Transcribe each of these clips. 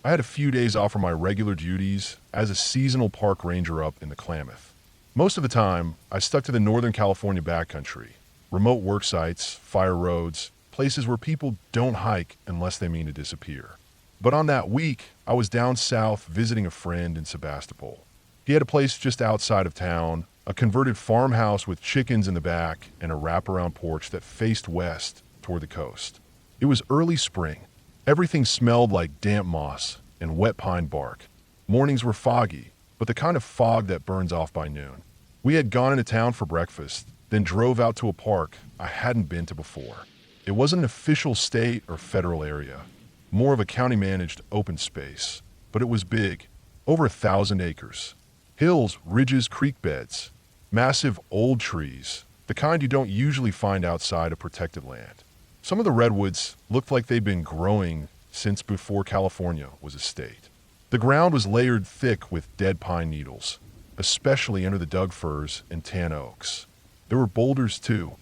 I had a few days off from my regular duties as a seasonal park ranger up in the Klamath. Most of the time, I stuck to the Northern California backcountry, remote work sites, fire roads, places where people don't hike unless they mean to disappear. But on that week, I was down south visiting a friend in Sebastopol. He had a place just outside of town, a converted farmhouse with chickens in the back and a wraparound porch that faced west toward the coast. It was early spring. Everything smelled like damp moss and wet pine bark. Mornings were foggy, but the kind of fog that burns off by noon. We had gone into town for breakfast, then drove out to a park I hadn't been to before. It wasn't an official state or federal area, more of a county-managed open space, but it was big, over 1,000 acres. Hills, ridges, creek beds, massive old trees, the kind you don't usually find outside of protected land. Some of the redwoods looked like they'd been growing since before California was a state. The ground was layered thick with dead pine needles, especially under the Doug firs and tan oaks. There were boulders too,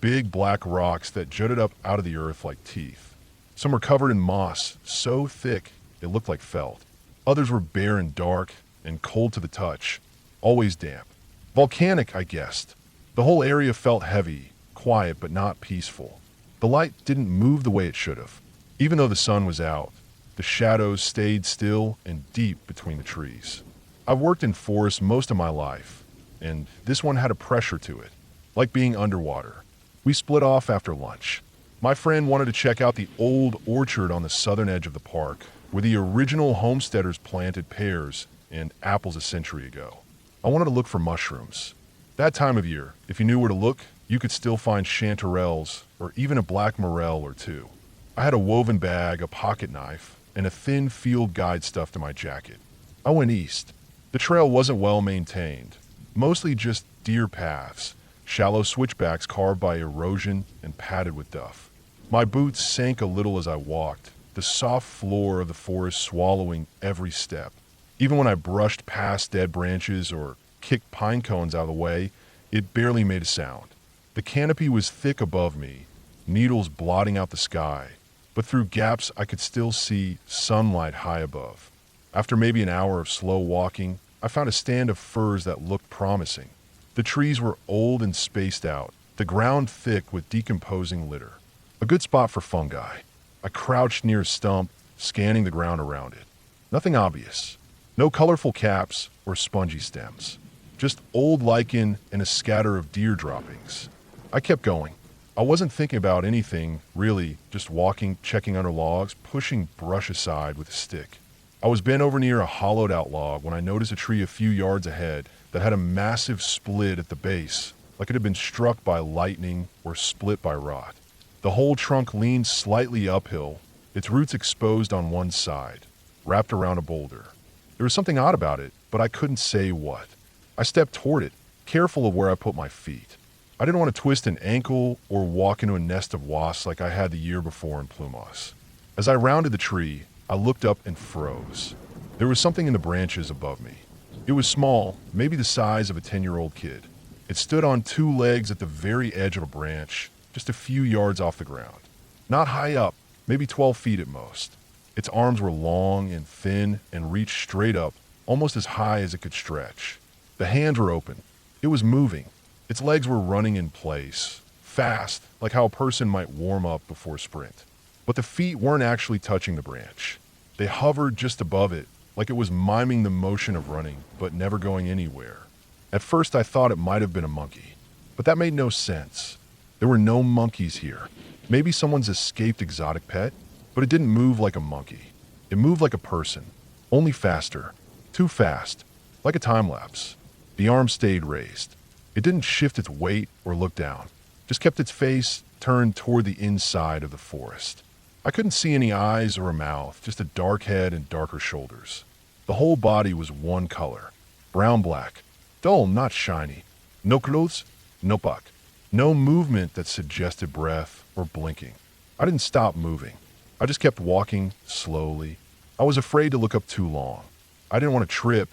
big black rocks that jutted up out of the earth like teeth. Some were covered in moss, so thick it looked like felt. Others were bare and dark and cold to the touch, always damp. Volcanic, I guessed. The whole area felt heavy, quiet but not peaceful. The light didn't move the way it should have. Even though the sun was out, the shadows stayed still and deep between the trees. I've worked in forests most of my life, and this one had a pressure to it, like being underwater. We split off after lunch. My friend wanted to check out the old orchard on the southern edge of the park, where the original homesteaders planted pears and apples a century ago. I wanted to look for mushrooms. That time of year, if you knew where to look, you could still find chanterelles or even a black morel or two. I had a woven bag, a pocket knife, and a thin field guide stuffed in my jacket. I went east. The trail wasn't well maintained, mostly just deer paths, shallow switchbacks carved by erosion and padded with duff. My boots sank a little as I walked, the soft floor of the forest swallowing every step. Even when I brushed past dead branches or kicked pine cones out of the way, it barely made a sound. The canopy was thick above me, needles blotting out the sky, but through gaps I could still see sunlight high above. After maybe an hour of slow walking, I found a stand of firs that looked promising. The trees were old and spaced out, the ground thick with decomposing litter. A good spot for fungi. I crouched near a stump, scanning the ground around it. Nothing obvious. No colorful caps or spongy stems. Just old lichen and a scatter of deer droppings. I kept going. I wasn't thinking about anything, really, just walking, checking under logs, pushing brush aside with a stick. I was bent over near a hollowed-out log when I noticed a tree a few yards ahead that had a massive split at the base, like it had been struck by lightning or split by rot. The whole trunk leaned slightly uphill, its roots exposed on one side, wrapped around a boulder. There was something odd about it, but I couldn't say what. I stepped toward it, careful of where I put my feet. I didn't want to twist an ankle or walk into a nest of wasps like I had the year before in Plumas. As I rounded the tree, I looked up and froze. There was something in the branches above me. It was small, maybe the size of a 10-year-old kid. It stood on two legs at the very edge of a branch, just a few yards off the ground. Not high up, maybe 12 feet at most. Its arms were long and thin and reached straight up, almost as high as it could stretch. The hands were open. It was moving. Its legs were running in place, fast, like how a person might warm up before a sprint. But the feet weren't actually touching the branch. They hovered just above it, like it was miming the motion of running, but never going anywhere. At first I thought it might have been a monkey, but that made no sense. There were no monkeys here. Maybe someone's escaped exotic pet, but it didn't move like a monkey. It moved like a person, only faster, too fast, like a time lapse. The arm stayed raised. It didn't shift its weight or look down, just kept its face turned toward the inside of the forest. I couldn't see any eyes or a mouth, just a dark head and darker shoulders. The whole body was one color, brown-black, dull, not shiny. No clothes, no buck. No movement that suggested breath or blinking. I didn't stop moving. I just kept walking slowly. I was afraid to look up too long. I didn't want to trip,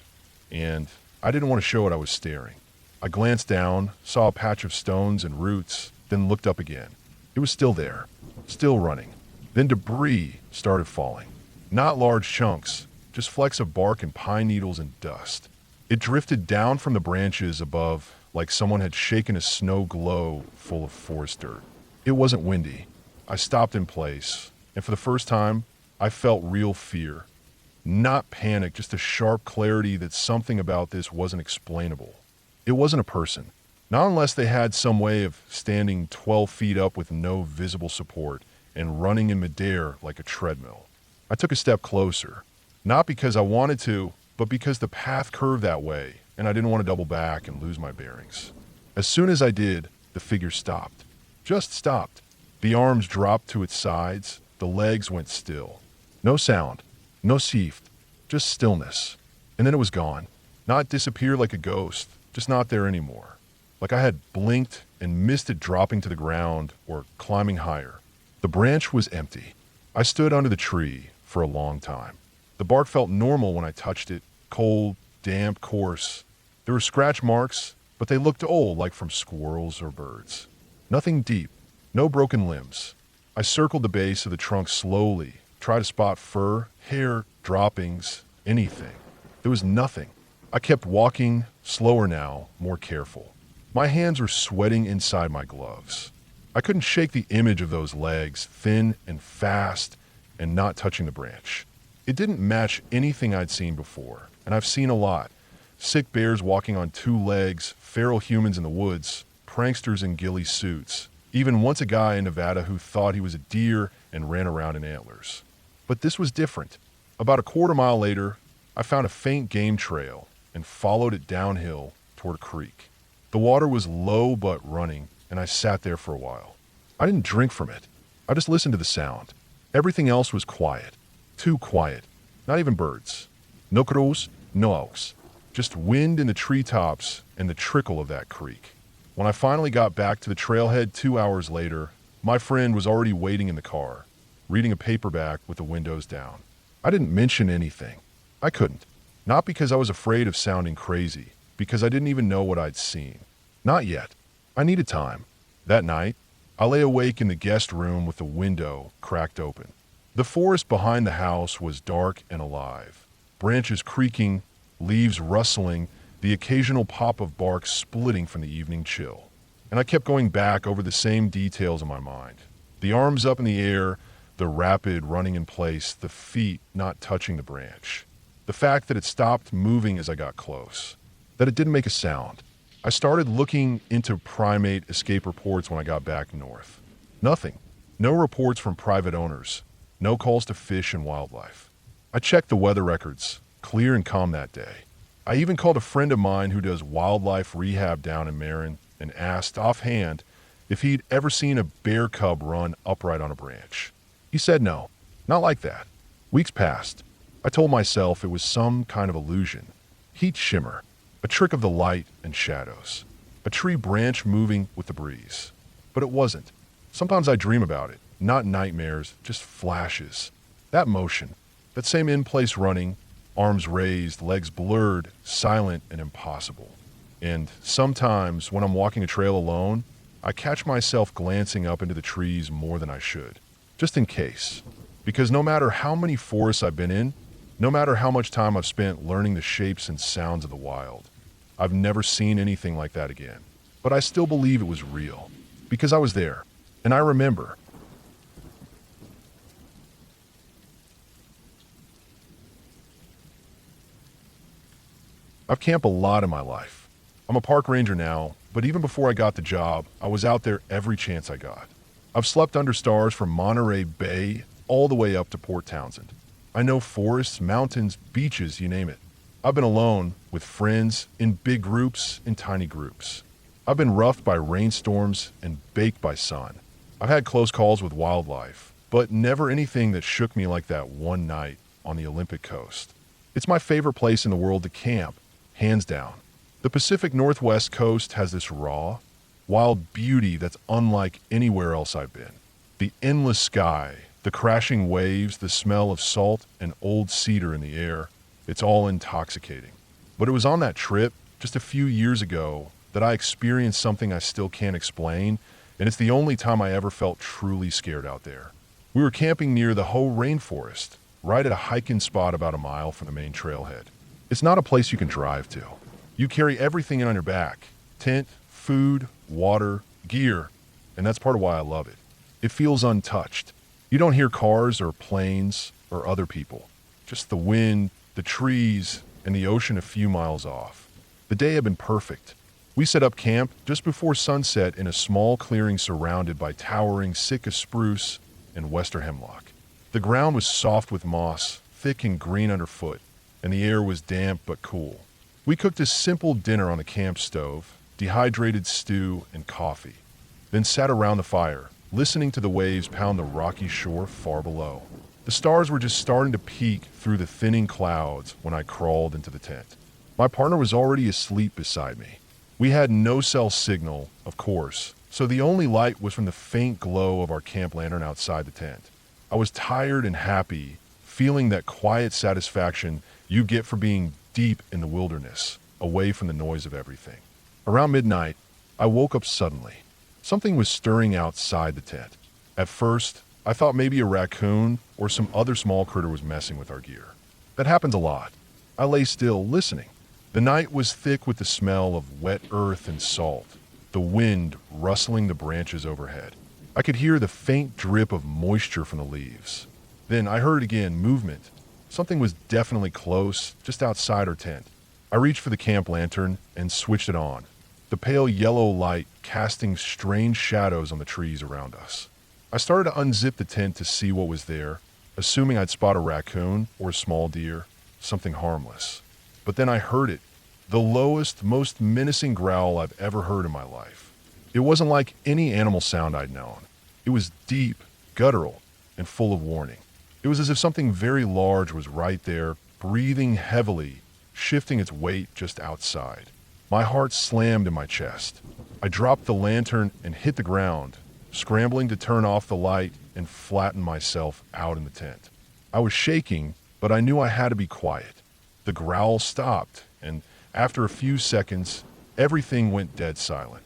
and I didn't want to show it I was staring. I glanced down, saw a patch of stones and roots, then looked up again. It was still there, still running. Then debris started falling. Not large chunks, just flecks of bark and pine needles and dust. It drifted down from the branches above like someone had shaken a snow globe full of forest dirt. It wasn't windy. I stopped in place, and for the first time, I felt real fear. Not panic, just a sharp clarity that something about this wasn't explainable. It wasn't a person. Not unless they had some way of standing 12 feet up with no visible support and running in midair like a treadmill. I took a step closer, not because I wanted to, but because the path curved that way, and I didn't want to double back and lose my bearings. As soon as I did, the figure stopped. Just stopped. The arms dropped to its sides, the legs went still. No sound, no sift, just stillness. And then it was gone. Not disappear like a ghost, just not there anymore. Like I had blinked and missed it dropping to the ground or climbing higher. The branch was empty. I stood under the tree for a long time. The bark felt normal when I touched it, cold, damp, coarse. There were scratch marks, but they looked old, like from squirrels or birds. Nothing deep, no broken limbs. I circled the base of the trunk slowly, tried to spot fur, hair, droppings, anything. There was nothing. I kept walking, slower now, more careful. My hands were sweating inside my gloves. I couldn't shake the image of those legs, thin and fast, and not touching the branch. It didn't match anything I'd seen before, and I've seen a lot. Sick bears walking on two legs, feral humans in the woods, pranksters in ghillie suits, even once a guy in Nevada who thought he was a deer and ran around in antlers. But this was different. About a quarter mile later, I found a faint game trail and followed it downhill toward a creek. The water was low but running, and I sat there for a while. I didn't drink from it. I just listened to the sound. Everything else was quiet. Too quiet. Not even birds. No crows, no auks. Just wind in the treetops and the trickle of that creek. When I finally got back to the trailhead 2 hours later, my friend was already waiting in the car, reading a paperback with the windows down. I didn't mention anything. I couldn't. Not because I was afraid of sounding crazy, because I didn't even know what I'd seen. Not yet. I needed time. That night, I lay awake in the guest room with the window cracked open. The forest behind the house was dark and alive. Branches creaking, leaves rustling, the occasional pop of bark splitting from the evening chill. And I kept going back over the same details in my mind. The arms up in the air, the rapid running in place, the feet not touching the branch. The fact that it stopped moving as I got close. That it didn't make a sound. I started looking into primate escape reports when I got back north. Nothing. No reports from private owners. No calls to fish and wildlife. I checked the weather records, clear and calm that day. I even called a friend of mine who does wildlife rehab down in Marin and asked offhand if he'd ever seen a bear cub run upright on a branch. He said no, not like that. Weeks passed. I told myself it was some kind of illusion. Heat shimmer, a trick of the light and shadows. A tree branch moving with the breeze. But it wasn't. Sometimes I dream about it, not nightmares, just flashes. That motion, that same in-place running, arms raised, legs blurred, silent and impossible. And sometimes when I'm walking a trail alone, I catch myself glancing up into the trees more than I should. Just in case. Because no matter how many forests I've been in, no matter how much time I've spent learning the shapes and sounds of the wild, I've never seen anything like that again. But I still believe it was real. Because I was there. And I remember. I've camped a lot in my life. I'm a park ranger now, but even before I got the job, I was out there every chance I got. I've slept under stars from Monterey Bay all the way up to Port Townsend. I know forests, mountains, beaches, you name it. I've been alone, with friends, in big groups, in tiny groups. I've been roughed by rainstorms and baked by sun. I've had close calls with wildlife, but never anything that shook me like that one night on the Olympic coast. It's my favorite place in the world to camp, hands down. The Pacific Northwest coast has this raw, wild beauty that's unlike anywhere else I've been. The endless sky, the crashing waves, the smell of salt and old cedar in the air, it's all intoxicating. But it was on that trip, just a few years ago, that I experienced something I still can't explain, and it's the only time I ever felt truly scared out there. We were camping near the Hoh Rainforest, right at a hiking spot about a mile from the main trailhead. It's not a place you can drive to. You carry everything in on your back: tent, food, water, gear, and that's part of why I love it. It feels untouched. You don't hear cars or planes or other people, just the wind, the trees, and the ocean a few miles off. The day had been perfect. We set up camp just before sunset in a small clearing surrounded by towering Sitka spruce and western hemlock. The ground was soft with moss, thick and green underfoot, and the air was damp but cool. We cooked a simple dinner on the camp stove, dehydrated stew and coffee, then sat around the fire, listening to the waves pound the rocky shore far below. The stars were just starting to peek through the thinning clouds when I crawled into the tent. My partner was already asleep beside me. We had no cell signal, of course, so the only light was from the faint glow of our camp lantern outside the tent. I was tired and happy, feeling that quiet satisfaction you get for being deep in the wilderness, away from the noise of everything. Around midnight, I woke up suddenly. Something was stirring outside the tent. At first, I thought maybe a raccoon or some other small critter was messing with our gear. That happens a lot. I lay still, listening. The night was thick with the smell of wet earth and salt, the wind rustling the branches overhead. I could hear the faint drip of moisture from the leaves. Then I heard again movement. Something was definitely close, just outside our tent. I reached for the camp lantern and switched it on, the pale yellow light casting strange shadows on the trees around us. I started to unzip the tent to see what was there, assuming I'd spot a raccoon or a small deer, something harmless. But then I heard it, the lowest, most menacing growl I've ever heard in my life. It wasn't like any animal sound I'd known. It was deep, guttural, and full of warning. It was as if something very large was right there, breathing heavily, shifting its weight just outside. My heart slammed in my chest. I dropped the lantern and hit the ground, scrambling to turn off the light and flatten myself out in the tent. I was shaking, but I knew I had to be quiet. The growl stopped, and after a few seconds, everything went dead silent.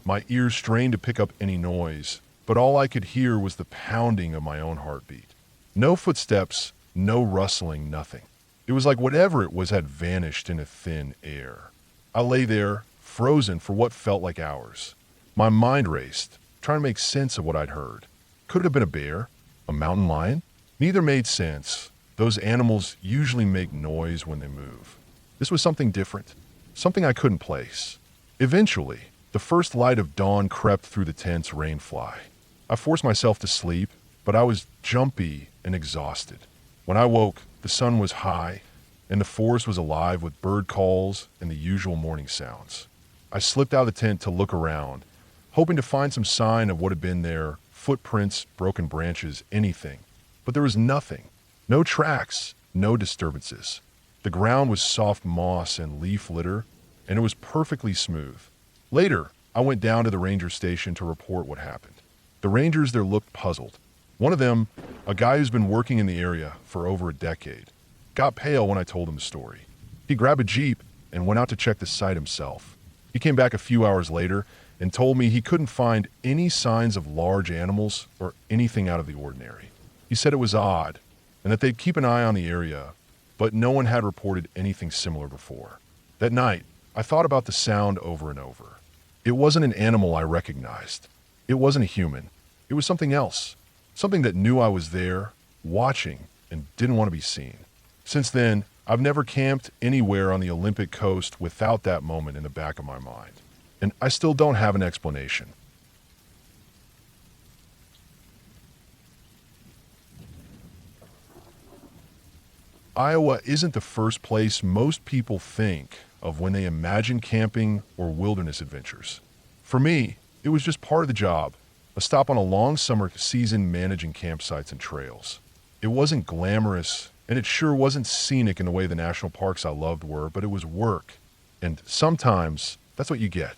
My ears strained to pick up any noise, but all I could hear was the pounding of my own heartbeat. No footsteps, no rustling, nothing. It was like whatever it was had vanished in a thin air. I lay there, frozen for what felt like hours. My mind raced, trying to make sense of what I'd heard. Could it have been a bear? A mountain lion? Neither made sense. Those animals usually make noise when they move. This was something different, something I couldn't place. Eventually, the first light of dawn crept through the tent's rainfly. I forced myself to sleep, but I was jumpy and exhausted. When I woke, the sun was high, and the forest was alive with bird calls and the usual morning sounds. I slipped out of the tent to look around, hoping to find some sign of what had been there, footprints, broken branches, anything. But there was nothing. No tracks, no disturbances. The ground was soft moss and leaf litter, and it was perfectly smooth. Later, I went down to the ranger station to report what happened. The rangers there looked puzzled. One of them, a guy who's been working in the area for over a decade, got pale when I told him the story. He grabbed a Jeep and went out to check the site himself. He came back a few hours later and told me he couldn't find any signs of large animals or anything out of the ordinary. He said it was odd, and that they'd keep an eye on the area, but no one had reported anything similar before. That night, I thought about the sound over and over. It wasn't an animal I recognized. It wasn't a human. It was something else. Something that knew I was there, watching, and didn't want to be seen. Since then, I've never camped anywhere on the Olympic coast without that moment in the back of my mind. And I still don't have an explanation. Iowa isn't the first place most people think of when they imagine camping or wilderness adventures. For me, it was just part of the job, a stop on a long summer season managing campsites and trails. It wasn't glamorous, and it sure wasn't scenic in the way the national parks I loved were, but it was work. And sometimes, that's what you get.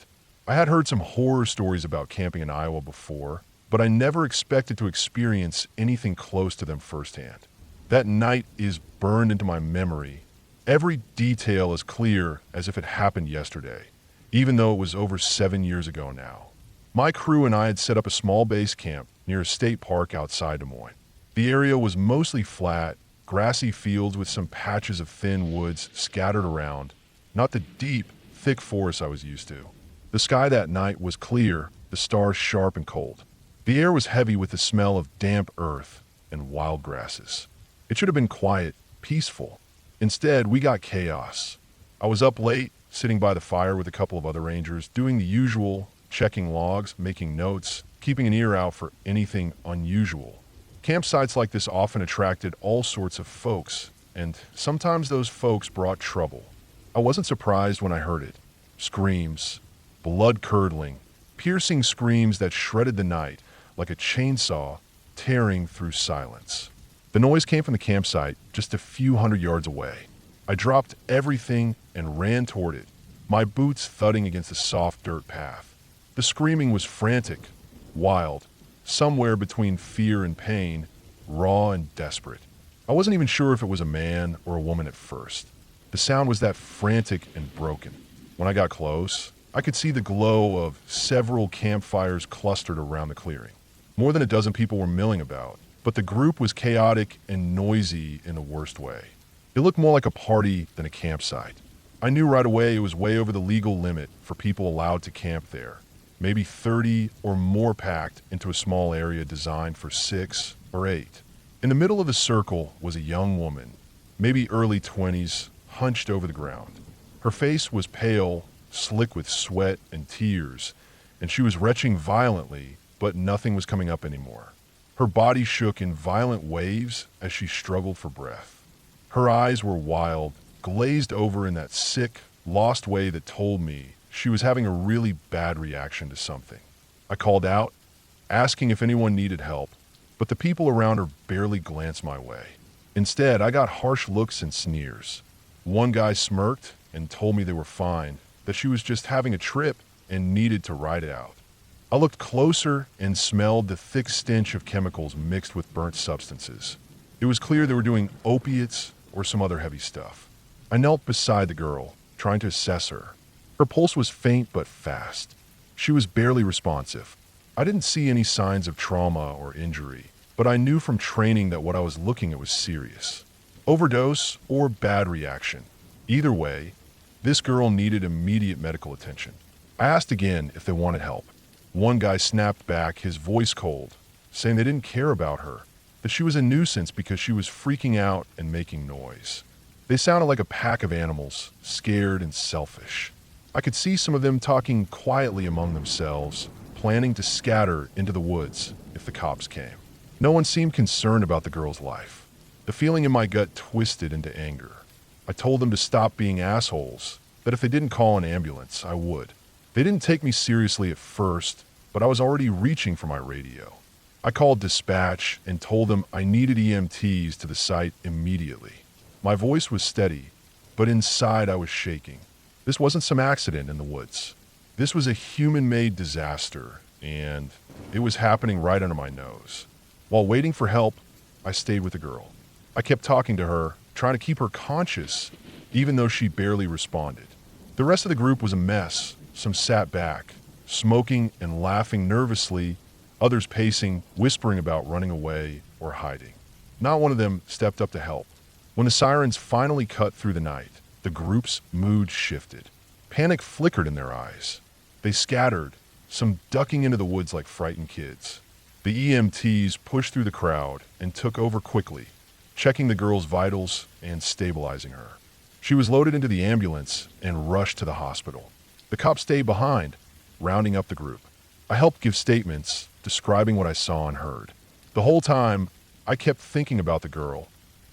I had heard some horror stories about camping in Iowa before, but I never expected to experience anything close to them firsthand. That night is burned into my memory. Every detail as clear as if it happened yesterday, even though it was over 7 years ago now. My crew and I had set up a small base camp near a state park outside Des Moines. The area was mostly flat, grassy fields with some patches of thin woods scattered around, not the deep, thick forest I was used to. The sky that night was clear, the stars sharp and cold. The air was heavy with the smell of damp earth and wild grasses. It should have been quiet, peaceful. Instead, we got chaos. I was up late, sitting by the fire with a couple of other rangers, doing the usual, checking logs, making notes, keeping an ear out for anything unusual. Campsites like this often attracted all sorts of folks, and sometimes those folks brought trouble. I wasn't surprised when I heard it. Screams, blood-curdling, piercing screams that shredded the night like a chainsaw tearing through silence. The noise came from the campsite just a few hundred yards away. I dropped everything and ran toward it, my boots thudding against the soft dirt path. The screaming was frantic, wild, somewhere between fear and pain, raw and desperate. I wasn't even sure if it was a man or a woman at first. The sound was that frantic and broken. When I got close, I could see the glow of several campfires clustered around the clearing. More than a dozen people were milling about, but the group was chaotic and noisy in the worst way. It looked more like a party than a campsite. I knew right away it was way over the legal limit for people allowed to camp there. Maybe 30 or more packed into a small area designed for 6 or 8. In the middle of the circle was a young woman, maybe early 20s, hunched over the ground. Her face was pale, slick with sweat and tears, and she was retching violently, but nothing was coming up anymore. Her body shook in violent waves as she struggled for breath. Her eyes were wild, glazed over in that sick, lost way that told me she was having a really bad reaction to something. I called out, asking if anyone needed help, but the people around her barely glanced my way. Instead, I got harsh looks and sneers. One guy smirked and told me they were fine, that she was just having a trip and needed to ride it out. I looked closer and smelled the thick stench of chemicals mixed with burnt substances. It was clear they were doing opiates or some other heavy stuff. I knelt beside the girl, trying to assess her. Her pulse was faint but fast. She was barely responsive. I didn't see any signs of trauma or injury, but I knew from training that what I was looking at was serious. Overdose or bad reaction. Either way, this girl needed immediate medical attention. I asked again if they wanted help. One guy snapped back, his voice cold, saying they didn't care about her, that she was a nuisance because she was freaking out and making noise. They sounded like a pack of animals, scared and selfish. I could see some of them talking quietly among themselves, planning to scatter into the woods if the cops came. No one seemed concerned about the girl's life. The feeling in my gut twisted into anger. I told them to stop being assholes, that if they didn't call an ambulance, I would. They didn't take me seriously at first, but I was already reaching for my radio. I called dispatch and told them I needed EMTs to the site immediately. My voice was steady, but inside I was shaking. This wasn't some accident in the woods. This was a human-made disaster, and it was happening right under my nose. While waiting for help, I stayed with the girl. I kept talking to her, trying to keep her conscious, even though she barely responded. The rest of the group was a mess. Some sat back, smoking and laughing nervously, others pacing, whispering about running away or hiding. Not one of them stepped up to help. When the sirens finally cut through the night, the group's mood shifted. Panic flickered in their eyes. They scattered, some ducking into the woods like frightened kids. The EMTs pushed through the crowd and took over quickly, checking the girl's vitals and stabilizing her. She was loaded into the ambulance and rushed to the hospital. The cops stayed behind, rounding up the group. I helped give statements, describing what I saw and heard. The whole time, I kept thinking about the girl,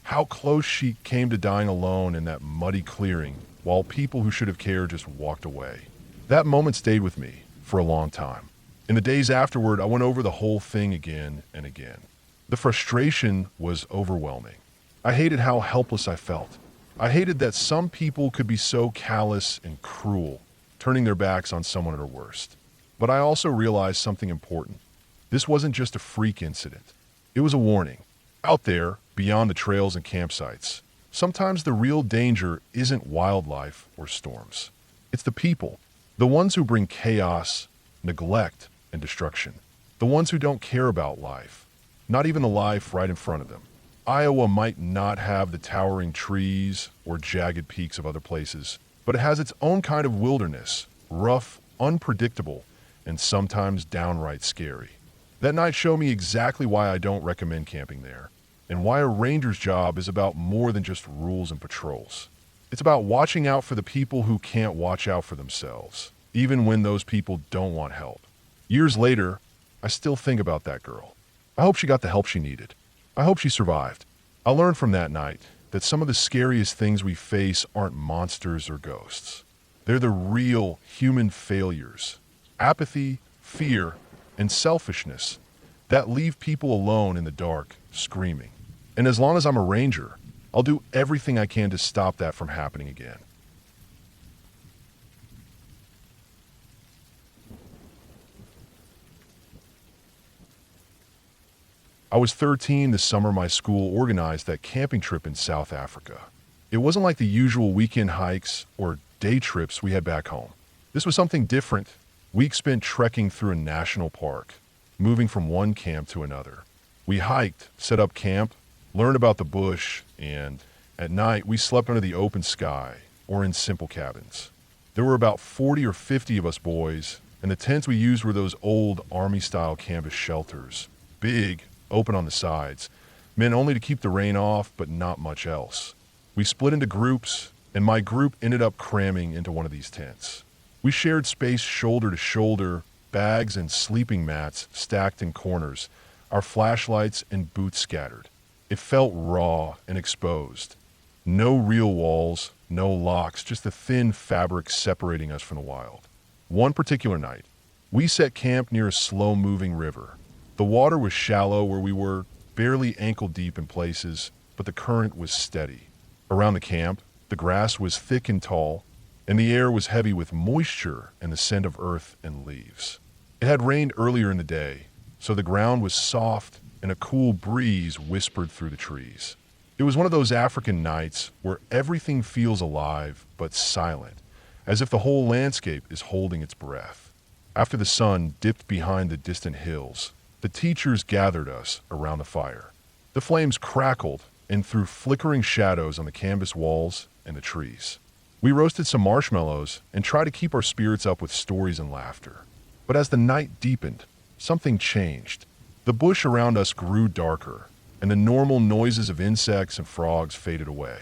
how close she came to dying alone in that muddy clearing, while people who should have cared just walked away. That moment stayed with me for a long time. In the days afterward, I went over the whole thing again and again. The frustration was overwhelming. I hated how helpless I felt. I hated that some people could be so callous and cruel, turning their backs on someone at her worst. But I also realized something important. This wasn't just a freak incident. It was a warning. Out there, beyond the trails and campsites, sometimes the real danger isn't wildlife or storms. It's the people, the ones who bring chaos, neglect, and destruction. The ones who don't care about life, not even the life right in front of them. Iowa might not have the towering trees or jagged peaks of other places, but it has its own kind of wilderness, rough, unpredictable, and sometimes downright scary. That night showed me exactly why I don't recommend camping there, and why a ranger's job is about more than just rules and patrols. It's about watching out for the people who can't watch out for themselves, even when those people don't want help. Years later, I still think about that girl. I hope she got the help she needed. I hope she survived. I learned from that night that some of the scariest things we face aren't monsters or ghosts. They're the real human failures, apathy, fear, and selfishness that leave people alone in the dark, screaming. And as long as I'm a ranger, I'll do everything I can to stop that from happening again. I was 13 the summer my school organized that camping trip in South Africa. It wasn't like the usual weekend hikes or day trips we had back home. This was something different. Weeks spent trekking through a national park, moving from one camp to another. We hiked, set up camp, learned about the bush, and at night we slept under the open sky or in simple cabins. There were about 40 or 50 of us boys, and the tents we used were those old army-style canvas shelters, big, open on the sides, meant only to keep the rain off, but not much else. We split into groups, and my group ended up cramming into one of these tents. We shared space shoulder to shoulder, bags and sleeping mats stacked in corners, our flashlights and boots scattered. It felt raw and exposed. No real walls, no locks, just the thin fabric separating us from the wild. One particular night, we set camp near a slow-moving river. The water was shallow where we were, barely ankle-deep in places, but the current was steady. Around the camp, the grass was thick and tall, and the air was heavy with moisture and the scent of earth and leaves. It had rained earlier in the day, so the ground was soft and a cool breeze whispered through the trees. It was one of those African nights where everything feels alive but silent, as if the whole landscape is holding its breath. After the sun dipped behind the distant hills, the teachers gathered us around the fire. The flames crackled and threw flickering shadows on the canvas walls and the trees. We roasted some marshmallows and tried to keep our spirits up with stories and laughter. But as the night deepened, something changed. The bush around us grew darker, and the normal noises of insects and frogs faded away.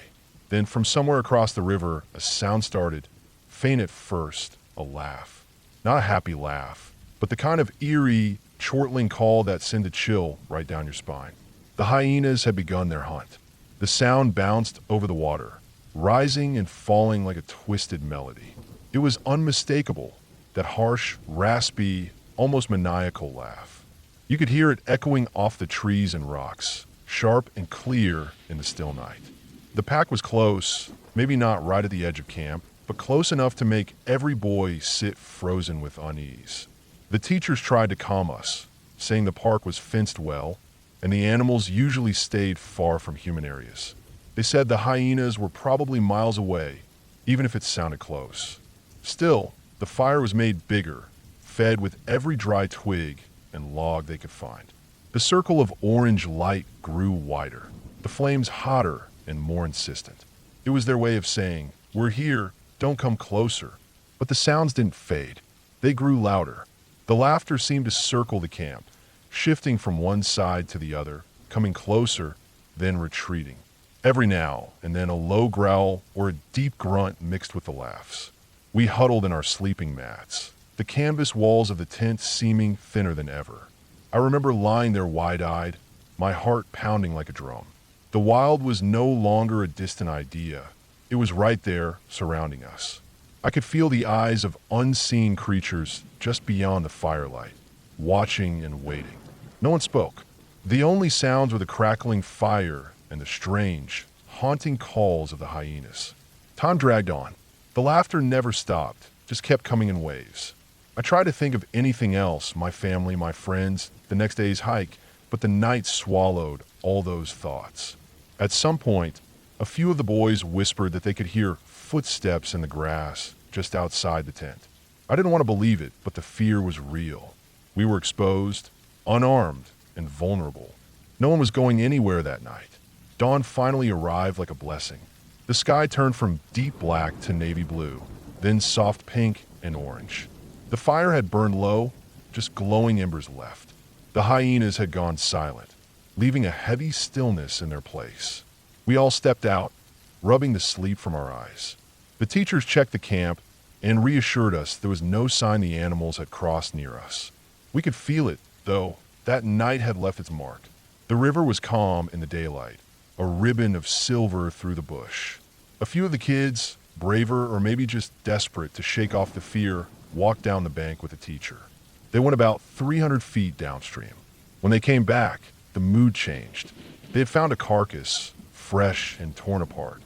Then from somewhere across the river, a sound started, faint at first, a laugh. Not a happy laugh, but the kind of eerie, chortling call that sent a chill right down your spine. The hyenas had begun their hunt. The sound bounced over the water, rising and falling like a twisted melody. It was unmistakable, that harsh, raspy, almost maniacal laugh. You could hear it echoing off the trees and rocks, sharp and clear in the still night. The pack was close, maybe not right at the edge of camp, but close enough to make every boy sit frozen with unease. The teachers tried to calm us, saying the park was fenced well, and the animals usually stayed far from human areas. They said the hyenas were probably miles away, even if it sounded close. Still, the fire was made bigger, fed with every dry twig and log they could find. The circle of orange light grew wider, the flames hotter and more insistent. It was their way of saying, "We're here, don't come closer." But the sounds didn't fade. They grew louder. The laughter seemed to circle the camp, shifting from one side to the other, coming closer, then retreating. Every now and then a low growl or a deep grunt mixed with the laughs. We huddled in our sleeping mats, the canvas walls of the tent seeming thinner than ever. I remember lying there wide-eyed, my heart pounding like a drum. The wild was no longer a distant idea. It was right there, surrounding us. I could feel the eyes of unseen creatures just beyond the firelight, watching and waiting. No one spoke. The only sounds were the crackling fire and the strange, haunting calls of the hyenas. Time dragged on. The laughter never stopped, just kept coming in waves. I tried to think of anything else, my family, my friends, the next day's hike, but the night swallowed all those thoughts. At some point, a few of the boys whispered that they could hear footsteps in the grass just outside the tent. I didn't want to believe it, but the fear was real. We were exposed, unarmed, and vulnerable. No one was going anywhere that night. Dawn finally arrived like a blessing. The sky turned from deep black to navy blue, then soft pink and orange. The fire had burned low, just glowing embers left. The hyenas had gone silent, leaving a heavy stillness in their place. We all stepped out, rubbing the sleep from our eyes. The teachers checked the camp and reassured us there was no sign the animals had crossed near us. We could feel it, though. That night had left its mark. The river was calm in the daylight, a ribbon of silver through the bush. A few of the kids, braver or maybe just desperate to shake off the fear, walked down the bank with the teacher. They went about 300 feet downstream. When they came back, the mood changed. They had found a carcass, fresh and torn apart.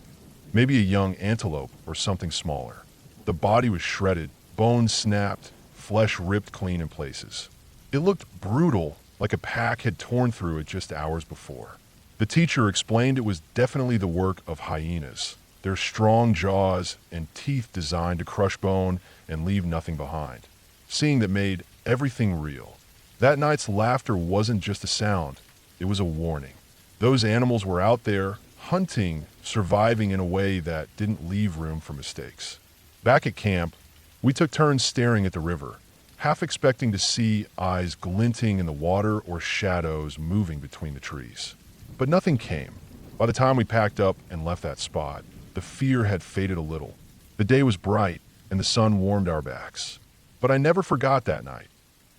Maybe a young antelope or something smaller. The body was shredded, bones snapped, flesh ripped clean in places. It looked brutal, like a pack had torn through it just hours before. The teacher explained it was definitely the work of hyenas, their strong jaws and teeth designed to crush bone and leave nothing behind. Seeing that made everything real. That night's laughter wasn't just a sound, it was a warning. Those animals were out there, hunting, surviving in a way that didn't leave room for mistakes. Back at camp, we took turns staring at the river, half expecting to see eyes glinting in the water or shadows moving between the trees. But nothing came. By the time we packed up and left that spot, the fear had faded a little. The day was bright, and the sun warmed our backs. But I never forgot that night.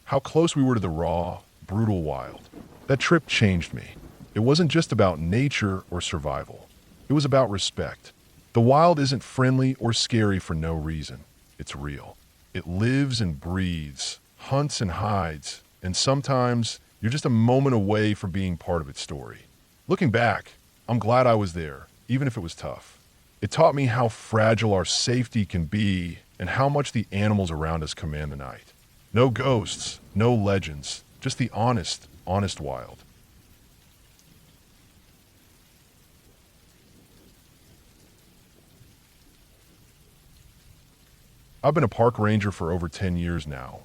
How close we were to the raw, brutal wild. That trip changed me. It wasn't just about nature or survival. It was about respect. The wild isn't friendly or scary for no reason. It's real. It lives and breathes, hunts and hides, and sometimes you're just a moment away from being part of its story. Looking back, I'm glad I was there, even if it was tough. It taught me how fragile our safety can be and how much the animals around us command the night. No ghosts, no legends, just the honest wild. I've been a park ranger for over 10 years now,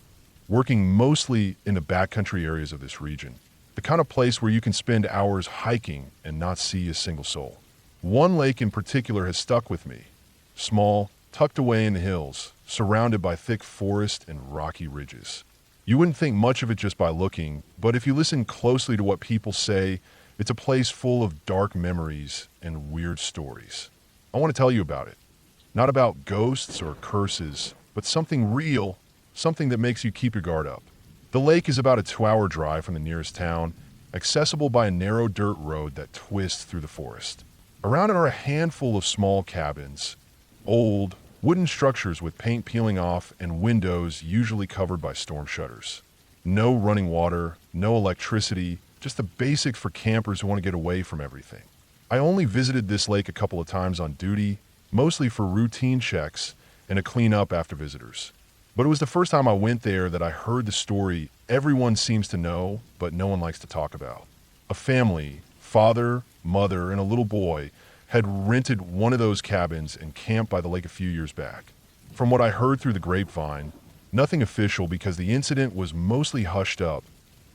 working mostly in the backcountry areas of this region, the kind of place where you can spend hours hiking and not see a single soul. One lake in particular has stuck with me. Small, tucked away in the hills, surrounded by thick forest and rocky ridges. You wouldn't think much of it just by looking, but if you listen closely to what people say, it's a place full of dark memories and weird stories. I want to tell you about it. Not about ghosts or curses, but something real, something that makes you keep your guard up. The lake is about a 2-hour drive from the nearest town, accessible by a narrow dirt road that twists through the forest. Around it are a handful of small cabins, old, wooden structures with paint peeling off and windows usually covered by storm shutters. No running water, no electricity, just the basics for campers who want to get away from everything. I only visited this lake a couple of times on duty, mostly for routine checks and to clean up after visitors. But it was the first time I went there that I heard the story everyone seems to know, but no one likes to talk about. A family, father, mother, and a little boy, had rented one of those cabins and camped by the lake a few years back. From what I heard through the grapevine, nothing official because the incident was mostly hushed up.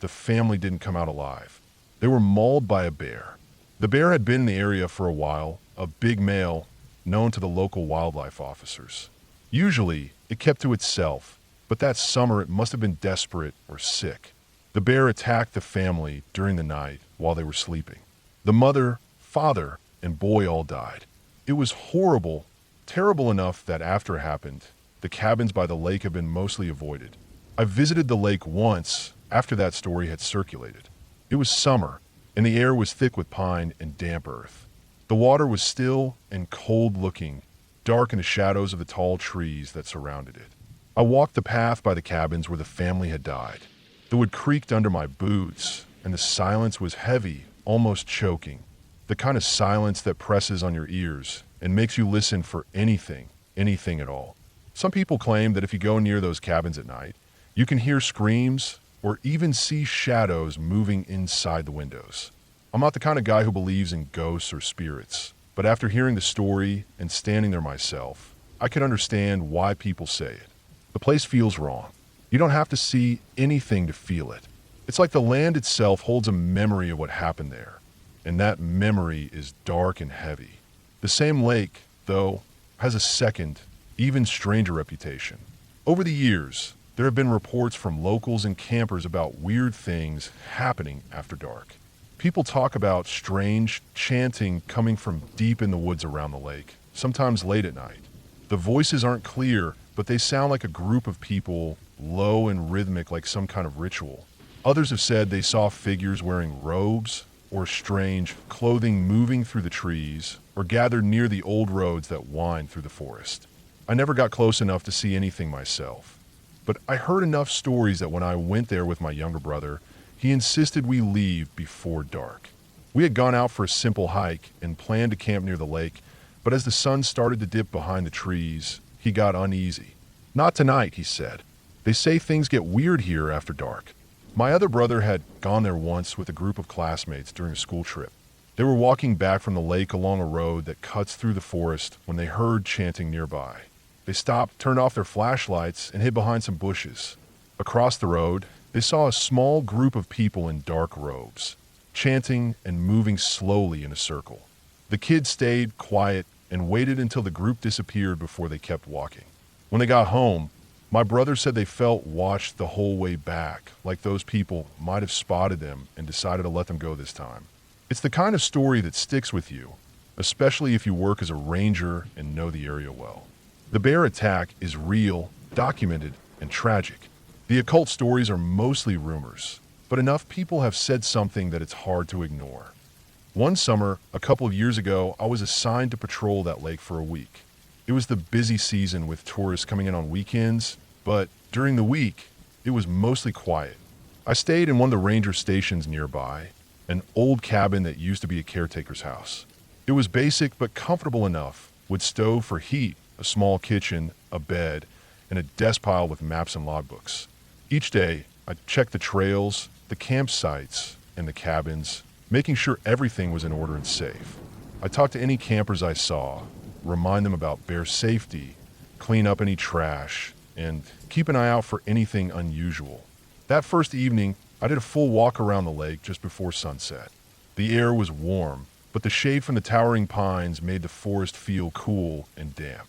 The family didn't come out alive. They were mauled by a bear. The bear had been in the area for a while, a big male, known to the local wildlife officers. Usually, it kept to itself, but that summer it must have been desperate or sick. The bear attacked the family during the night while they were sleeping. The mother, father, and boy all died. It was horrible, terrible enough that after it happened, the cabins by the lake have been mostly avoided. I visited the lake once after that story had circulated. It was summer, and the air was thick with pine and damp earth. The water was still and cold-looking, dark in the shadows of the tall trees that surrounded it. I walked the path by the cabins where the family had died. The wood creaked under my boots, and the silence was heavy, almost choking. The kind of silence that presses on your ears and makes you listen for anything at all. Some people claim that if you go near those cabins at night, you can hear screams or even see shadows moving inside the windows. I'm not the kind of guy who believes in ghosts or spirits, but after hearing the story and standing there myself, I can understand why people say it. The place feels wrong. You don't have to see anything to feel it. It's like the land itself holds a memory of what happened there. and that memory is dark and heavy. The same lake, though, has a second, even stranger reputation. Over the years, there have been reports from locals and campers about weird things happening after dark. People talk about strange chanting coming from deep in the woods around the lake, sometimes late at night. The voices aren't clear, but they sound like a group of people, low and rhythmic like some kind of ritual. Others have said they saw figures wearing robes or strange clothing moving through the trees or gathered near the old roads that wind through the forest. I never got close enough to see anything myself, but I heard enough stories that when I went there with my younger brother, he insisted we leave before dark. We had gone out for a simple hike and planned to camp near the lake, but as the sun started to dip behind the trees, he got uneasy. "Not tonight," he said. "They say things get weird here after dark." My other brother had gone there once with a group of classmates during a school trip. They were walking back from the lake along a road that cuts through the forest when they heard chanting nearby. They stopped, turned off their flashlights, and hid behind some bushes. Across the road, they saw a small group of people in dark robes, chanting and moving slowly in a circle. The kids stayed quiet and waited until the group disappeared before they kept walking. When they got home, my brother said they felt watched the whole way back, like those people might have spotted them and decided to let them go this time. It's the kind of story that sticks with you, especially if you work as a ranger and know the area well. The bear attack is real, documented, and tragic. The occult stories are mostly rumors, but enough people have said something that it's hard to ignore. One summer, a couple of years ago, I was assigned to patrol that lake for a week. It was the busy season with tourists coming in on weekends, but during the week, it was mostly quiet. I stayed in one of the ranger stations nearby, an old cabin that used to be a caretaker's house. It was basic but comfortable enough, with stove for heat, a small kitchen, a bed, and a desk pile with maps and logbooks. Each day, I checked the trails, the campsites, and the cabins, making sure everything was in order and safe. I talked to any campers I saw, remind them about bear safety, clean up any trash, and keep an eye out for anything unusual. That first evening, I did a full walk around the lake just before sunset. The air was warm, but the shade from the towering pines made the forest feel cool and damp.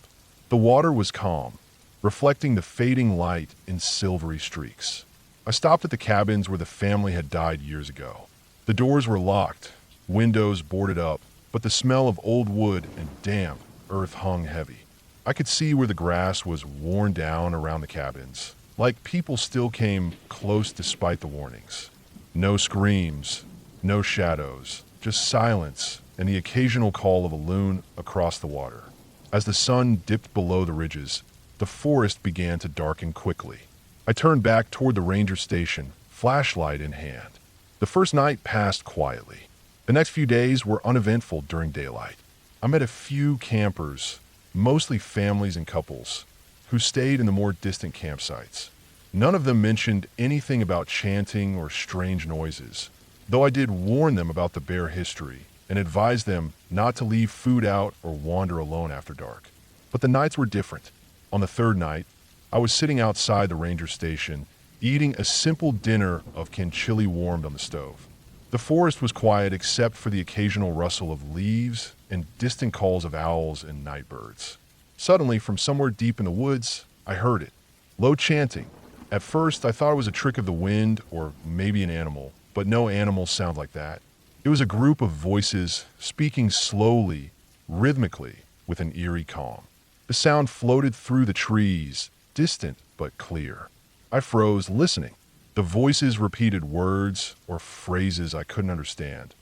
The water was calm, reflecting the fading light in silvery streaks. I stopped at the cabins where the family had died years ago. The doors were locked, windows boarded up, but the smell of old wood and damp earth hung heavy. I could see where the grass was worn down around the cabins, like people still came close despite the warnings. No screams, no shadows, just silence and the occasional call of a loon across the water. As the sun dipped below the ridges, the forest began to darken quickly. I turned back toward the ranger station, flashlight in hand. The first night passed quietly. The next few days were uneventful during daylight. I met a few campers, mostly families and couples, who stayed in the more distant campsites. None of them mentioned anything about chanting or strange noises, though I did warn them about the bear history and advised them not to leave food out or wander alone after dark. But the nights were different. On the third night, I was sitting outside the ranger station, eating a simple dinner of chili warmed on the stove. The forest was quiet except for the occasional rustle of leaves and distant calls of owls and night birds. Suddenly, from somewhere deep in the woods, I heard it. Low chanting. At first, I thought it was a trick of the wind or maybe an animal, but no animals sound like that. It was a group of voices speaking slowly, rhythmically, with an eerie calm. The sound floated through the trees, distant but clear. I froze, listening. The voices repeated words or phrases I couldn't understand,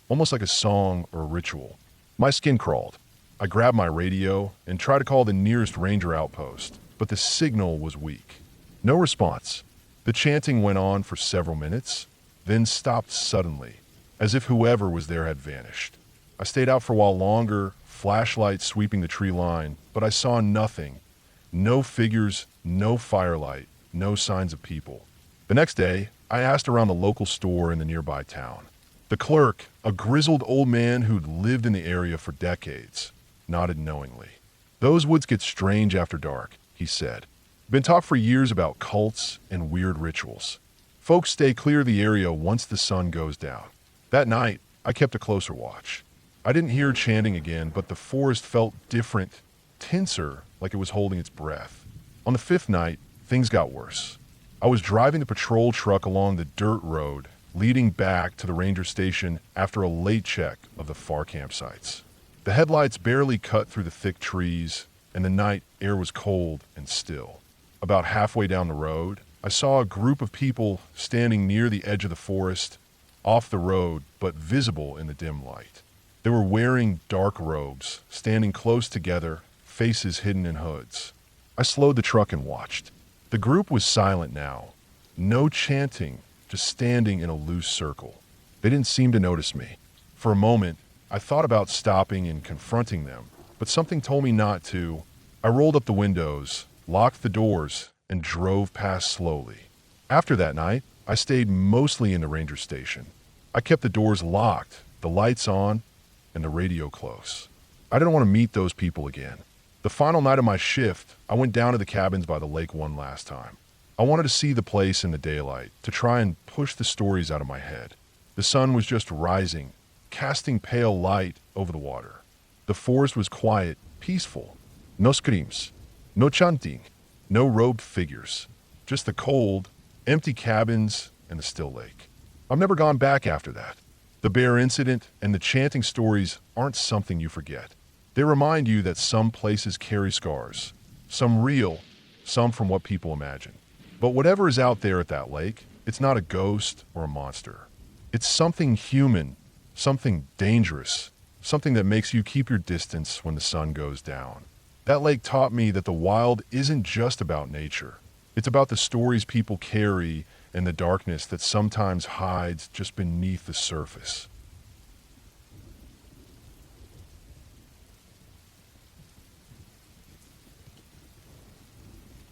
almost like a song or a ritual. My skin crawled. I grabbed my radio and tried to call the nearest ranger outpost, but the signal was weak. No response. The chanting went on for several minutes, then stopped suddenly, as if whoever was there had vanished. I stayed out for a while longer, flashlight sweeping the tree line, but I saw nothing. No figures, no firelight, no signs of people. The next day, I asked around the local store in the nearby town. The clerk, a grizzled old man who'd lived in the area for decades, nodded knowingly. "Those woods get strange after dark," he said. "Been talk for years about cults and weird rituals. Folks stay clear of the area once the sun goes down." That night, I kept a closer watch. I didn't hear chanting again, but the forest felt different, tenser, like it was holding its breath. On the fifth night, things got worse. I was driving the patrol truck along the dirt road, leading back to the ranger station after a late check of the far campsites. The headlights barely cut through the thick trees, and the night air was cold and still. About halfway down the road, I saw a group of people standing near the edge of the forest, off the road but visible in the dim light. They were wearing dark robes, standing close together, faces hidden in hoods. I slowed the truck and watched. The group was silent now. No chanting, just standing in a loose circle. They didn't seem to notice me. For a moment, I thought about stopping and confronting them, but something told me not to. I rolled up the windows, locked the doors, and drove past slowly. After that night, I stayed mostly in the ranger station. I kept the doors locked, the lights on, and the radio close. I didn't want to meet those people again. The final night of my shift, I went down to the cabins by the lake one last time. I wanted to see the place in the daylight, to try and push the stories out of my head. The sun was just rising, casting pale light over the water. The forest was quiet, peaceful. No screams, no chanting, no robed figures. Just the cold, empty cabins and the still lake. I've never gone back after that. The bear incident and the chanting stories aren't something you forget. They remind you that some places carry scars, some real, some from what people imagine. But whatever is out there at that lake, it's not a ghost or a monster. It's something human, something dangerous, something that makes you keep your distance when the sun goes down. That lake taught me that the wild isn't just about nature. It's about the stories people carry and the darkness that sometimes hides just beneath the surface.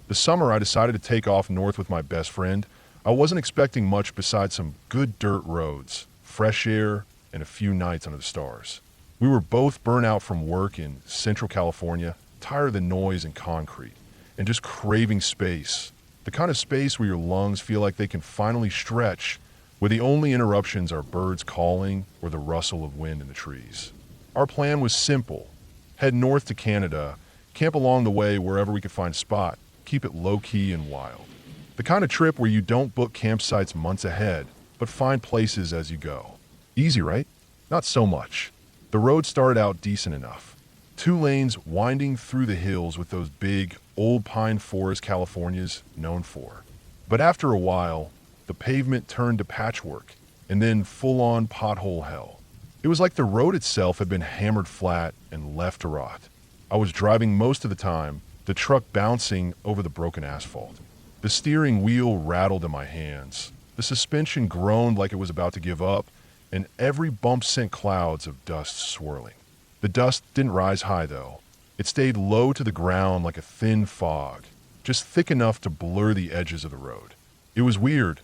This summer, I decided to take off north with my best friend. I wasn't expecting much besides some good dirt roads, fresh air, and a few nights under the stars. We were both burnt out from work in Central California, tired of the noise and concrete, and just craving space. The kind of space where your lungs feel like they can finally stretch, where the only interruptions are birds calling or the rustle of wind in the trees. Our plan was simple. Head north to Canada, camp along the way wherever we could find a spot, keep it low-key and wild. The kind of trip where you don't book campsites months ahead, but find places as you go. Easy, right? Not so much. The road started out decent enough. 2 lanes winding through the hills with those big, old pine forest California's known for. But after a while, the pavement turned to patchwork, and then full-on pothole hell. It was like the road itself had been hammered flat and left to rot. I was driving most of the time, the truck bouncing over the broken asphalt. The steering wheel rattled in my hands. The suspension groaned like it was about to give up, and every bump sent clouds of dust swirling. The dust didn't rise high, though. It stayed low to the ground like a thin fog, just thick enough to blur the edges of the road. It was weird.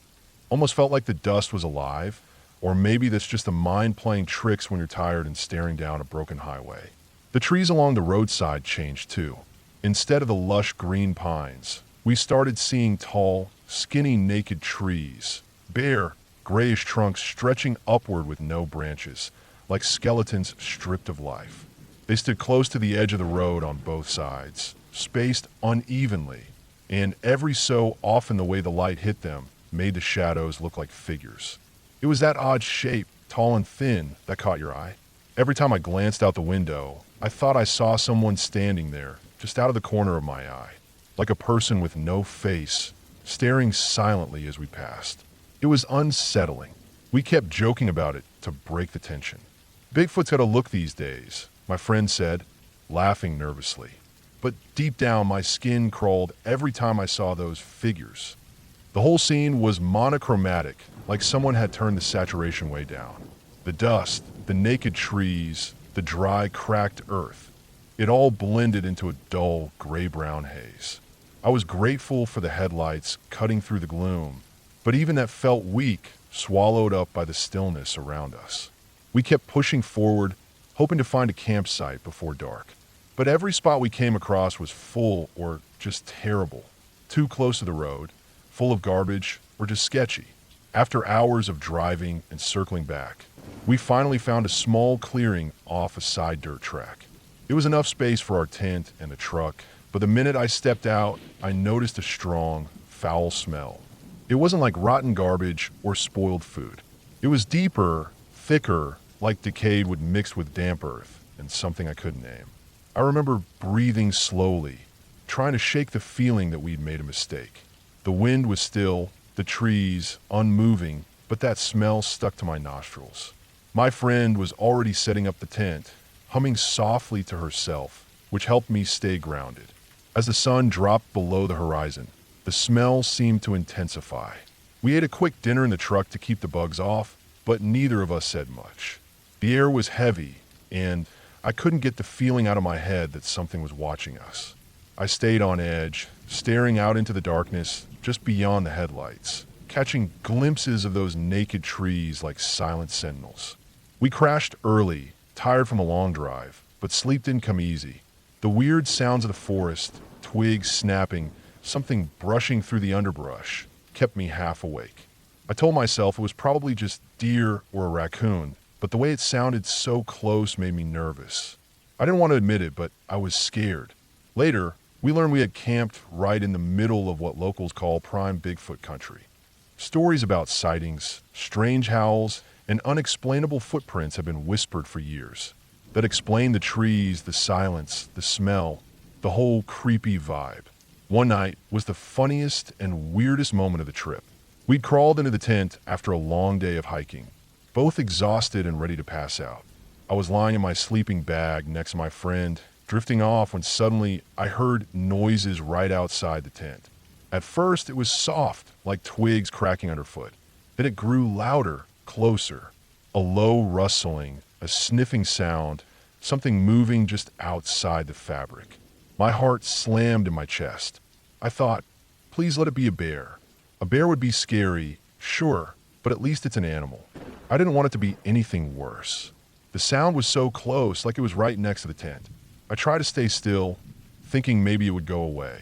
Almost felt like the dust was alive, or maybe that's just the mind playing tricks when you're tired and staring down a broken highway. The trees along the roadside changed too. Instead of the lush green pines, we started seeing tall, skinny, naked trees, bare, grayish trunks stretching upward with no branches, like skeletons stripped of life. They stood close to the edge of the road on both sides, spaced unevenly, and every so often the way the light hit them made the shadows look like figures. It was that odd shape, tall and thin, that caught your eye. Every time I glanced out the window, I thought I saw someone standing there, just out of the corner of my eye, like a person with no face, staring silently as we passed. It was unsettling. We kept joking about it to break the tension. Bigfoot's got a look these days, my friend said, laughing nervously. But deep down, my skin crawled every time I saw those figures. The whole scene was monochromatic, like someone had turned the saturation way down. The dust, the naked trees, the dry, cracked earth. It all blended into a dull, gray-brown haze. I was grateful for the headlights cutting through the gloom, but even that felt weak, swallowed up by the stillness around us. We kept pushing forward, hoping to find a campsite before dark. But every spot we came across was full or just terrible. Too close to the road, full of garbage, or just sketchy. After hours of driving and circling back, We finally found a small clearing off a side dirt track. It was enough space for our tent and the truck, but the minute I stepped out, I noticed a strong, foul smell. It wasn't like rotten garbage or spoiled food. It was deeper, thicker, like decayed wood mixed with damp earth, and something I couldn't name. I remember breathing slowly, trying to shake the feeling that we'd made a mistake. The wind was still, the trees unmoving, but that smell stuck to my nostrils. My friend was already setting up the tent, humming softly to herself, which helped me stay grounded. As the sun dropped below the horizon, the smell seemed to intensify. We ate a quick dinner in the truck to keep the bugs off, but neither of us said much. The air was heavy, and I couldn't get the feeling out of my head that something was watching us. I stayed on edge, staring out into the darkness just beyond the headlights, catching glimpses of those naked trees like silent sentinels. We crashed early, tired from a long drive, but sleep didn't come easy. The weird sounds of the forest, twigs snapping, something brushing through the underbrush, kept me half awake. I told myself it was probably just deer or a raccoon, but the way it sounded so close made me nervous. I didn't want to admit it, but I was scared. Later, we learned we had camped right in the middle of what locals call prime Bigfoot country. Stories about sightings, strange howls, and unexplainable footprints have been whispered for years that explain the trees, the silence, the smell, the whole creepy vibe. One night was the funniest and weirdest moment of the trip. We'd crawled into the tent after a long day of hiking, both exhausted and ready to pass out. I was lying in my sleeping bag next to my friend, drifting off when suddenly I heard noises right outside the tent. At first, it was soft, like twigs cracking underfoot. Then it grew louder, closer. A low rustling, a sniffing sound, something moving just outside the fabric. My heart slammed in my chest. I thought, please let it be a bear. A bear would be scary, sure, but at least it's an animal. I didn't want it to be anything worse. The sound was so close, like it was right next to the tent. I tried to stay still, thinking maybe it would go away.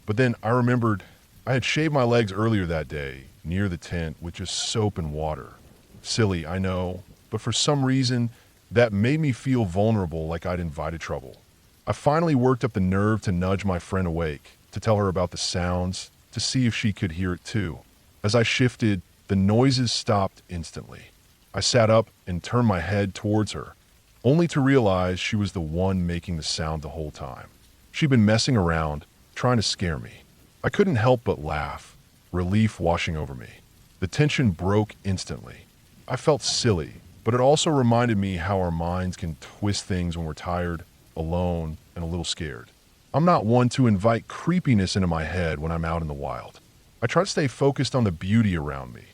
But then I remembered I had shaved my legs earlier that day, near the tent, with just soap and water. Silly, I know, but for some reason, that made me feel vulnerable, like I'd invited trouble. I finally worked up the nerve to nudge my friend awake, to tell her about the sounds, to see if she could hear it too. As I shifted, the noises stopped instantly. I sat up and turned my head towards her, only to realize she was the one making the sound the whole time. She'd been messing around, trying to scare me. I couldn't help but laugh, relief washing over me. The tension broke instantly. I felt silly, but it also reminded me how our minds can twist things when we're tired, alone, and a little scared. I'm not one to invite creepiness into my head when I'm out in the wild. I try to stay focused on the beauty around me,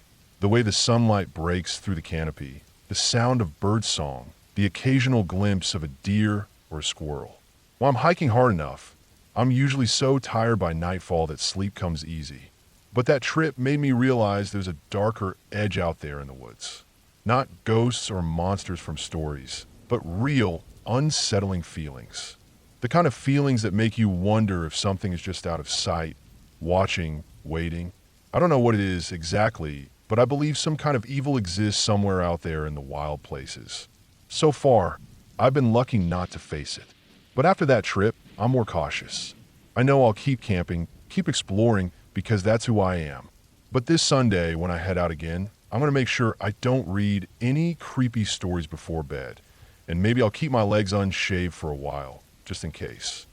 the way the sunlight breaks through the canopy, the sound of birdsong, the occasional glimpse of a deer or a squirrel. While I'm hiking hard enough, I'm usually so tired by nightfall that sleep comes easy. But that trip made me realize there's a darker edge out there in the woods. Not ghosts or monsters from stories, but real, unsettling feelings. The kind of feelings that make you wonder if something is just out of sight, watching, waiting. I don't know what it is exactly, but I believe some kind of evil exists somewhere out there in the wild places. So far, I've been lucky not to face it. But after that trip, I'm more cautious. I know I'll keep camping, keep exploring, because that's who I am. But this Sunday, when I head out again, I'm going to make sure I don't read any creepy stories before bed. And maybe I'll keep my legs unshaved for a while, just in case.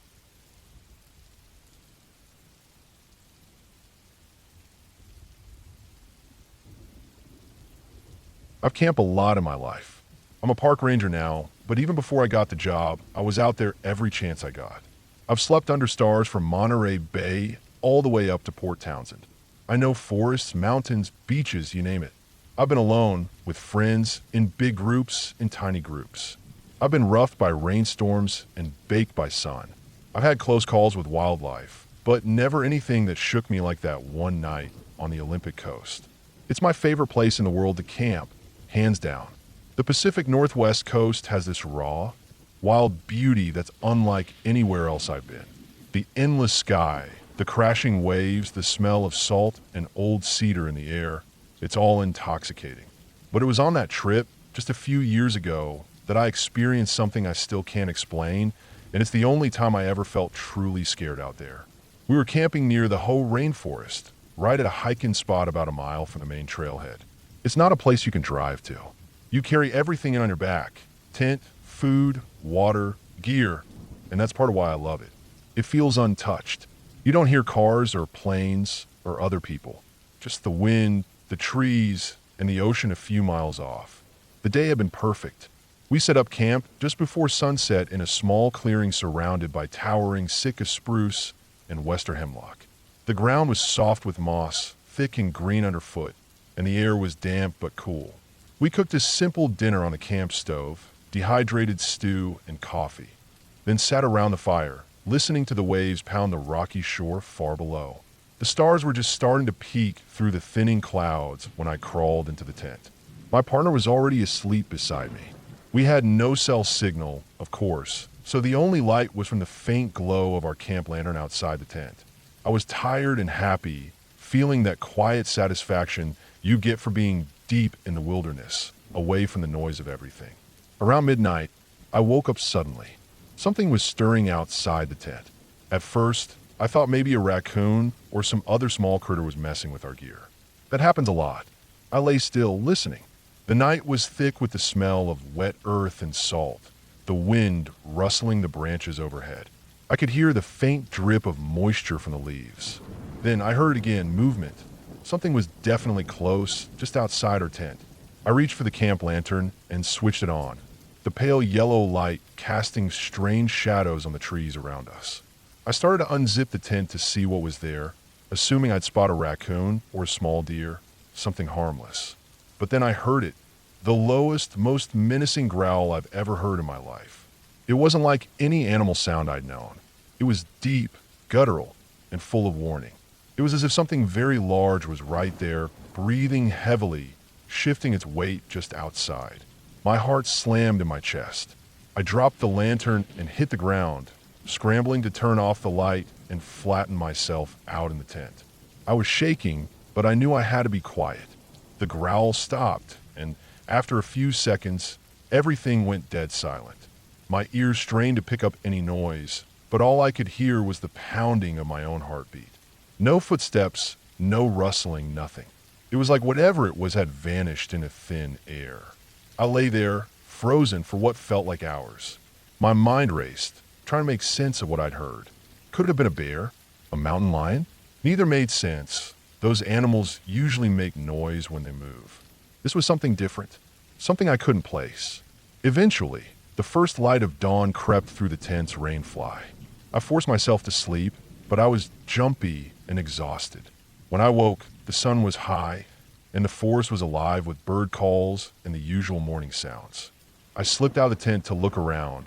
I've camped a lot in my life. I'm a park ranger now, but even before I got the job, I was out there every chance I got. I've slept under stars from Monterey Bay all the way up to Port Townsend. I know forests, mountains, beaches, you name it. I've been alone, with friends, in big groups, in tiny groups. I've been roughed by rainstorms and baked by sun. I've had close calls with wildlife, but never anything that shook me like that one night on the Olympic coast. It's my favorite place in the world to camp, hands down. The Pacific Northwest coast has this raw, wild beauty that's unlike anywhere else I've been. The endless sky, the crashing waves, the smell of salt and old cedar in the air, it's all intoxicating. But it was on that trip just a few years ago that I experienced something I still can't explain, and it's the only time I ever felt truly scared out there. We were camping near the Hoh Rainforest, right at a hiking spot about a mile from the main trailhead. It's not a place you can drive to. You carry everything in on your back: tent, food, water, gear, and that's part of why I love it. It feels untouched. You don't hear cars or planes or other people, just the wind, the trees, and the ocean a few miles off. The day had been perfect. We set up camp just before sunset in a small clearing surrounded by towering Sitka spruce and western hemlock. The ground was soft with moss, thick and green underfoot, and the air was damp but cool. We cooked a simple dinner on the camp stove, dehydrated stew and coffee, then sat around the fire, listening to the waves pound the rocky shore far below. The stars were just starting to peek through the thinning clouds when I crawled into the tent. My partner was already asleep beside me. We had no cell signal, of course, so the only light was from the faint glow of our camp lantern outside the tent. I was tired and happy, feeling that quiet satisfaction you get for being deep in the wilderness, away from the noise of everything. Around midnight, I woke up suddenly. Something was stirring outside the tent. At first, I thought maybe a raccoon or some other small critter was messing with our gear. That happens a lot. I lay still, listening. The night was thick with the smell of wet earth and salt, the wind rustling the branches overhead. I could hear the faint drip of moisture from the leaves. Then I heard again movement. Something was definitely close, just outside our tent. I reached for the camp lantern and switched it on, the pale yellow light casting strange shadows on the trees around us. I started to unzip the tent to see what was there, assuming I'd spot a raccoon or a small deer, something harmless. But then I heard it, the lowest, most menacing growl I've ever heard in my life. It wasn't like any animal sound I'd known. It was deep, guttural, and full of warning. It was as if something very large was right there, breathing heavily, shifting its weight just outside. My heart slammed in my chest. I dropped the lantern and hit the ground, scrambling to turn off the light and flatten myself out in the tent. I was shaking, but I knew I had to be quiet. The growl stopped, and after a few seconds, everything went dead silent. My ears strained to pick up any noise, but all I could hear was the pounding of my own heartbeat. No footsteps, no rustling, nothing. It was like whatever it was had vanished in a thin air. I lay there, frozen for what felt like hours. My mind raced, trying to make sense of what I'd heard. Could it have been a bear? A mountain lion? Neither made sense. Those animals usually make noise when they move. This was something different, something I couldn't place. Eventually, the first light of dawn crept through the tent's rainfly. I forced myself to sleep, but I was jumpy and exhausted. When I woke, the sun was high, and the forest was alive with bird calls and the usual morning sounds. I slipped out of the tent to look around,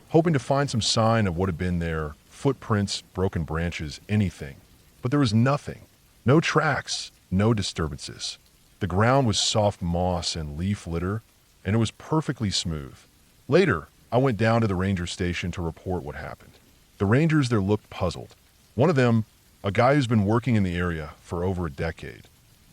hoping to find some sign of what had been there, footprints, broken branches, anything. But there was nothing. No tracks, no disturbances. The ground was soft moss and leaf litter, and it was perfectly smooth. Later, I went down to the ranger station to report what happened. The rangers there looked puzzled. One of them, a guy who's been working in the area for over a decade,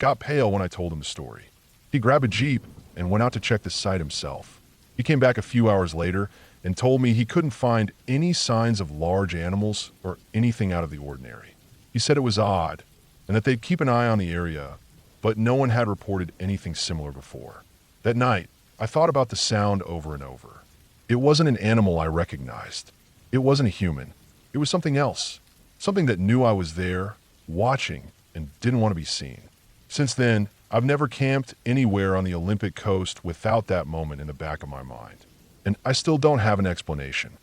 got pale when I told him the story. He grabbed a Jeep and went out to check the site himself. He came back a few hours later and told me he couldn't find any signs of large animals or anything out of the ordinary. He said it was odd and that they'd keep an eye on the area, but no one had reported anything similar before. That night, I thought about the sound over and over. It wasn't an animal I recognized. It wasn't a human. It was something else. Something that knew I was there, watching, and didn't want to be seen. Since then, I've never camped anywhere on the Olympic coast without that moment in the back of my mind. And I still don't have an explanation.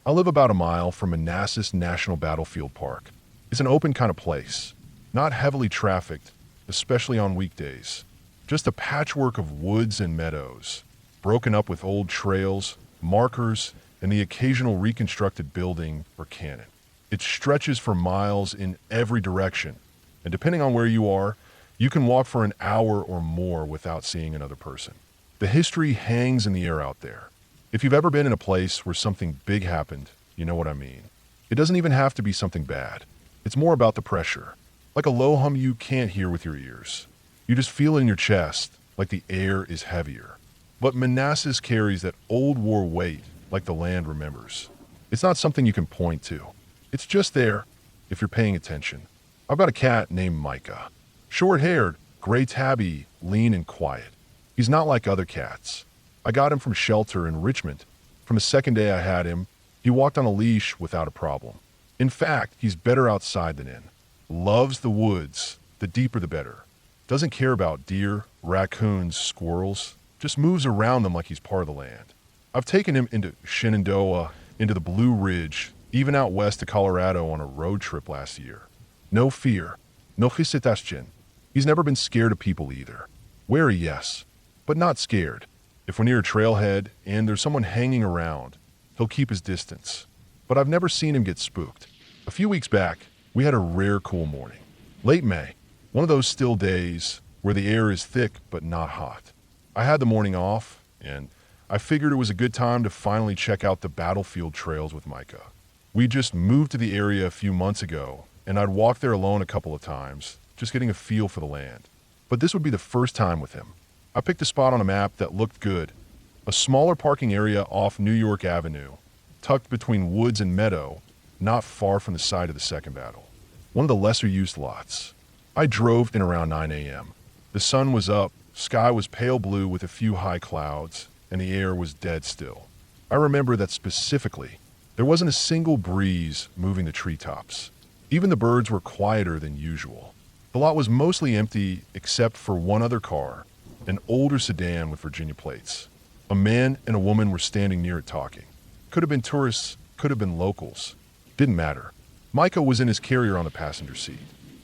I live about a mile from Manassas National Battlefield Park. It's an open kind of place, not heavily trafficked, especially on weekdays. Just a patchwork of woods and meadows, broken up with old trails, markers, and the occasional reconstructed building or cannon. It stretches for miles in every direction, and depending on where you are, you can walk for an hour or more without seeing another person. The history hangs in the air out there. If you've ever been in a place where something big happened, you know what I mean. It doesn't even have to be something bad. It's more about the pressure, like a low hum you can't hear with your ears. You just feel it in your chest, like the air is heavier. But Manassas carries that old war weight, like the land remembers. It's not something you can point to. It's just there, if you're paying attention. I've got a cat named Micah. Short-haired, gray tabby, lean and quiet. He's not like other cats. I got him from shelter in Richmond. From the second day I had him, he walked on a leash without a problem. In fact, he's better outside than in. Loves the woods, the deeper the better. Doesn't care about deer, raccoons, squirrels. Just moves around them like he's part of the land. I've taken him into Shenandoah, into the Blue Ridge, even out west to Colorado on a road trip last year. No fear. No hesitation. He's never been scared of people either. Wary, yes, but not scared. If we're near a trailhead and there's someone hanging around, he'll keep his distance. But I've never seen him get spooked. A few weeks back, we had a rare cool morning. Late May, one of those still days where the air is thick but not hot. I had the morning off, and I figured it was a good time to finally check out the battlefield trails with Micah. We just moved to the area a few months ago, and I'd walked there alone a couple of times, just getting a feel for the land. But this would be the first time with him. I picked a spot on a map that looked good. A smaller parking area off New York Avenue, tucked between woods and meadow, not far from the site of the second battle. One of the lesser used lots. I drove in around 9 a.m. The sun was up, sky was pale blue with a few high clouds, and the air was dead still. I remember that specifically. There wasn't a single breeze moving the treetops. Even the birds were quieter than usual. The lot was mostly empty except for one other car, an older sedan with Virginia plates. A man and a woman were standing near it talking. Could have been tourists, could have been locals. Didn't matter. Micah was in his carrier on the passenger seat.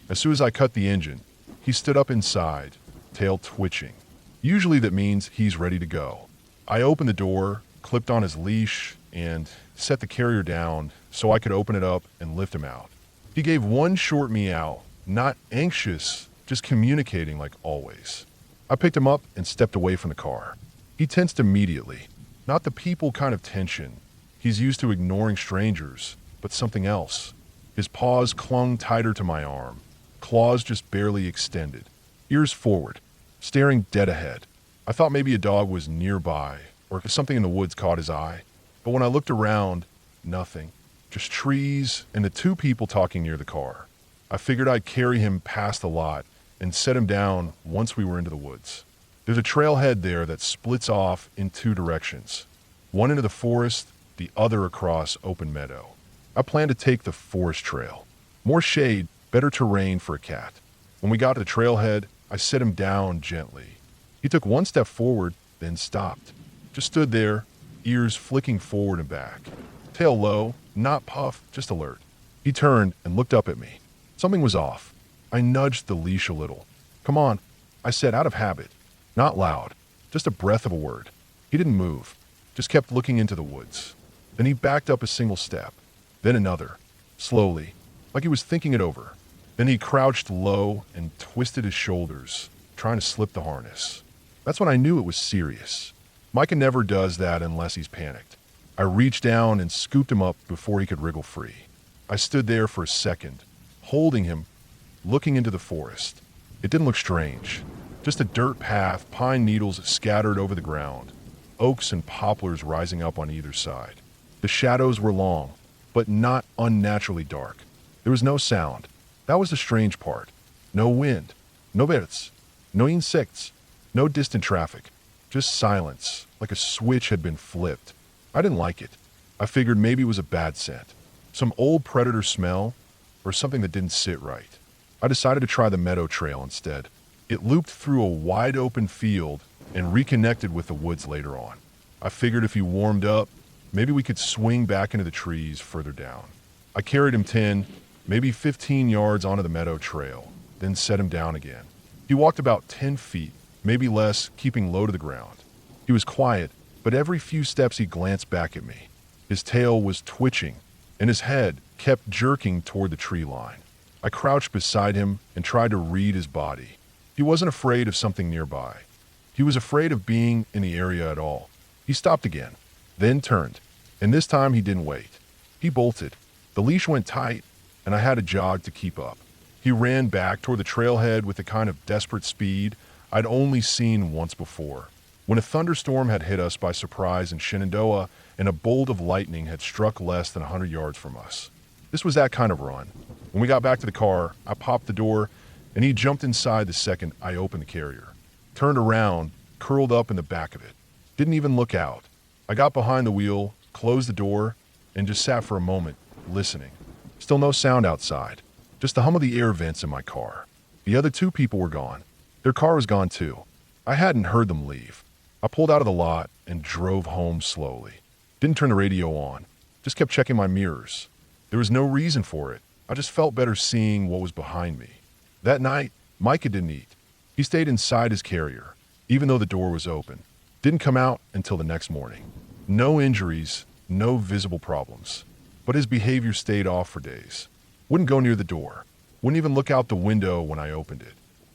As soon as I cut the engine, he stood up inside, tail twitching. Usually that means he's ready to go. I opened the door, clipped on his leash, and set the carrier down so I could open it up and lift him out. He gave one short meow, not anxious, just communicating like always. I picked him up and stepped away from the car. He tensed immediately. Not the people kind of tension. He's used to ignoring strangers, but something else. His paws clung tighter to my arm, claws just barely extended, ears forward, staring dead ahead. I thought maybe a dog was nearby, or something in the woods caught his eye. But when I looked around, nothing. Just trees and the two people talking near the car. I figured I'd carry him past the lot and set him down once we were into the woods. There's a trailhead there that splits off in two directions. One into the forest, the other across open meadow. I plan to take the forest trail. More shade, better terrain for a cat. When we got to the trailhead, I set him down gently. He took one step forward, then stopped. Just stood there, ears flicking forward and back. Tail low, not puffed, just alert. He turned and looked up at me. Something was off. I nudged the leash a little. "Come on," I said out of habit. Not loud, just a breath of a word. He didn't move, just kept looking into the woods. Then he backed up a single step, then another, slowly, like he was thinking it over. Then he crouched low and twisted his shoulders, trying to slip the harness. That's when I knew it was serious. Micah never does that unless he's panicked. I reached down and scooped him up before he could wriggle free. I stood there for a second, holding him, looking into the forest. It didn't look strange. Just a dirt path, pine needles scattered over the ground, oaks and poplars rising up on either side. The shadows were long, but not unnaturally dark. There was no sound. That was the strange part. No wind, no birds, no insects, no distant traffic. Just silence, like a switch had been flipped. I didn't like it. I figured maybe it was a bad scent. Some old predator smell, or something that didn't sit right. I decided to try the meadow trail instead. It looped through a wide open field and reconnected with the woods later on. I figured if he warmed up, maybe we could swing back into the trees further down. I carried him 10, maybe 15 yards onto the meadow trail, then set him down again. He walked about 10 feet, maybe less, keeping low to the ground. He was quiet, but every few steps he glanced back at me. His tail was twitching, and his head kept jerking toward the tree line. I crouched beside him and tried to read his body. He wasn't afraid of something nearby. He was afraid of being in the area at all. He stopped again, then turned, and this time he didn't wait. He bolted. The leash went tight, and and I had to jog to keep up. He ran back toward the trailhead with the kind of desperate speed I'd only seen once before, when a thunderstorm had hit us by surprise in Shenandoah and a bolt of lightning had struck less than 100 yards from us. This was that kind of run. When we got back to the car, I popped the door, and he jumped inside the second I opened the carrier. Turned around, curled up in the back of it. Didn't even look out. I got behind the wheel, closed the door, and just sat for a moment, listening. Still no sound outside. Just the hum of the air vents in my car. The other two people were gone. Their car was gone too. I hadn't heard them leave. I pulled out of the lot and drove home slowly. Didn't turn the radio on. Just kept checking my mirrors. There was no reason for it. I just felt better seeing what was behind me. That night, Micah didn't eat. He stayed inside his carrier, even though the door was open. Didn't come out until the next morning. No injuries, no visible problems. But his behavior stayed off for days. Wouldn't go near the door. Wouldn't even look out the window when I opened it.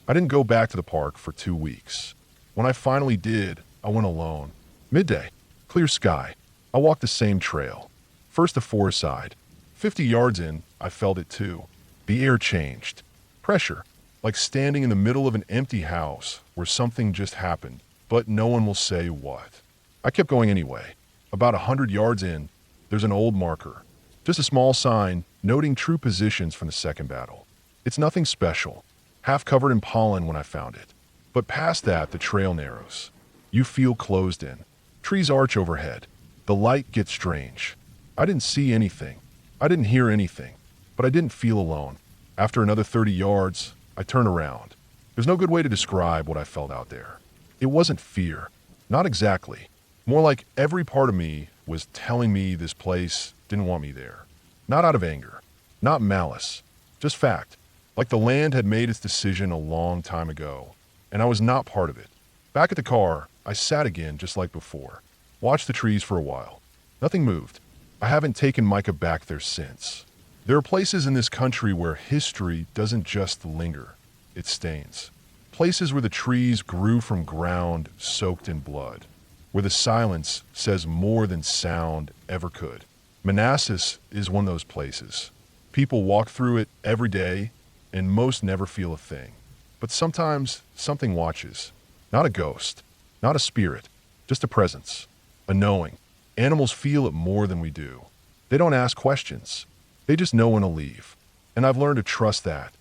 I didn't go back to the park for 2 weeks. When I finally did, I went alone. Midday. Clear sky. I walked the same trail. First the forest side. 50 yards in, I felt it too. The air changed. Pressure. Like standing in the middle of an empty house where something just happened, but no one will say what. I kept going anyway. About 100 yards in, there's an old marker. Just a small sign noting true positions from the second battle. It's nothing special. Half covered in pollen when I found it. But past that, the trail narrows. You feel closed in. Trees arch overhead. The light gets strange. I didn't see anything. I didn't hear anything. But I didn't feel alone. After another 30 yards, I turned around. There's no good way to describe what I felt out there. It wasn't fear. Not exactly. More like every part of me was telling me this place didn't want me there. Not out of anger. Not malice. Just fact. Like the land had made its decision a long time ago, and I was not part of it. Back at the car, I sat again just like before. Watched the trees for a while. Nothing moved. I haven't taken Micah back there since. There are places in this country where history doesn't just linger, it stains. Places where the trees grew from ground soaked in blood. Where the silence says more than sound ever could. Manassas is one of those places. People walk through it every day, and most never feel a thing. But sometimes something watches. Not a ghost, not a spirit, just a presence, a knowing. Animals feel it more than we do. They don't ask questions. They just know when to leave. And I've learned to trust that.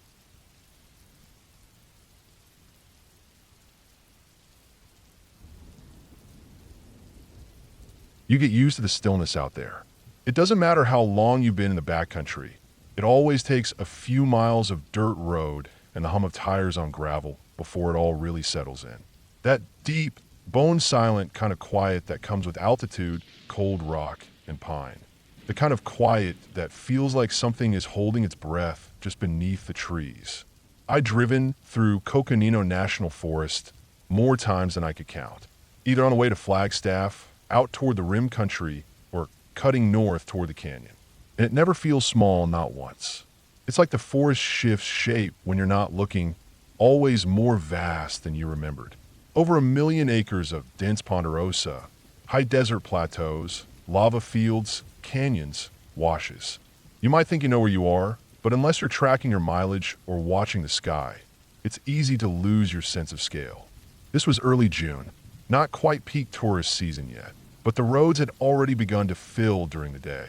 You get used to the stillness out there. It doesn't matter how long you've been in the backcountry. It always takes a few miles of dirt road and the hum of tires on gravel before it all really settles in. That deep, bone-silent kind of quiet that comes with altitude, cold rock, and pine. The kind of quiet that feels like something is holding its breath just beneath the trees. I've driven through Coconino National Forest more times than I could count. Either on the way to Flagstaff, out toward the rim country, or cutting north toward the canyon. And it never feels small, not once. It's like the forest shifts shape when you're not looking, always more vast than you remembered. Over 1 million acres of dense ponderosa, high desert plateaus, lava fields, canyons, washes. You might think you know where you are, but unless you're tracking your mileage or watching the sky, it's easy to lose your sense of scale. This was early June, not quite peak tourist season yet, but the roads had already begun to fill during the day.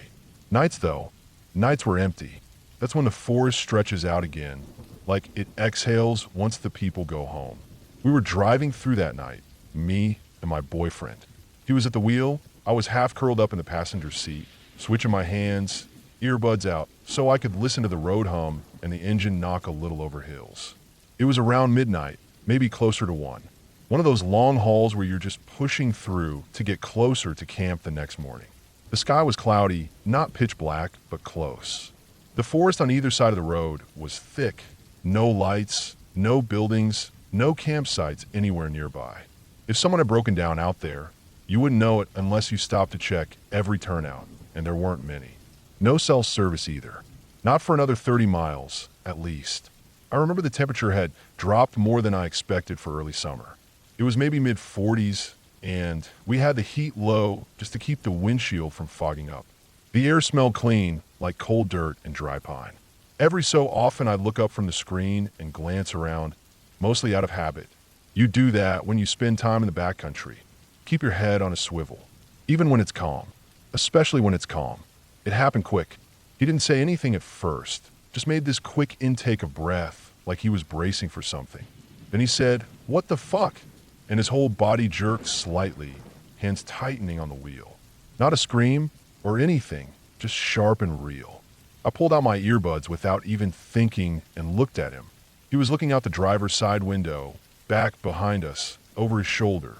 Nights were empty. That's when the forest stretches out again, like it exhales once the people go home. We were driving through that night, me and my boyfriend. He was at the wheel, I was half curled up in the passenger seat, switching my hands, earbuds out, so I could listen to the road hum and the engine knock a little over hills. It was around midnight, maybe closer to 1. One of those long hauls where you're just pushing through to get closer to camp the next morning. The sky was cloudy, not pitch black, but close. The forest on either side of the road was thick. No lights, no buildings, no campsites anywhere nearby. If someone had broken down out there, you wouldn't know it unless you stopped to check every turnout, and there weren't many. No cell service either. Not for another 30 miles, at least. I remember the temperature had dropped more than I expected for early summer. It was maybe mid-40s, and we had the heat low just to keep the windshield from fogging up. The air smelled clean, like cold dirt and dry pine. Every so often, I'd look up from the screen and glance around, mostly out of habit. You do that when you spend time in the backcountry. Keep your head on a swivel, even when it's calm, especially when it's calm. It happened quick. He didn't say anything at first, just made this quick intake of breath like he was bracing for something. Then he said, "What the fuck?" And his whole body jerked slightly, hands tightening on the wheel. Not a scream or anything, just sharp and real. I pulled out my earbuds without even thinking and looked at him. He was looking out the driver's side window, back behind us, over his shoulder.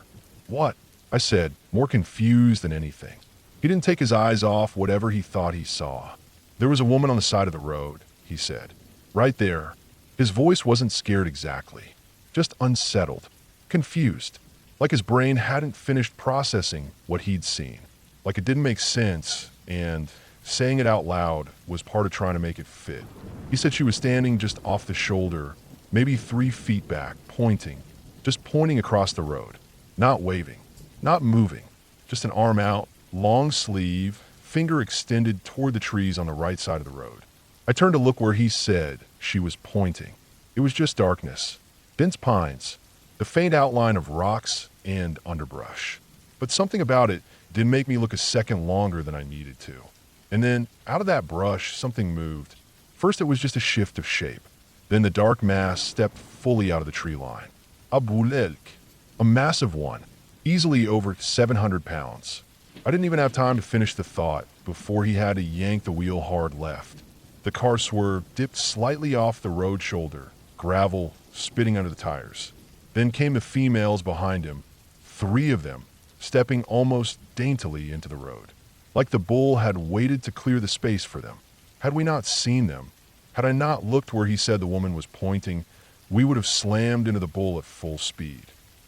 "What?" I said, more confused than anything. He didn't take his eyes off whatever he thought he saw. "There was a woman on the side of the road," he said. "Right there." His voice wasn't scared exactly, just unsettled, confused, like his brain hadn't finished processing what he'd seen, like it didn't make sense, and saying it out loud was part of trying to make it fit. He said she was standing just off the shoulder, maybe 3 feet back, pointing, just pointing across the road, not waving, not moving, just an arm out, long sleeve, finger extended toward the trees on the right side of the road. I turned to look where he said she was pointing. It was just darkness, dense pines, the faint outline of rocks and underbrush. But something about it didn't make me look a second longer than I needed to. And then, out of that brush, something moved. First, it was just a shift of shape. Then the dark mass stepped fully out of the tree line. A bulelk, a massive one, easily over 700 pounds. I didn't even have time to finish the thought before he had to yank the wheel hard left. The car swerved, dipped slightly off the road shoulder, gravel spitting under the tires. Then came the females behind him, 3 of them, stepping almost daintily into the road, like the bull had waited to clear the space for them. Had we not seen them, had I not looked where he said the woman was pointing, we would have slammed into the bull at full speed.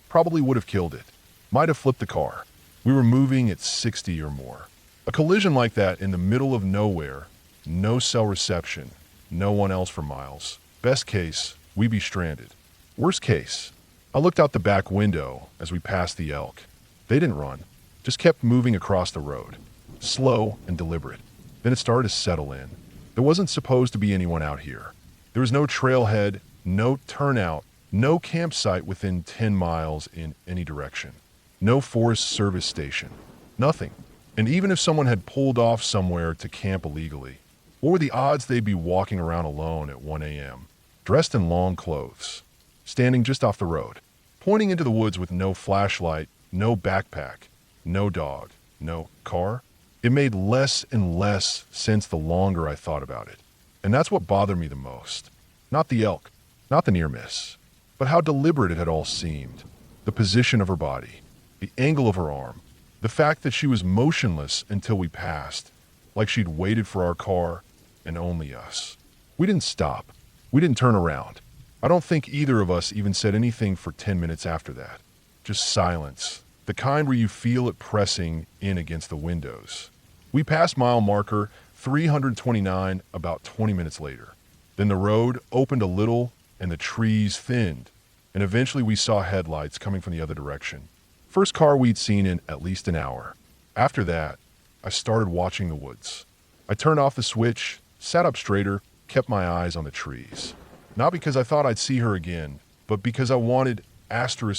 Probably would have killed it. Might have flipped the car. We were moving at 60 or more. A collision like that in the middle of nowhere, no cell reception, no one else for miles. Best case, we'd be stranded. Worst case, I looked out the back window as we passed the elk. They didn't run, just kept moving across the road, slow and deliberate. Then it started to settle in. There wasn't supposed to be anyone out here. There was no trailhead, no turnout, no campsite within 10 miles in any direction. No Forest Service station. Nothing. And even if someone had pulled off somewhere to camp illegally, what were the odds they'd be walking around alone at 1 a.m., dressed in long clothes, standing just off the road, pointing into the woods with no flashlight, no backpack, no dog, no car? It made less and less sense the longer I thought about it. And that's what bothered me the most. Not the elk, not the near miss, but how deliberate it had all seemed. The position of her body, the angle of her arm, the fact that she was motionless until we passed, like she'd waited for our car and only us. We didn't stop. We didn't turn around. I don't think either of us even said anything for 10 minutes after that. Just silence, the kind where you feel it pressing in against the windows. We passed mile marker 329 about 20 minutes later. Then the road opened a little and the trees thinned, and eventually we saw headlights coming from the other direction. First car we'd seen in at least an hour. After that, I started watching the woods. I turned off the switch, sat up straighter, kept my eyes on the trees. Not because I thought I'd see her again, but because I wanted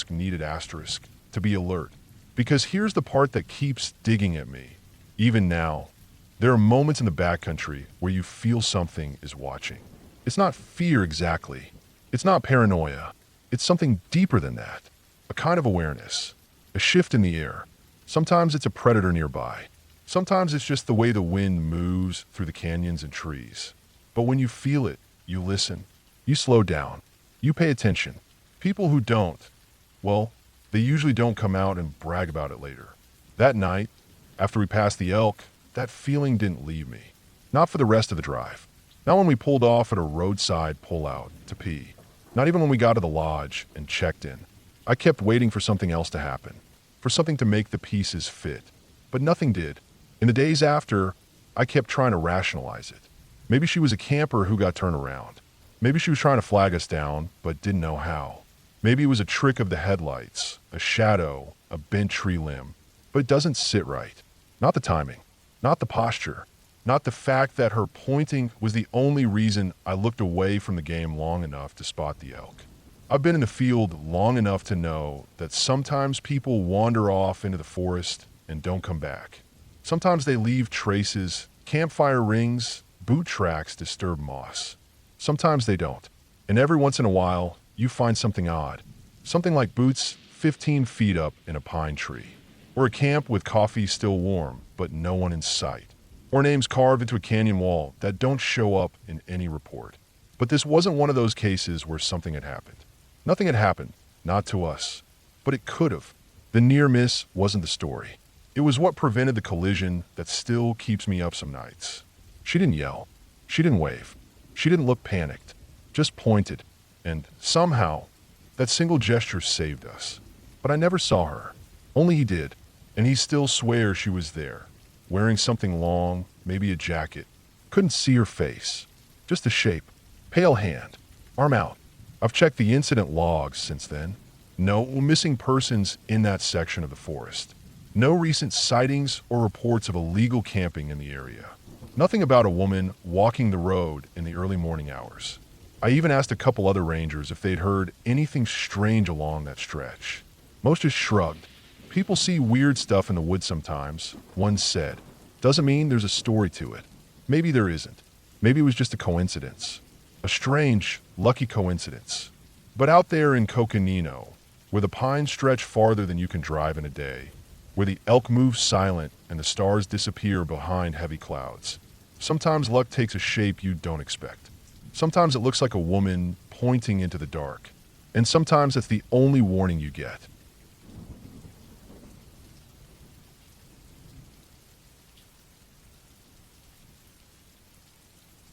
*needed asterisk to be alert. Because here's the part that keeps digging at me. Even now, there are moments in the backcountry where you feel something is watching. It's not fear exactly. It's not paranoia. It's something deeper than that. A kind of awareness. A shift in the air. Sometimes it's a predator nearby. Sometimes it's just the way the wind moves through the canyons and trees. But when you feel it, you listen. You slow down. You pay attention. People who don't, well, they usually don't come out and brag about it later. That night, after we passed the elk, that feeling didn't leave me. Not for the rest of the drive. Not when we pulled off at a roadside pullout to pee. Not even when we got to the lodge and checked in. I kept waiting for something else to happen. For something to make the pieces fit. But nothing did. In the days after, I kept trying to rationalize it. Maybe she was a camper who got turned around. Maybe she was trying to flag us down, but didn't know how. Maybe it was a trick of the headlights, a shadow, a bent tree limb. But it doesn't sit right. Not the timing. Not the posture. not the fact that her pointing was the only reason I looked away from the game long enough to spot the elk. I've been in the field long enough to know that sometimes people wander off into the forest and don't come back. Sometimes they leave traces, campfire rings, boot tracks disturb moss. Sometimes they don't. And every once in a while, you find something odd. Something like boots 15 feet up in a pine tree. Or a camp with coffee still warm, but no one in sight. Or names carved into a canyon wall that don't show up in any report. But this wasn't one of those cases where something had happened. Nothing had happened, not to us. But it could have. The near miss wasn't the story. It was what prevented the collision that still keeps me up some nights. She didn't yell. She didn't wave. She didn't look panicked. Just pointed. And somehow, that single gesture saved us. But I never saw her. Only he did. And he still swears she was there. Wearing something long, maybe a jacket. Couldn't see her face. Just the shape. Pale hand. Arm out. I've checked the incident logs since then. No missing persons in that section of the forest. No recent sightings or reports of illegal camping in the area. Nothing about a woman walking the road in the early morning hours. I even asked a couple other rangers if they'd heard anything strange along that stretch. Most just shrugged. People see weird stuff in the woods sometimes, one said. Doesn't mean there's a story to it. Maybe there isn't. Maybe it was just a coincidence. A strange, lucky coincidence. But out there in Coconino, where the pines stretch farther than you can drive in a day, where the elk move silent and the stars disappear behind heavy clouds, sometimes luck takes a shape you don't expect. Sometimes it looks like a woman pointing into the dark, and sometimes it's the only warning you get.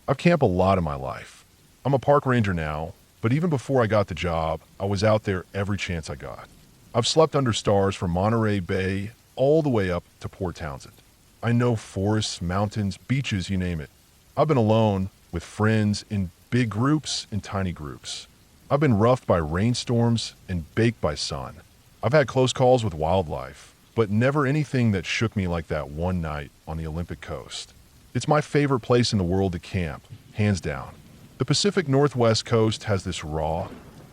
I've camped a lot in my life. I'm a park ranger now, but even before I got the job, I was out there every chance I got. I've slept under stars from Monterey Bay all the way up to Port Townsend. I know forests, mountains, beaches, you name it. I've been alone, with friends, in big groups, in tiny groups. I've been roughed by rainstorms and baked by sun. I've had close calls with wildlife, but never anything that shook me like that one night on the Olympic coast. It's my favorite place in the world to camp, hands down. The Pacific Northwest coast has this raw,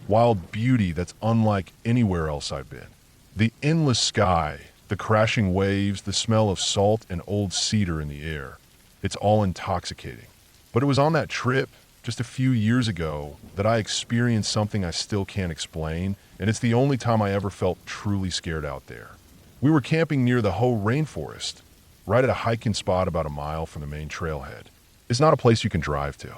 wild beauty that's unlike anywhere else I've been. The endless sky, the crashing waves, the smell of salt and old cedar in the air. It's all intoxicating. But it was on that trip, just a few years ago, that I experienced something I still can't explain, and it's the only time I ever felt truly scared out there. We were camping near the Hoh Rainforest, right at a hiking spot about a mile from the main trailhead. It's not a place you can drive to.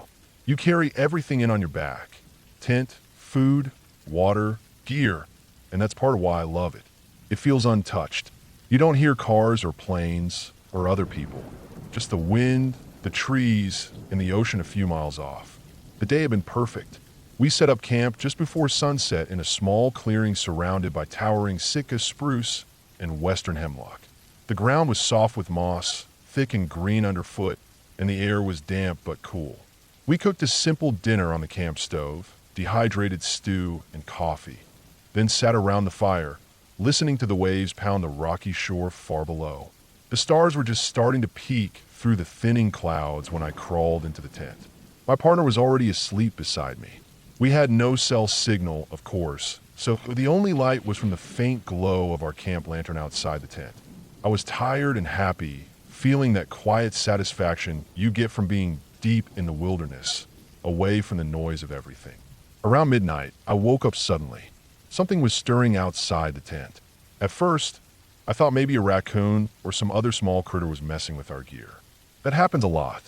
You carry everything in on your back. Tent, food, water, gear, and that's part of why I love it. It feels untouched. You don't hear cars or planes or other people. Just the wind, the trees, and the ocean a few miles off. The day had been perfect. We set up camp just before sunset in a small clearing surrounded by towering Sitka spruce and western hemlock. The ground was soft with moss, thick and green underfoot, and the air was damp but cool. We cooked a simple dinner on the camp stove, dehydrated stew and coffee, then sat around the fire, listening to the waves pound the rocky shore far below. The stars were just starting to peek through the thinning clouds when I crawled into the tent. My partner was already asleep beside me. We had no cell signal, of course, so the only light was from the faint glow of our camp lantern outside the tent. I was tired and happy, feeling that quiet satisfaction you get from being deep in the wilderness, away from the noise of everything. Around midnight, I woke up suddenly. Something was stirring outside the tent. At first, I thought maybe a raccoon or some other small critter was messing with our gear. That happens a lot.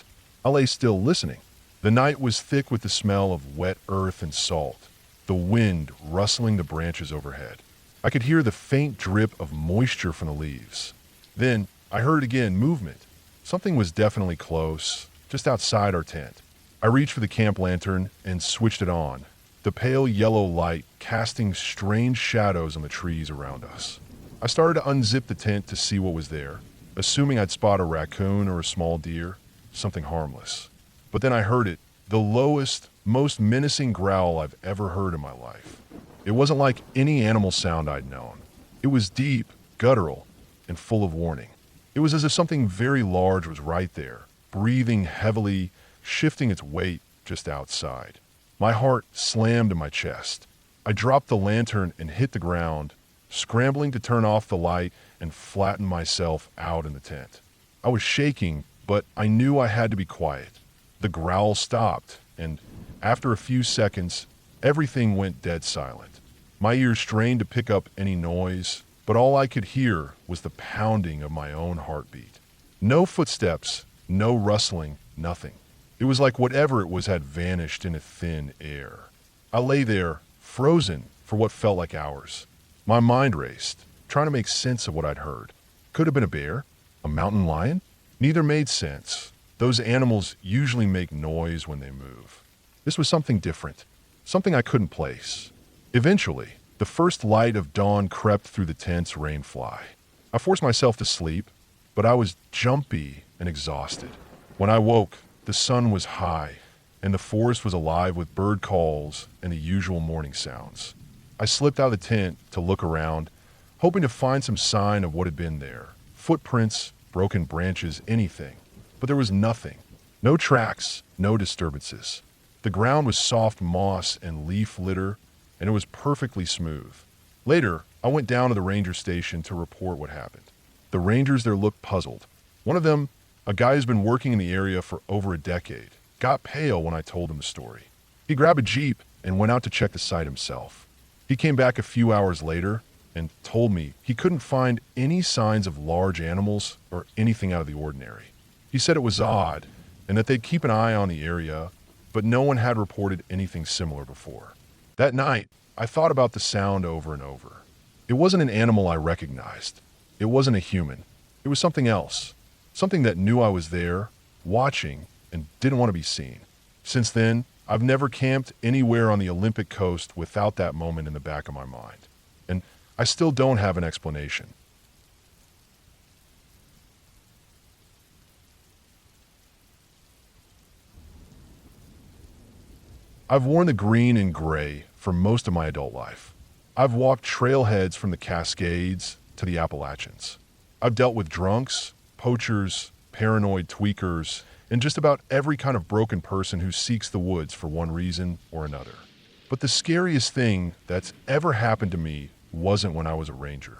I lay still listening. The night was thick with the smell of wet earth and salt, the wind rustling the branches overhead. I could hear the faint drip of moisture from the leaves. Then, I heard again movement. Something was definitely close, just outside our tent. I reached for the camp lantern and switched it on, the pale yellow light casting strange shadows on the trees around us. I started to unzip the tent to see what was there, assuming I'd spot a raccoon or a small deer, something harmless. But then I heard it, the lowest, most menacing growl I've ever heard in my life. It wasn't like any animal sound I'd known. It was deep, guttural, and full of warning. It was as if something very large was right there, breathing heavily, shifting its weight just outside. My heart slammed in my chest. I dropped the lantern and hit the ground, scrambling to turn off the light and flatten myself out in the tent. I was shaking, but I knew I had to be quiet. The growl stopped, and after a few seconds, everything went dead silent. My ears strained to pick up any noise, but all I could hear was the pounding of my own heartbeat. No footsteps, no rustling, nothing. It was like whatever it was had vanished in a thin air. I lay there, frozen for what felt like hours. My mind raced, trying to make sense of what I'd heard. Could have been a bear? A mountain lion? Neither made sense. Those animals usually make noise when they move. This was something different, something I couldn't place. Eventually, the first light of dawn crept through the tent's rainfly. I forced myself to sleep, but I was jumpy and exhausted. When I woke, the sun was high, and the forest was alive with bird calls and the usual morning sounds. I slipped out of the tent to look around, hoping to find some sign of what had been there. Footprints, broken branches, anything. But there was nothing. No tracks, no disturbances. The ground was soft moss and leaf litter, and it was perfectly smooth. Later, I went down to the ranger station to report what happened. The rangers there looked puzzled. One of them, a guy who's been working in the area for over a decade, got pale when I told him the story. He grabbed a Jeep and went out to check the site himself. He came back a few hours later and told me he couldn't find any signs of large animals or anything out of the ordinary. He said it was odd and that they'd keep an eye on the area, but no one had reported anything similar before. That night, I thought about the sound over and over. It wasn't an animal I recognized. It wasn't a human. It was something else. Something that knew I was there, watching, and didn't want to be seen. Since then, I've never camped anywhere on the Olympic coast without that moment in the back of my mind. And I still don't have an explanation. I've worn the green and gray for most of my adult life. I've walked trailheads from the Cascades to the Appalachians. I've dealt with drunks, poachers, paranoid tweakers, and just about every kind of broken person who seeks the woods for one reason or another. But the scariest thing that's ever happened to me wasn't when I was a ranger.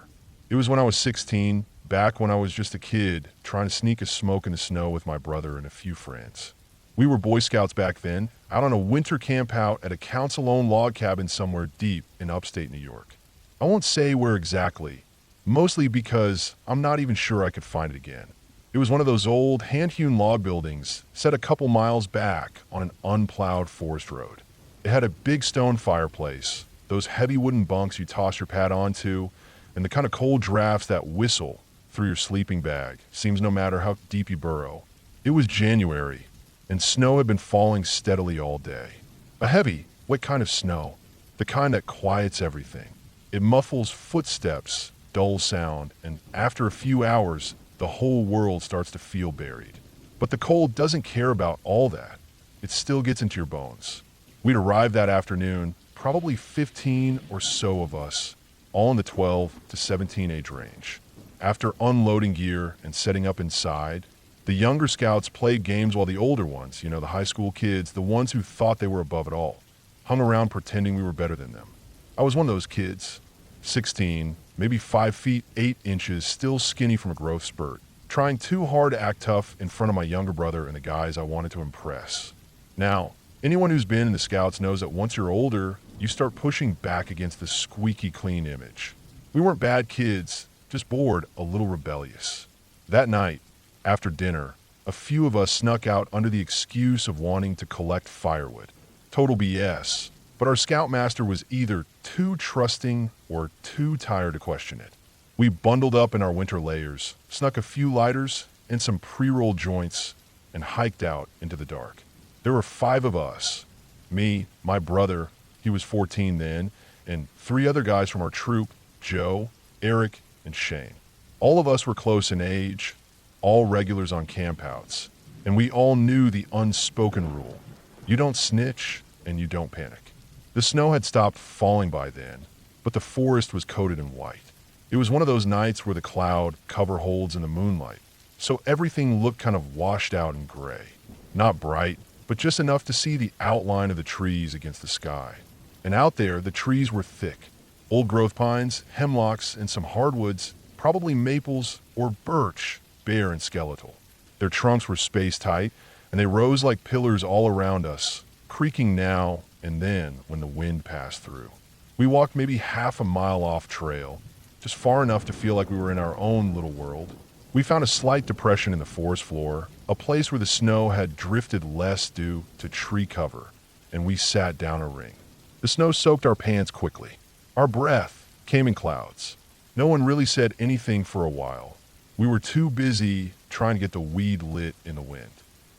It was when I was 16, back when I was just a kid trying to sneak a smoke in the snow with my brother and a few friends. We were Boy Scouts back then, out on a winter camp out at a council-owned log cabin somewhere deep in upstate New York. I won't say where exactly, mostly because I'm not even sure I could find it again. It was one of those old hand-hewn log buildings set a couple miles back on an unplowed forest road. It had a big stone fireplace, those heavy wooden bunks you toss your pad onto, and the kind of cold drafts that whistle through your sleeping bag, seems no matter how deep you burrow. It was January, and snow had been falling steadily all day. A heavy, wet kind of snow, the kind that quiets everything. It muffles footsteps, dull sound, and after a few hours, the whole world starts to feel buried. But the cold doesn't care about all that. It still gets into your bones. We'd arrived that afternoon, probably 15 or so of us, all in the 12 to 17 age range. After unloading gear and setting up inside, the younger scouts played games while the older ones, the high school kids, the ones who thought they were above it all, hung around pretending we were better than them. I was one of those kids, 16, maybe 5 feet 8 inches, still skinny from a growth spurt, trying too hard to act tough in front of my younger brother and the guys I wanted to impress. Now, anyone who's been in the Scouts knows that once you're older, you start pushing back against the squeaky clean image. We weren't bad kids, just bored, a little rebellious. That night, after dinner, a few of us snuck out under the excuse of wanting to collect firewood. Total BS, but our scoutmaster was either too trusting or too tired to question it. We bundled up in our winter layers, snuck a few lighters and some pre-rolled joints, and hiked out into the dark. There were 5 of us, me, my brother, he was 14 then, and 3 other guys from our troop, Joe, Eric, and Shane. All of us were close in age, all regulars on campouts, and we all knew the unspoken rule. You don't snitch and you don't panic. The snow had stopped falling by then, but the forest was coated in white. It was one of those nights where the cloud cover holds in the moonlight, so everything looked kind of washed out and gray. Not bright, but just enough to see the outline of the trees against the sky. And out there, the trees were thick. Old growth pines, hemlocks, and some hardwoods, probably maples or birch, bare and skeletal. Their trunks were space tight, and they rose like pillars all around us, creaking now and then when the wind passed through. We walked maybe half a mile off trail, just far enough to feel like we were in our own little world. We found a slight depression in the forest floor, a place where the snow had drifted less due to tree cover, and we sat down a ring. The snow soaked our pants quickly. Our breath came in clouds. No one really said anything for a while. We were too busy trying to get the weed lit in the wind.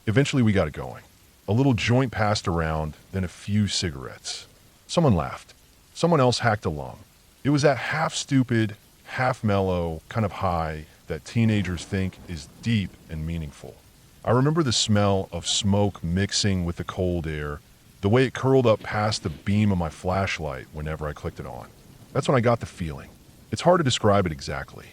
Eventually we got it going. A little joint passed around, then a few cigarettes. Someone laughed. Someone else hacked a lung. It was that half stupid, half mellow kind of high that teenagers think is deep and meaningful. I remember the smell of smoke mixing with the cold air, the way it curled up past the beam of my flashlight whenever I clicked it on. That's when I got the feeling. It's hard to describe it exactly.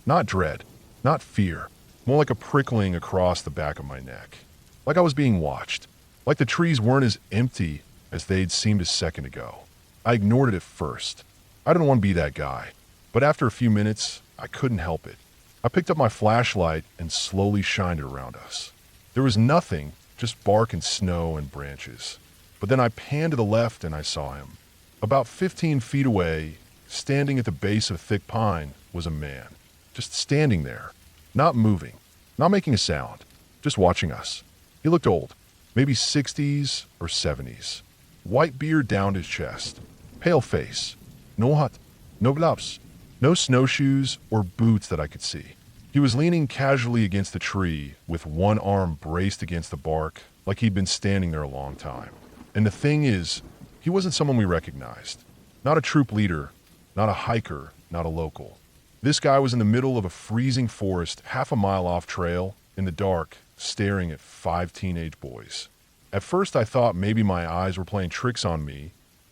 Not dread, not fear, more like a prickling across the back of my neck. Like I was being watched. Like the trees weren't as empty as they'd seemed a second ago. I ignored it at first. I didn't want to be that guy. But after a few minutes, I couldn't help it. I picked up my flashlight and slowly shined it around us. There was nothing, just bark and snow and branches. But then I panned to the left and I saw him. About 15 feet away, standing at the base of a thick pine, was a man. Just standing there, not moving, not making a sound, just watching us. He looked old, maybe 60s or 70s. White beard down his chest, pale face, no hat, no gloves, no snowshoes or boots that I could see. He was leaning casually against the tree with one arm braced against the bark like he'd been standing there a long time. And the thing is, he wasn't someone we recognized. Not a troop leader, not a hiker, not a local. This guy was in the middle of a freezing forest half a mile off trail, in the dark, staring at 5 teenage boys. At first I thought maybe my eyes were playing tricks on me,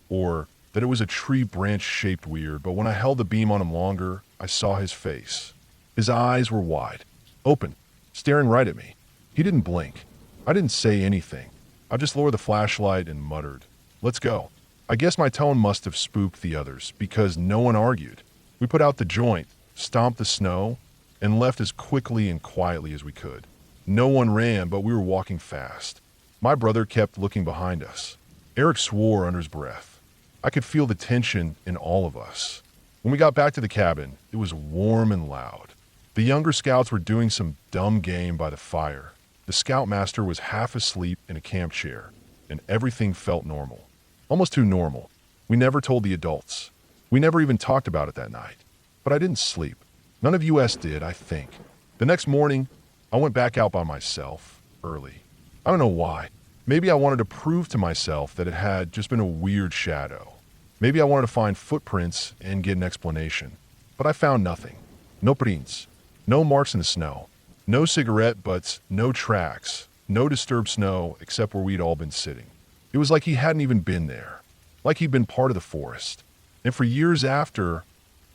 or that it was a tree branch shaped weird, but when I held the beam on him longer, I saw his face. His eyes were wide, open, staring right at me. He didn't blink. I didn't say anything. I just lowered the flashlight and muttered, "Let's go." I guess my tone must have spooked the others, because no one argued. We put out the joint, stomped the snow, and left as quickly and quietly as we could. No one ran, but we were walking fast. My brother kept looking behind us. Eric swore under his breath. I could feel the tension in all of us. When we got back to the cabin, it was warm and loud. The younger scouts were doing some dumb game by the fire. The scoutmaster was half asleep in a camp chair, and everything felt normal. Almost too normal. We never told the adults. We never even talked about it that night. But I didn't sleep. None of us did, I think. The next morning, I went back out by myself, early. I don't know why. Maybe I wanted to prove to myself that it had just been a weird shadow. Maybe I wanted to find footprints and get an explanation. But I found nothing. No prints. No marks in the snow. No cigarette butts, no tracks. No disturbed snow except where we'd all been sitting. It was like he hadn't even been there. Like he'd been part of the forest. And for years after,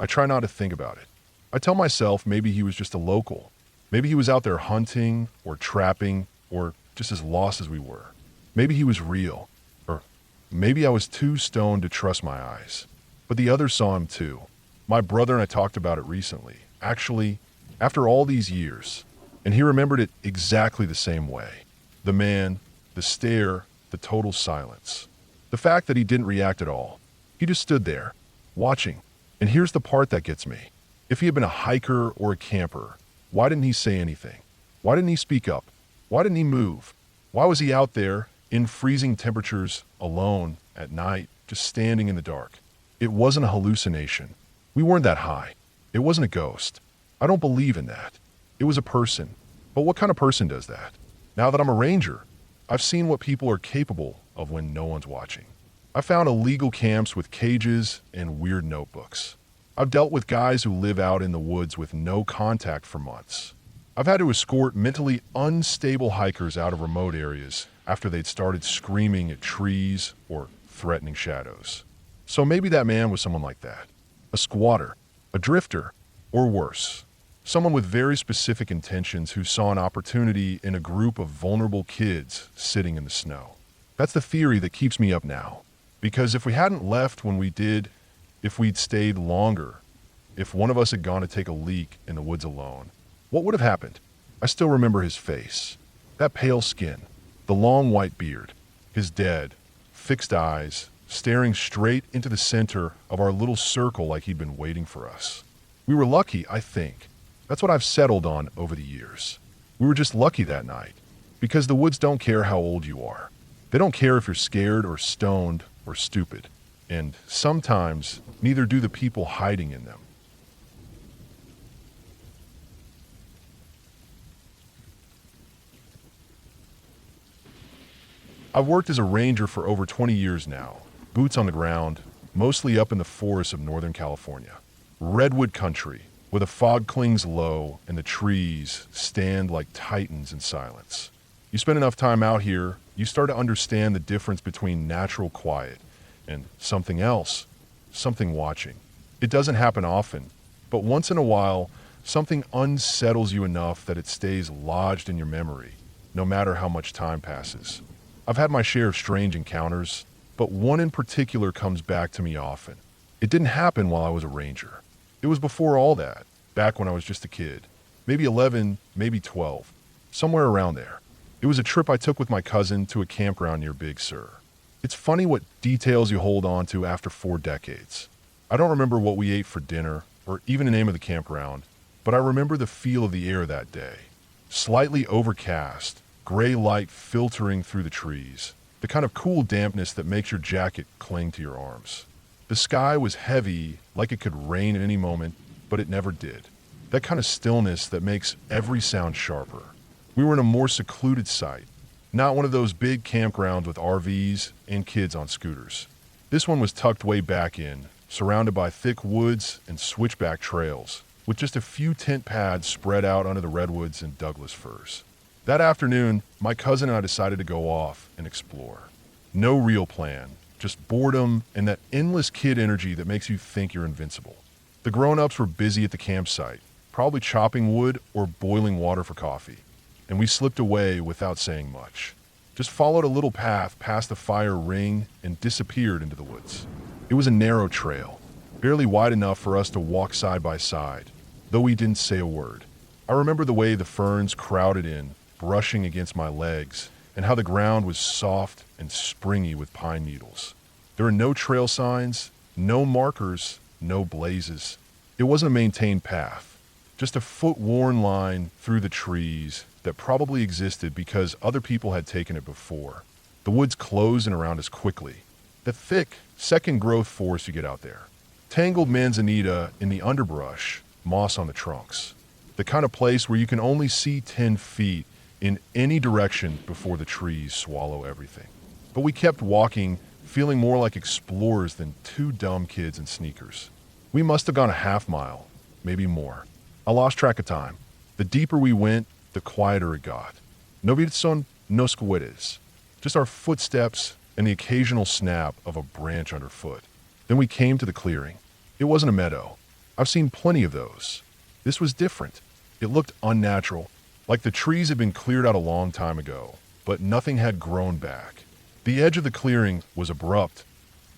I try not to think about it. I tell myself maybe he was just a local. Maybe he was out there hunting or trapping or just as lost as we were. Maybe he was real. Or maybe I was too stoned to trust my eyes. But the others saw him too. My brother and I talked about it recently. Actually, after all these years. And he remembered it exactly the same way. The man, the stare, the total silence. The fact that he didn't react at all. He just stood there, watching. And here's the part that gets me. If he had been a hiker or a camper, why didn't he say anything? Why didn't he speak up? Why didn't he move? Why was he out there, in freezing temperatures, alone, at night, just standing in the dark? It wasn't a hallucination. We weren't that high. It wasn't a ghost. I don't believe in that. It was a person. But what kind of person does that? Now that I'm a ranger, I've seen what people are capable of when no one's watching. I found illegal camps with cages and weird notebooks. I've dealt with guys who live out in the woods with no contact for months. I've had to escort mentally unstable hikers out of remote areas after they'd started screaming at trees or threatening shadows. So maybe that man was someone like that. A squatter, a drifter, or worse. Someone with very specific intentions who saw an opportunity in a group of vulnerable kids sitting in the snow. That's the theory that keeps me up now. Because if we hadn't left when we did, if we'd stayed longer, if one of us had gone to take a leak in the woods alone, what would have happened? I still remember his face. That pale skin, the long white beard, his dead, fixed eyes, staring straight into the center of our little circle like he'd been waiting for us. We were lucky, I think. That's what I've settled on over the years. We were just lucky that night. Because the woods don't care how old you are. They don't care if you're scared or stoned or stupid. And sometimes, neither do the people hiding in them. I've worked as a ranger for over 20 years now, boots on the ground, mostly up in the forests of Northern California. Redwood country, where the fog clings low and the trees stand like titans in silence. You spend enough time out here, you start to understand the difference between natural quiet and something else, something watching. It doesn't happen often, but once in a while, something unsettles you enough that it stays lodged in your memory, no matter how much time passes. I've had my share of strange encounters, but one in particular comes back to me often. It didn't happen while I was a ranger. It was before all that, back when I was just a kid. Maybe 11, maybe 12, somewhere around there. It was a trip I took with my cousin to a campground near Big Sur. It's funny what details you hold on to after 4 decades. I don't remember what we ate for dinner, or even the name of the campground, but I remember the feel of the air that day. Slightly overcast, gray light filtering through the trees, the kind of cool dampness that makes your jacket cling to your arms. The sky was heavy, like it could rain at any moment, but it never did. That kind of stillness that makes every sound sharper. We were in a more secluded site, not one of those big campgrounds with RVs and kids on scooters. This one was tucked way back in, surrounded by thick woods and switchback trails, with just a few tent pads spread out under the redwoods and Douglas firs. That afternoon, my cousin and I decided to go off and explore. No real plan, just boredom and that endless kid energy that makes you think you're invincible. The grown-ups were busy at the campsite, probably chopping wood or boiling water for coffee, and we slipped away without saying much. Just followed a little path past the fire ring and disappeared into the woods. It was a narrow trail, barely wide enough for us to walk side by side, though we didn't say a word. I remember the way the ferns crowded in, brushing against my legs, and how the ground was soft and springy with pine needles. There were no trail signs, no markers, no blazes. It wasn't a maintained path, just a foot-worn line through the trees that probably existed because other people had taken it before. The woods closed in around us quickly. The thick, second-growth forest you get out there. Tangled manzanita in the underbrush, moss on the trunks. The kind of place where you can only see 10 feet in any direction before the trees swallow everything. But we kept walking, feeling more like explorers than 2 dumb kids in sneakers. We must have gone a half mile, maybe more. I lost track of time. The deeper we went, the quieter it got. No son, no squedes. Just our footsteps and the occasional snap of a branch underfoot. Then we came to the clearing. It wasn't a meadow. I've seen plenty of those. This was different. It looked unnatural, like the trees had been cleared out a long time ago, but nothing had grown back. The edge of the clearing was abrupt,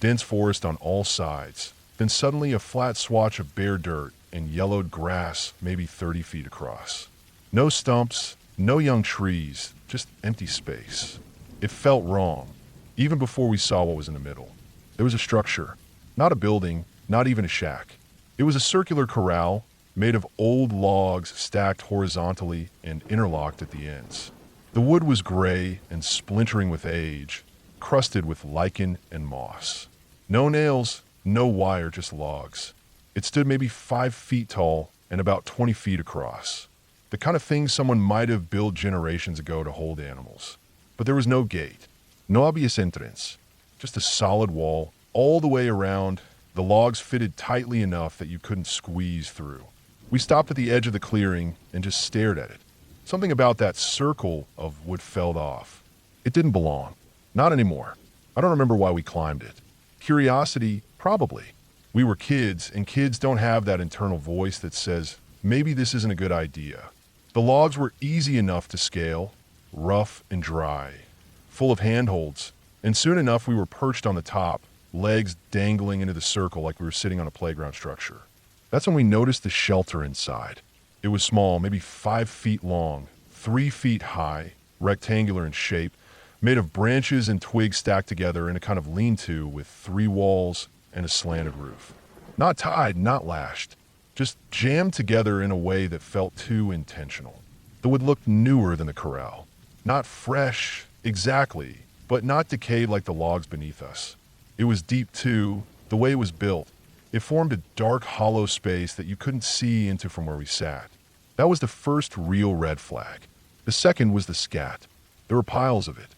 dense forest on all sides, then suddenly a flat swatch of bare dirt and yellowed grass maybe 30 feet across. No stumps, no young trees, just empty space. It felt wrong, even before we saw what was in the middle. There was a structure, not a building, not even a shack. It was a circular corral made of old logs stacked horizontally and interlocked at the ends. The wood was gray and splintering with age, crusted with lichen and moss. No nails, no wire, just logs. It stood maybe 5 feet tall and about 20 feet across. The kind of thing someone might have built generations ago to hold animals. But there was no gate, no obvious entrance, just a solid wall all the way around. The logs fitted tightly enough that you couldn't squeeze through. We stopped at the edge of the clearing and just stared at it. Something about that circle of wood felt off. It didn't belong. Not anymore. I don't remember why we climbed it. Curiosity, probably. We were kids, and kids don't have that internal voice that says, maybe this isn't a good idea. The logs were easy enough to scale, rough and dry, full of handholds, and soon enough we were perched on the top, legs dangling into the circle like we were sitting on a playground structure. That's when we noticed the shelter inside. It was small, maybe 5 feet long, 3 feet high, rectangular in shape, made of branches and twigs stacked together in a kind of lean-to with 3 walls and a slanted roof. Not tied, not lashed, just jammed together in a way that felt too intentional. The wood looked newer than the corral. Not fresh, exactly, but not decayed like the logs beneath us. It was deep too, the way it was built. It formed a dark, hollow space that you couldn't see into from where we sat. That was the first real red flag. The second was the scat. There were piles of it.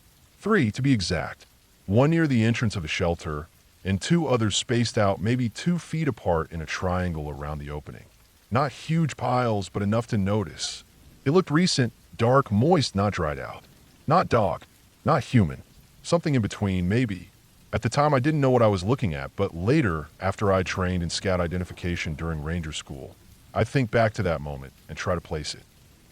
3, to be exact. 1 near the entrance of the shelter, and 2 others spaced out maybe 2 feet apart in a triangle around the opening. Not huge piles, but enough to notice. It looked recent, dark, moist, not dried out. Not dog, not human. Something in between, maybe. At the time, I didn't know what I was looking at, but later, after I trained in scat identification during Ranger School, I think back to that moment and try to place it.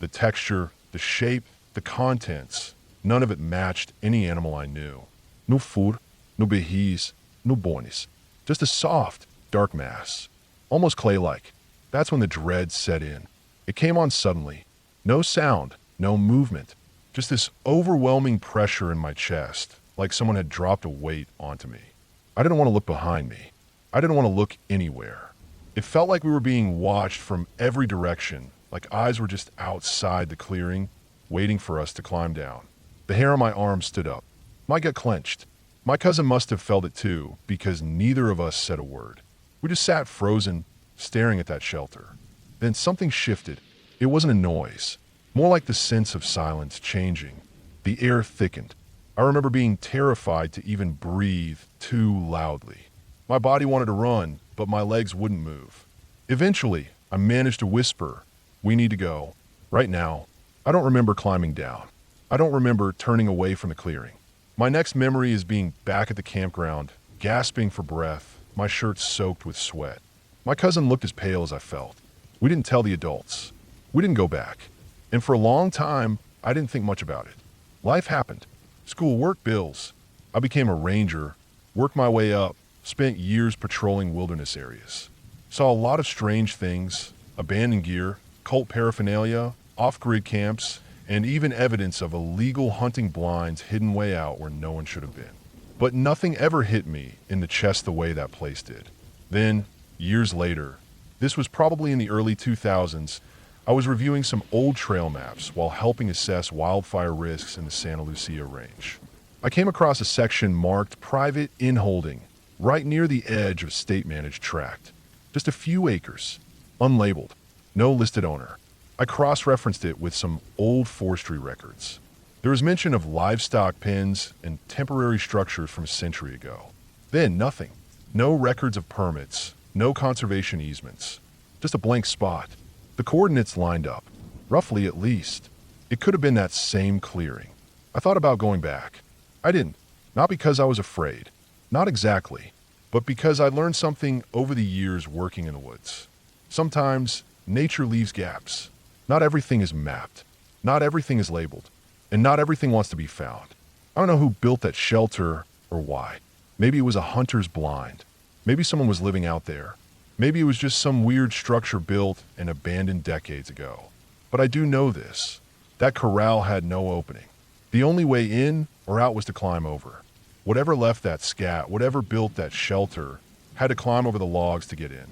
The texture, the shape, the contents, none of it matched any animal I knew. No fur, no behis, no bonis. Just a soft, dark mass. Almost clay-like. That's when the dread set in. It came on suddenly. No sound, no movement. Just this overwhelming pressure in my chest, like someone had dropped a weight onto me. I didn't want to look behind me. I didn't want to look anywhere. It felt like we were being watched from every direction, like eyes were just outside the clearing, waiting for us to climb down. The hair on my arm stood up. My gut clenched. My cousin must have felt it too, because neither of us said a word. We just sat frozen, staring at that shelter. Then something shifted. It wasn't a noise, more like the sense of silence changing. The air thickened. I remember being terrified to even breathe too loudly. My body wanted to run, but my legs wouldn't move. Eventually, I managed to whisper, "We need to go. Right now." I don't remember climbing down. I don't remember turning away from the clearing. My next memory is being back at the campground, gasping for breath, my shirt soaked with sweat. My cousin looked as pale as I felt. We didn't tell the adults. We didn't go back. And for a long time, I didn't think much about it. Life happened. School, work, bills. I became a ranger, worked my way up, spent years patrolling wilderness areas. Saw a lot of strange things, abandoned gear, cult paraphernalia, off-grid camps, and even evidence of illegal hunting blinds hidden way out where no one should have been. But nothing ever hit me in the chest the way that place did. Then, years later, this was probably in the early 2000s, I was reviewing some old trail maps while helping assess wildfire risks in the Santa Lucia Range. I came across a section marked Private in Holding, right near the edge of state-managed tract. Just a few acres, unlabeled, no listed owner. I cross-referenced it with some old forestry records. There was mention of livestock pens and temporary structures from a century ago. Then nothing. No records of permits, no conservation easements. Just a blank spot. The coordinates lined up, roughly at least. It could have been that same clearing. I thought about going back. I didn't. Not because I was afraid. Not exactly. But because I learned something over the years working in the woods. Sometimes nature leaves gaps. Not everything is mapped. Not everything is labeled. And not everything wants to be found. I don't know who built that shelter or why. Maybe it was a hunter's blind. Maybe someone was living out there. Maybe it was just some weird structure built and abandoned decades ago. But I do know this. That corral had no opening. The only way in or out was to climb over. Whatever left that scat, whatever built that shelter, had to climb over the logs to get in.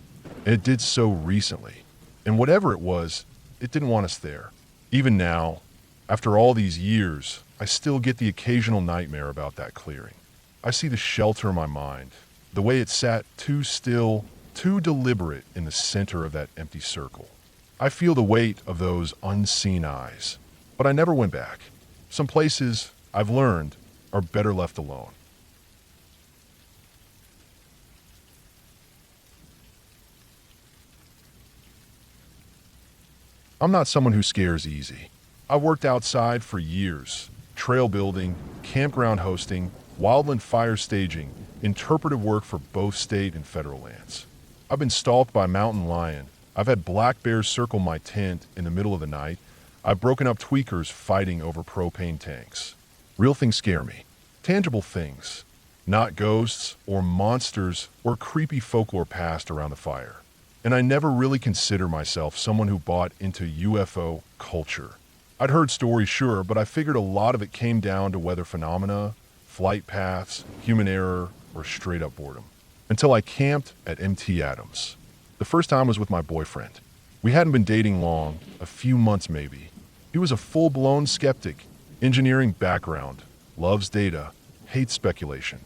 And it did so recently. And whatever it was, it didn't want us there. Even now, after all these years, I still get the occasional nightmare about that clearing. I see the shelter in my mind, the way it sat too still, too deliberate in the center of that empty circle. I feel the weight of those unseen eyes, but I never went back. Some places, I've learned, are better left alone. I'm not someone who scares easy. I've worked outside for years, trail building, campground hosting, wildland fire staging, interpretive work for both state and federal lands. I've been stalked by mountain lion, I've had black bears circle my tent in the middle of the night. I've broken up tweakers fighting over propane tanks. Real things scare me. Tangible things. Not ghosts or monsters or creepy folklore passed around the fire. And I never really consider myself someone who bought into UFO culture. I'd heard stories, sure, but I figured a lot of it came down to weather phenomena, flight paths, human error, or straight up boredom. Until I camped at MT Adams. The first time was with my boyfriend. We hadn't been dating long, a few months maybe. He was a full-blown skeptic, engineering background, loves data, hates speculation.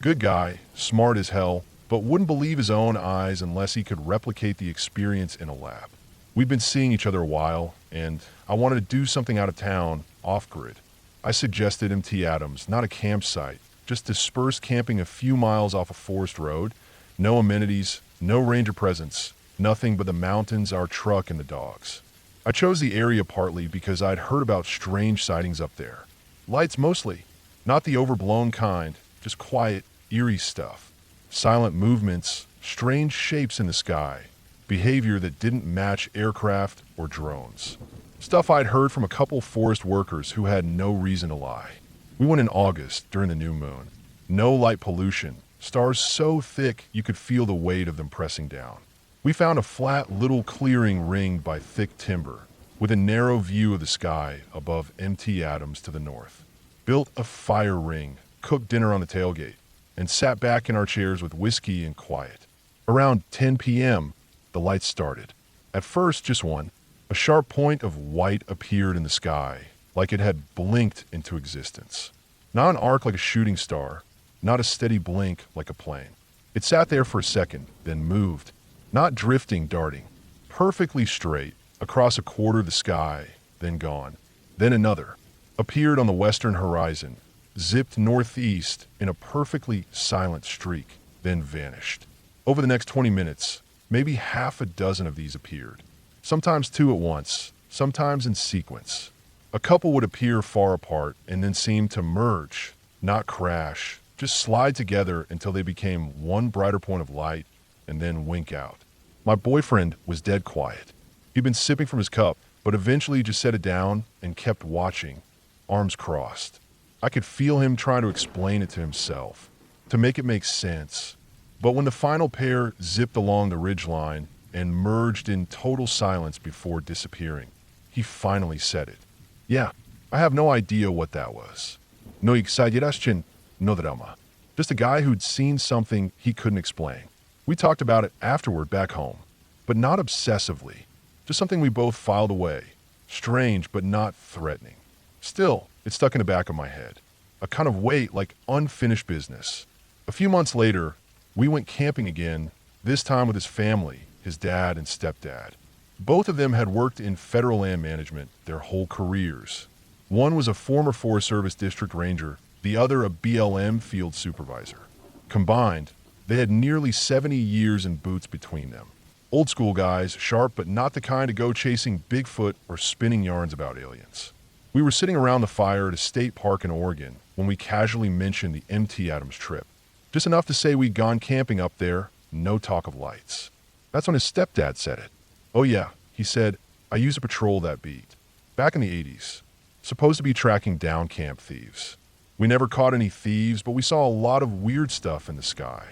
Good guy, smart as hell, but wouldn't believe his own eyes unless he could replicate the experience in a lab. We'd been seeing each other a while, and I wanted to do something out of town, off-grid. I suggested MT Adams, not a campsite, just dispersed camping a few miles off a forest road, no amenities, no ranger presence, nothing but the mountains, our truck, and the dogs. I chose the area partly because I'd heard about strange sightings up there. Lights mostly, not the overblown kind, just quiet, eerie stuff. Silent movements, strange shapes in the sky, behavior that didn't match aircraft or drones. Stuff I'd heard from a couple forest workers who had no reason to lie. We went in August during the new moon. No light pollution, stars so thick you could feel the weight of them pressing down. We found a flat little clearing ringed by thick timber, with a narrow view of the sky above MT Adams to the north. Built a fire ring, cooked dinner on the tailgate, and sat back in our chairs with whiskey and quiet. Around 10 p.m., the lights started. At first, just one. A sharp point of white appeared in the sky, like it had blinked into existence. Not an arc like a shooting star, not a steady blink like a plane. It sat there for a second, then moved, not drifting, darting, perfectly straight, across a quarter of the sky, then gone. Then another, appeared on the western horizon, zipped northeast in a perfectly silent streak, then vanished. Over the next 20 minutes, maybe half a dozen of these appeared. Sometimes two at once, sometimes in sequence. A couple would appear far apart and then seem to merge, not crash, just slide together until they became one brighter point of light and then wink out. My boyfriend was dead quiet. He'd been sipping from his cup, but eventually just set it down and kept watching, arms crossed. I could feel him trying to explain it to himself, to make it make sense. But when the final pair zipped along the ridgeline and merged in total silence before disappearing, he finally said it. Yeah, I have no idea what that was. No exageración, no drama. Just a guy who'd seen something he couldn't explain. We talked about it afterward back home, but not obsessively. Just something we both filed away. Strange, but not threatening. Still, it stuck in the back of my head. A kind of weight like unfinished business. A few months later, we went camping again, this time with his family, his dad and stepdad. Both of them had worked in federal land management their whole careers. One was a former Forest Service district ranger, the other a BLM field supervisor. Combined, they had nearly 70 years in boots between them. Old school guys, sharp but not the kind to go chasing Bigfoot or spinning yarns about aliens. We were sitting around the fire at a state park in Oregon when we casually mentioned the MT Adams trip. Just enough to say we'd gone camping up there, no talk of lights. That's when his stepdad said it. Oh yeah, he said, I used to patrol that beat. Back in the 80s. Supposed to be tracking down camp thieves. We never caught any thieves, but we saw a lot of weird stuff in the sky.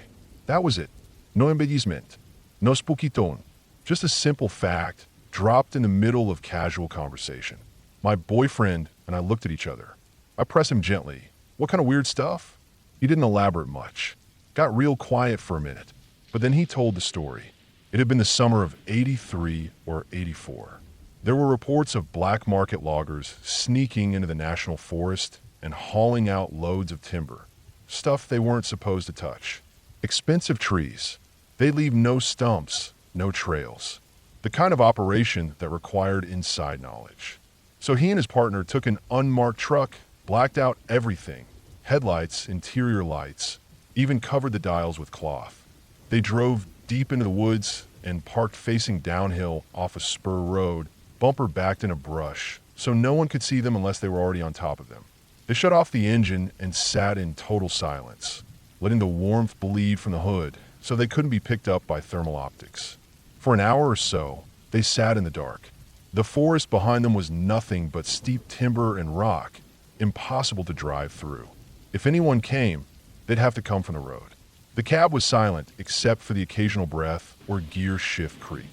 That was it. No embellishment. No spooky tone. Just a simple fact, dropped in the middle of casual conversation. My boyfriend and I looked at each other. I pressed him gently. What kind of weird stuff? He didn't elaborate much. Got real quiet for a minute. But then he told the story. It had been the summer of 83 or 84. There were reports of black market loggers sneaking into the national forest and hauling out loads of timber. Stuff they weren't supposed to touch. Expensive trees. They leave no stumps, no trails. The kind of operation that required inside knowledge. So he and his partner took an unmarked truck, blacked out everything. Headlights, interior lights, even covered the dials with cloth. They drove deep into the woods and parked facing downhill off a spur road, bumper backed in a brush, so no one could see them unless they were already on top of them. They shut off the engine and sat in total silence, letting the warmth bleed from the hood so they couldn't be picked up by thermal optics. For an hour or so, they sat in the dark. The forest behind them was nothing but steep timber and rock, impossible to drive through. If anyone came, they'd have to come from the road. The cab was silent except for the occasional breath or gear shift creak.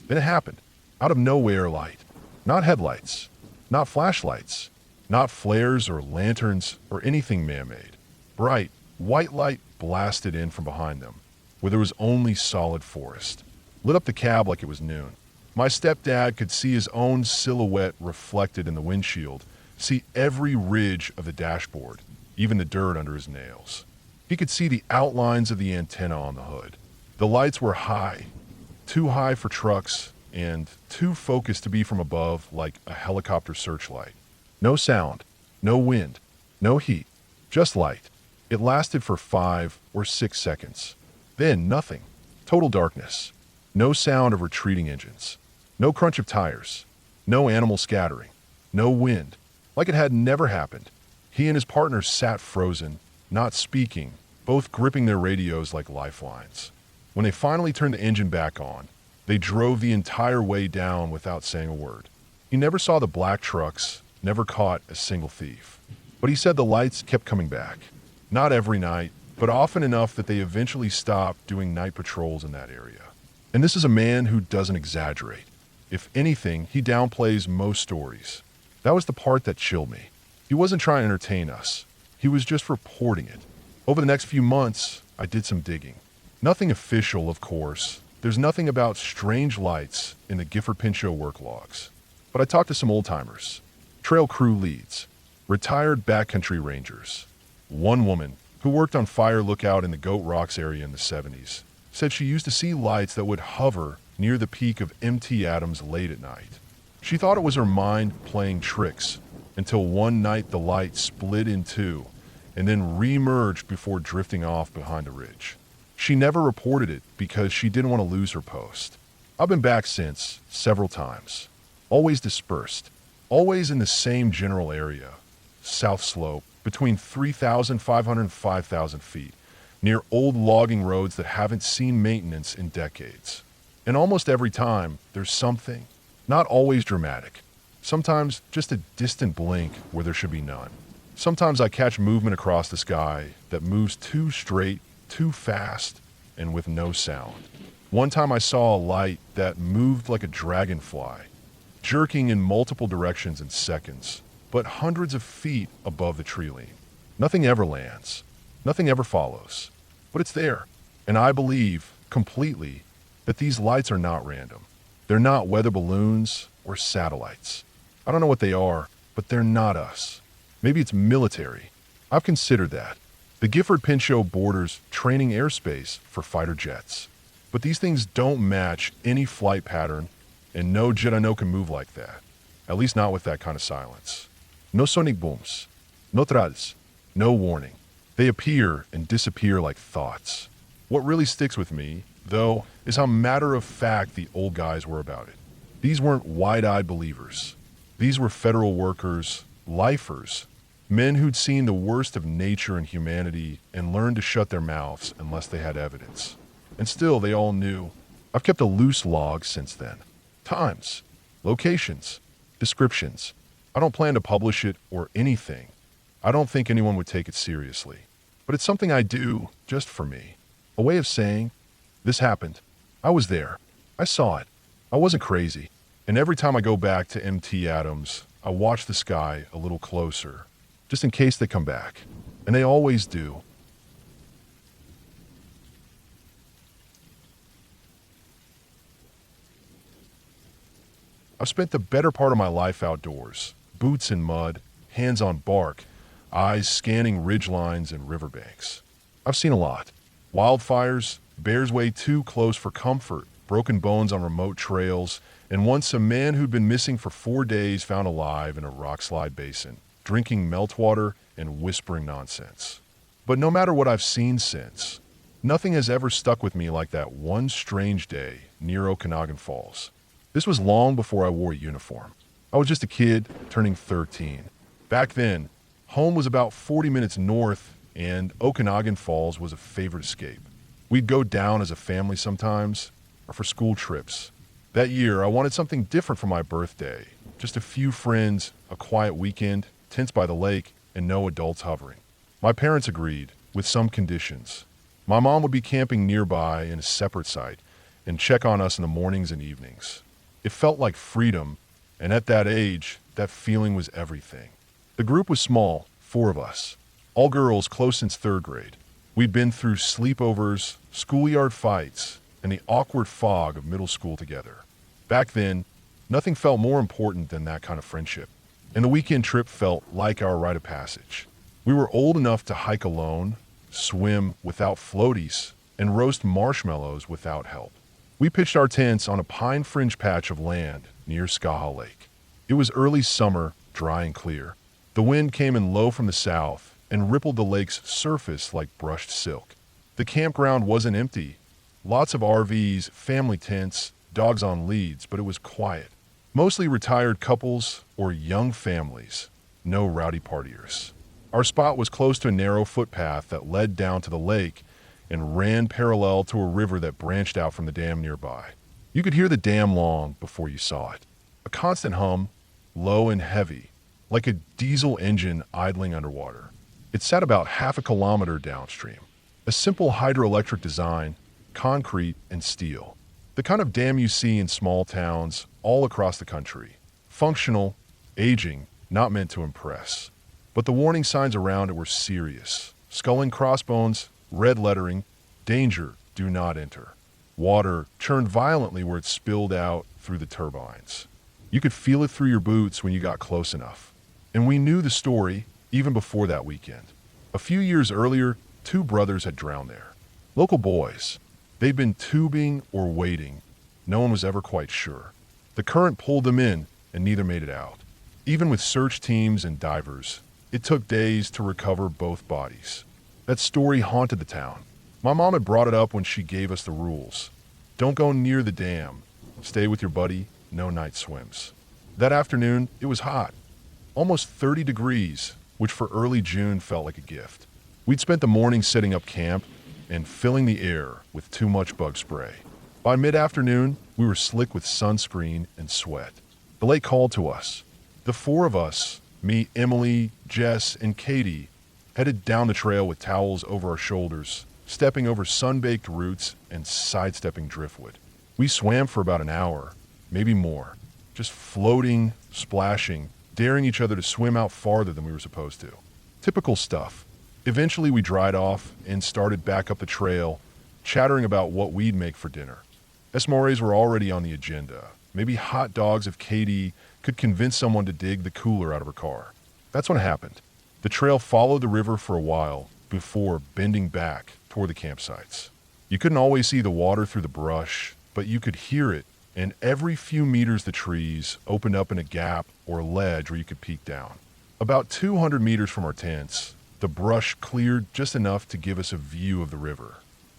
Then it happened. Out of nowhere, light. Not headlights, not flashlights, not flares or lanterns or anything man-made. Bright, white light blasted in from behind them, where there was only solid forest. Lit up the cab like it was noon. My stepdad could see his own silhouette reflected in the windshield, see every ridge of the dashboard, even the dirt under his nails. He could see the outlines of the antenna on the hood. The lights were high, too high for trucks, and too focused to be from above like a helicopter searchlight. No sound, no wind, no heat, just light. It lasted for 5 or 6 seconds. Then nothing. Total darkness. No sound of retreating engines. No crunch of tires. No animal scattering. No wind. Like it had never happened. He and his partner sat frozen, not speaking, both gripping their radios like lifelines. When they finally turned the engine back on, they drove the entire way down without saying a word. He never saw the black trucks, never caught a single thief. But he said the lights kept coming back. Not every night, but often enough that they eventually stopped doing night patrols in that area. And this is a man who doesn't exaggerate. If anything, he downplays most stories. That was the part that chilled me. He wasn't trying to entertain us. He was just reporting it. Over the next few months, I did some digging. Nothing official, of course. There's nothing about strange lights in the Gifford Pinchot work logs. But I talked to some old-timers, trail crew leads, retired backcountry rangers. One woman, who worked on Fire Lookout in the Goat Rocks area in the 70s, said she used to see lights that would hover near the peak of MT Adams late at night. She thought it was her mind playing tricks until one night the light split in two and then re-emerged before drifting off behind a ridge. She never reported it because she didn't want to lose her post. I've been back since, several times. Always dispersed. Always in the same general area. South Slope, between 3,500 and 5,000 feet, near old logging roads that haven't seen maintenance in decades. And almost every time, there's something. Not always dramatic. Sometimes just a distant blink where there should be none. Sometimes I catch movement across the sky that moves too straight, too fast, and with no sound. One time I saw a light that moved like a dragonfly, jerking in multiple directions in seconds, but hundreds of feet above the tree line. Nothing ever lands. Nothing ever follows. But it's there. And I believe, completely, that these lights are not random. They're not weather balloons or satellites. I don't know what they are, but they're not us. Maybe it's military. I've considered that. The Gifford Pinchot borders training airspace for fighter jets. But these things don't match any flight pattern, and no jet I know can move like that. At least not with that kind of silence. No sonic booms. No trals. No warning. They appear and disappear like thoughts. What really sticks with me, though, is how matter-of-fact the old guys were about it. These weren't wide-eyed believers. These were federal workers, lifers, men who'd seen the worst of nature and humanity and learned to shut their mouths unless they had evidence. And still, they all knew. I've kept a loose log since then. Times, locations, descriptions. I don't plan to publish it or anything. I don't think anyone would take it seriously. But it's something I do just for me. A way of saying, this happened. I was there. I saw it. I wasn't crazy. And every time I go back to MT Adams, I watch the sky a little closer, just in case they come back. And they always do. I've spent the better part of my life outdoors, boots in mud, hands on bark, eyes scanning ridgelines and riverbanks. I've seen a lot. Wildfires, bears way too close for comfort, broken bones on remote trails, and once a man who'd been missing for 4 days found alive in a rockslide basin, drinking meltwater and whispering nonsense. But no matter what I've seen since, nothing has ever stuck with me like that one strange day near Okanagan Falls. This was long before I wore a uniform. I was just a kid turning 13. Back then, home was about 40 minutes north, and Okanagan Falls was a favorite escape. We'd go down as a family sometimes, or for school trips. That year, I wanted something different for my birthday. Just a few friends, a quiet weekend, tents by the lake, and no adults hovering. My parents agreed, with some conditions. My mom would be camping nearby in a separate site and check on us in the mornings and evenings. It felt like freedom, and at that age, that feeling was everything. The group was small, 4 of us, all girls close since 3rd grade. We'd been through sleepovers, schoolyard fights, and the awkward fog of middle school together. Back then, nothing felt more important than that kind of friendship, and the weekend trip felt like our rite of passage. We were old enough to hike alone, swim without floaties, and roast marshmallows without help. We pitched our tents on a pine fringe patch of land near Skaha Lake. It was early summer, dry and clear. The wind came in low from the south and rippled the lake's surface like brushed silk. The campground wasn't empty. Lots of RVs, family tents, dogs on leads, but it was quiet. Mostly retired couples or young families, no rowdy partiers. Our spot was close to a narrow footpath that led down to the lake and ran parallel to a river that branched out from the dam nearby. You could hear the dam long before you saw it. A constant hum, low and heavy, like a diesel engine idling underwater. It sat about half a kilometer downstream. A simple hydroelectric design, concrete and steel. The kind of dam you see in small towns all across the country. Functional, aging, not meant to impress. But the warning signs around it were serious. Skull and crossbones, red lettering, danger, do not enter. Water churned violently where it spilled out through the turbines. You could feel it through your boots when you got close enough. And we knew the story even before that weekend. A few years earlier, 2 brothers had drowned there. Local boys. They'd been tubing or wading. No one was ever quite sure. The current pulled them in, and neither made it out. Even with search teams and divers, it took days to recover both bodies. That story haunted the town. My mom had brought it up when she gave us the rules. Don't go near the dam. Stay with your buddy. No night swims. That afternoon, it was hot. Almost 30 degrees, which for early June felt like a gift. We'd spent the morning setting up camp and filling the air with too much bug spray. By mid-afternoon, we were slick with sunscreen and sweat. The lake called to us. The 4 of us, me, Emily, Jess, and Katie, headed down the trail with towels over our shoulders, stepping over sun-baked roots and sidestepping driftwood. We swam for about an hour, maybe more, just floating, splashing, daring each other to swim out farther than we were supposed to. Typical stuff. Eventually we dried off and started back up the trail, chattering about what we'd make for dinner. S'mores were already on the agenda. Maybe hot dogs if Katie could convince someone to dig the cooler out of her car. That's when it happened. The trail followed the river for a while before bending back toward the campsites. You couldn't always see the water through the brush, but you could hear it, and every few meters the trees opened up in a gap or ledge where you could peek down. About 200 meters from our tents, the brush cleared just enough to give us a view of the river.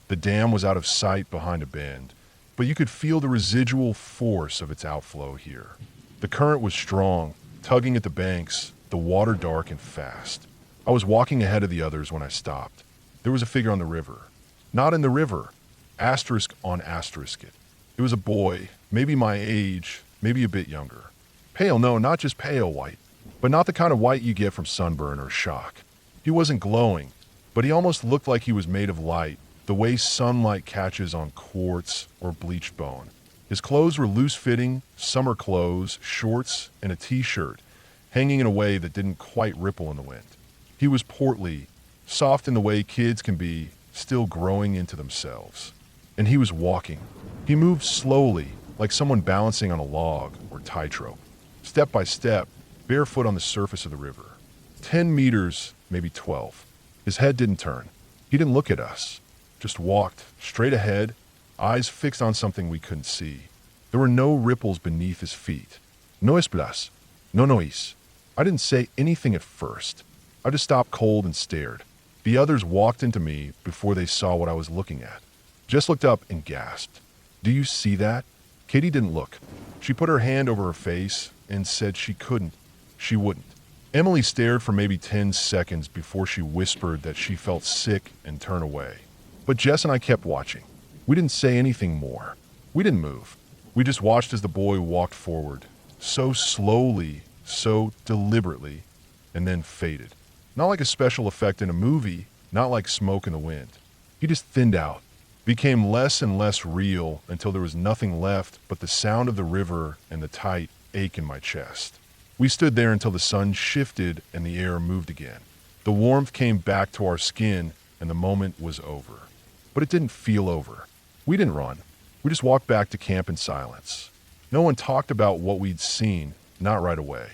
The dam was out of sight behind a bend, but you could feel the residual force of its outflow here. The current was strong, tugging at the banks, the water dark and fast. I was walking ahead of the others when I stopped. There was a figure on the river. Not in the river. Asterisk on asterisk it. It was a boy, maybe my age, maybe a bit younger. Pale, no, not just pale white, but not the kind of white you get from sunburn or shock. He wasn't glowing, but he almost looked like he was made of light, the way sunlight catches on quartz or bleached bone. His clothes were loose-fitting, summer clothes, shorts, and a t-shirt, hanging in a way that didn't quite ripple in the wind. He was portly, soft in the way kids can be, still growing into themselves. And he was walking. He moved slowly, like someone balancing on a log or tightrope. Step by step, barefoot on the surface of the river. 10 meters, maybe 12. His head didn't turn. He didn't look at us. Just walked, straight ahead, eyes fixed on something we couldn't see. There were no ripples beneath his feet. No esplas. No noise. I didn't say anything at first. I just stopped cold and stared. The others walked into me before they saw what I was looking at. Jess looked up and gasped. Do you see that? Katie didn't look. She put her hand over her face and said she couldn't. She wouldn't. Emily stared for maybe 10 seconds before she whispered that she felt sick and turned away. But Jess and I kept watching. We didn't say anything more. We didn't move. We just watched as the boy walked forward, so slowly, so deliberately, and then faded. Not like a special effect in a movie, not like smoke in the wind. He just thinned out, became less and less real until there was nothing left but the sound of the river and the tight ache in my chest. We stood there until the sun shifted and the air moved again. The warmth came back to our skin and the moment was over. But it didn't feel over. We didn't run. We just walked back to camp in silence. No one talked about what we'd seen, not right away.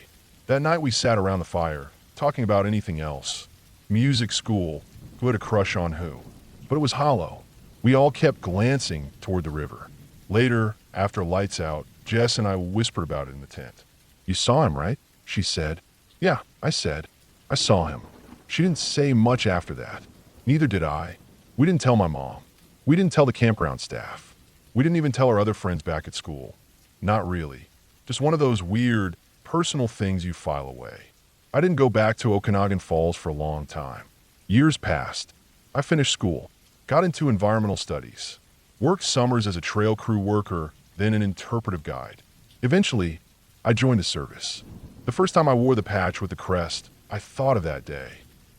That night we sat around the fire, talking about anything else. Music, school, who had a crush on who. But it was hollow. We all kept glancing toward the river. Later, after lights out, Jess and I whispered about it in the tent. "You saw him, right?" she said. "Yeah," I said. "I saw him." She didn't say much after that. Neither did I. We didn't tell my mom. We didn't tell the campground staff. We didn't even tell our other friends back at school. Not really. Just one of those weird, personal things you file away. I didn't go back to Okanagan Falls for a long time. Years passed. I finished school, got into environmental studies, worked summers as a trail crew worker, then an interpretive guide. Eventually, I joined the service. The first time I wore the patch with the crest, I thought of that day,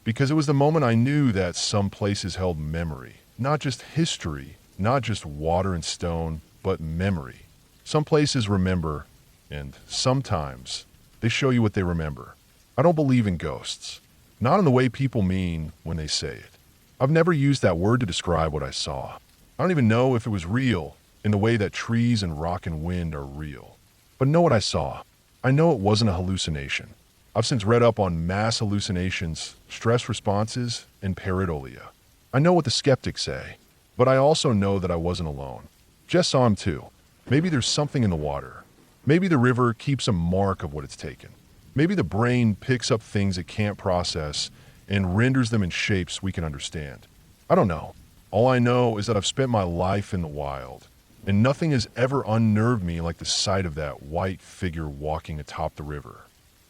because it was the moment I knew that some places held memory, not just history, not just water and stone, but memory. Some places remember, and sometimes they show you what they remember. I don't believe in ghosts, not in the way people mean when they say it. I've never used that word to describe what I saw. I don't even know if it was real in the way that trees and rock and wind are real. But know what I saw. I know it wasn't a hallucination. I've since read up on mass hallucinations, stress responses, and pareidolia. I know what the skeptics say, but I also know that I wasn't alone. Jess saw him too. Maybe there's something in the water. Maybe the river keeps a mark of what it's taken. Maybe the brain picks up things it can't process and renders them in shapes we can understand. I don't know. All I know is that I've spent my life in the wild, and nothing has ever unnerved me like the sight of that white figure walking atop the river.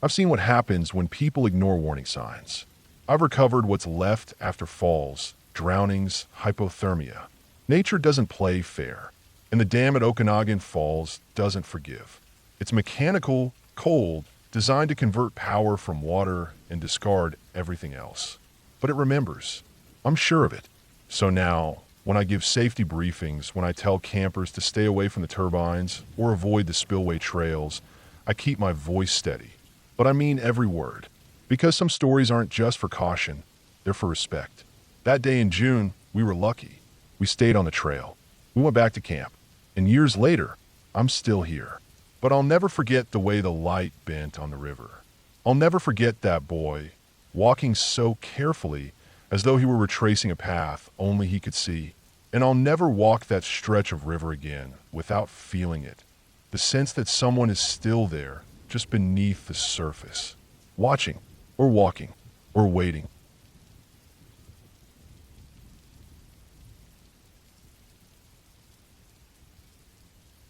I've seen what happens when people ignore warning signs. I've recovered what's left after falls, drownings, hypothermia. Nature doesn't play fair, and the dam at Okanagan Falls doesn't forgive. It's mechanical, cold, designed to convert power from water and discard everything else. But it remembers. I'm sure of it. So now, when I give safety briefings, when I tell campers to stay away from the turbines or avoid the spillway trails, I keep my voice steady. But I mean every word. Because some stories aren't just for caution, they're for respect. That day in June, we were lucky. We stayed on the trail. We went back to camp. And years later, I'm still here. But I'll never forget the way the light bent on the river. I'll never forget that boy, walking so carefully as though he were retracing a path only he could see. And I'll never walk that stretch of river again without feeling it. The sense that someone is still there, just beneath the surface, watching, or walking, or waiting.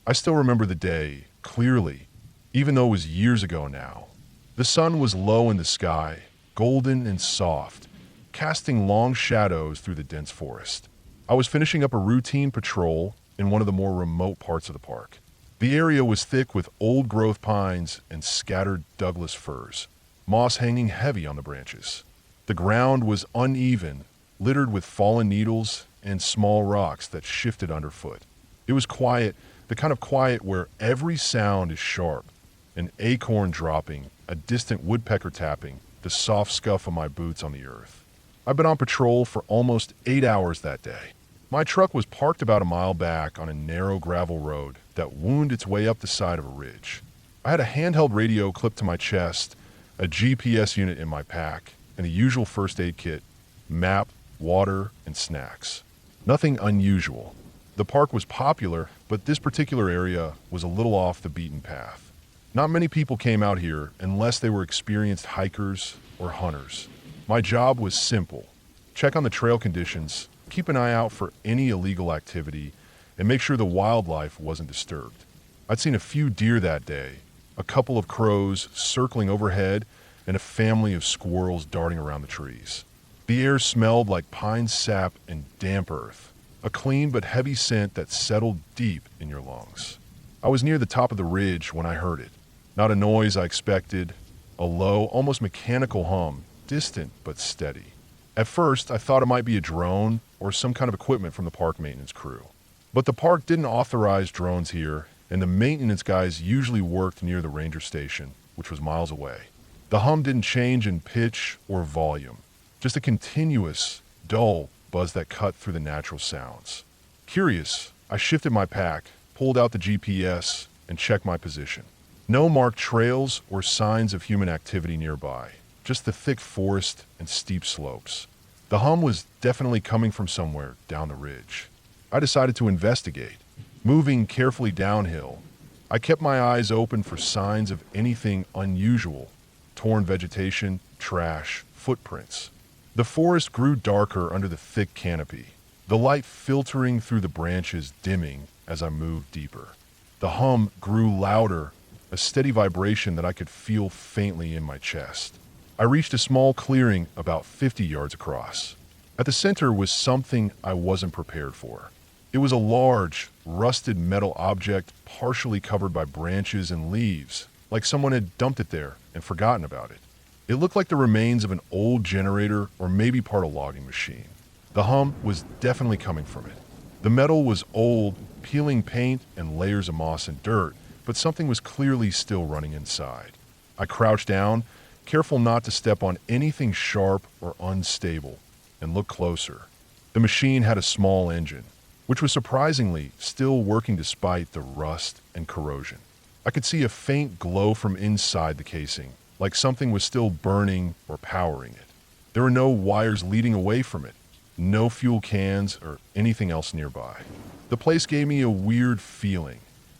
I still remember the day, clearly, even though it was years ago now. The sun was low in the sky, golden and soft, casting long shadows through the dense forest. I was finishing up a routine patrol in one of the more remote parts of the park. The area was thick with old-growth pines and scattered Douglas firs, moss hanging heavy on the branches. The ground was uneven, littered with fallen needles and small rocks that shifted underfoot. It was quiet, the kind of quiet where every sound is sharp. An acorn dropping, a distant woodpecker tapping, the soft scuff of my boots on the earth. I've been on patrol for almost 8 hours that day. My truck was parked about a mile back on a narrow gravel road that wound its way up the side of a ridge. I had a handheld radio clipped to my chest, a GPS unit in my pack, and the usual first aid kit, map, water, and snacks. Nothing unusual. The park was popular, but this particular area was a little off the beaten path. Not many people came out here unless they were experienced hikers or hunters. My job was simple. Check on the trail conditions, keep an eye out for any illegal activity, and make sure the wildlife wasn't disturbed. I'd seen a few deer that day, a couple of crows circling overhead, and a family of squirrels darting around the trees. The air smelled like pine sap and damp earth, a clean but heavy scent that settled deep in your lungs. I was near the top of the ridge when I heard it. Not a noise I expected, a low, almost mechanical hum, distant but steady. At first, I thought it might be a drone or some kind of equipment from the park maintenance crew. But the park didn't authorize drones here, and the maintenance guys usually worked near the ranger station, which was miles away. The hum didn't change in pitch or volume, just a continuous, dull buzz that cut through the natural sounds. Curious, I shifted my pack, pulled out the GPS, and checked my position. No marked trails or signs of human activity nearby, just the thick forest and steep slopes. The hum was definitely coming from somewhere down the ridge. I decided to investigate. Moving carefully downhill, I kept my eyes open for signs of anything unusual: torn vegetation, trash, footprints. The forest grew darker under the thick canopy, the light filtering through the branches dimming as I moved deeper. The hum grew louder, a steady vibration that I could feel faintly in my chest. I reached a small clearing about 50 yards across. At the center was something I wasn't prepared for. It was a large, rusted metal object partially covered by branches and leaves, like someone had dumped it there and forgotten about it. It looked like the remains of an old generator or maybe part of a logging machine. The hum was definitely coming from it. The metal was old, peeling paint and layers of moss and dirt, but something was clearly still running inside. I crouched down, careful not to step on anything sharp or unstable, and looked closer. The machine had a small engine, which was surprisingly still working despite the rust and corrosion. I could see a faint glow from inside the casing, like something was still burning or powering it. There were no wires leading away from it, no fuel cans or anything else nearby. The place gave me a weird feeling,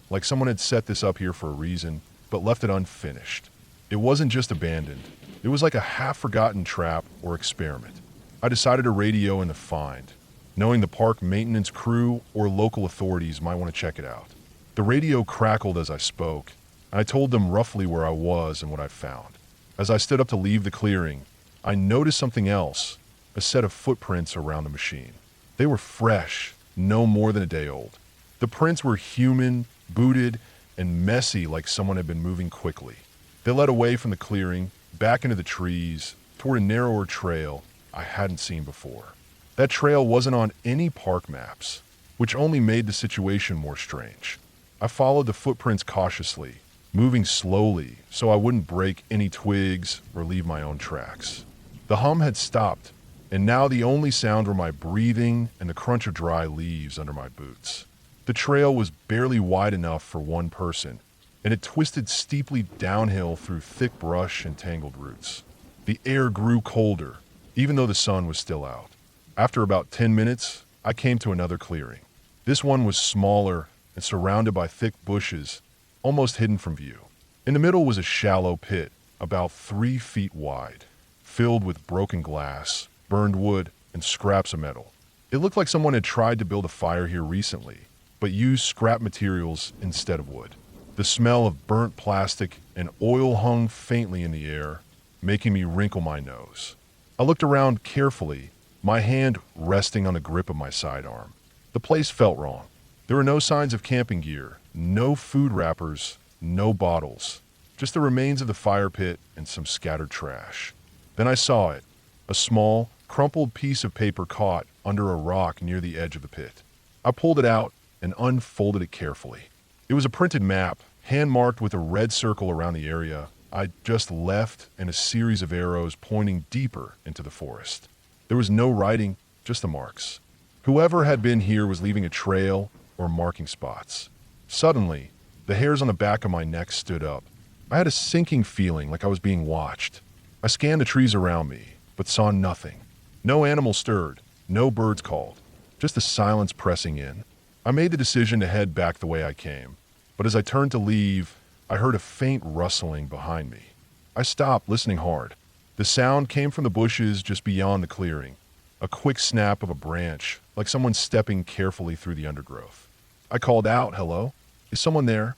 like someone had set this up here for a reason, but left it unfinished. It wasn't just abandoned. It was like a half-forgotten trap or experiment. I decided to radio in the find, knowing the park maintenance crew or local authorities might want to check it out. The radio crackled as I spoke, and I told them roughly where I was and what I found. As I stood up to leave the clearing, I noticed something else, a set of footprints around the machine. They were fresh, no more than a day old. The prints were human, booted, and messy, like someone had been moving quickly. They led away from the clearing, back into the trees, toward a narrower trail I hadn't seen before. That trail wasn't on any park maps, which only made the situation more strange. I followed the footprints cautiously, moving slowly so I wouldn't break any twigs or leave my own tracks. The hum had stopped, and now the only sound were my breathing and the crunch of dry leaves under my boots. The trail was barely wide enough for one person, and it twisted steeply downhill through thick brush and tangled roots. The air grew colder, even though the sun was still out. After about 10 minutes, I came to another clearing. This one was smaller and surrounded by thick bushes, almost hidden from view. In the middle was a shallow pit, about 3 feet wide, filled with broken glass, burned wood, and scraps of metal. It looked like someone had tried to build a fire here recently, but used scrap materials instead of wood. The smell of burnt plastic and oil hung faintly in the air, making me wrinkle my nose. I looked around carefully, my hand resting on the grip of my sidearm. The place felt wrong. There were no signs of camping gear, no food wrappers, no bottles, just the remains of the fire pit and some scattered trash. Then I saw it, a small, crumpled piece of paper caught under a rock near the edge of the pit. I pulled it out and unfolded it carefully. It was a printed map, hand-marked with a red circle around the area I'd just left and a series of arrows pointing deeper into the forest. There was no writing, just the marks. Whoever had been here was leaving a trail or marking spots. Suddenly, the hairs on the back of my neck stood up. I had a sinking feeling like I was being watched. I scanned the trees around me, but saw nothing. No animal stirred, no birds called, just the silence pressing in. I made the decision to head back the way I came, but as I turned to leave, I heard a faint rustling behind me. I stopped, listening hard. The sound came from the bushes just beyond the clearing, a quick snap of a branch, like someone stepping carefully through the undergrowth. I called out, "Hello? Is someone there?"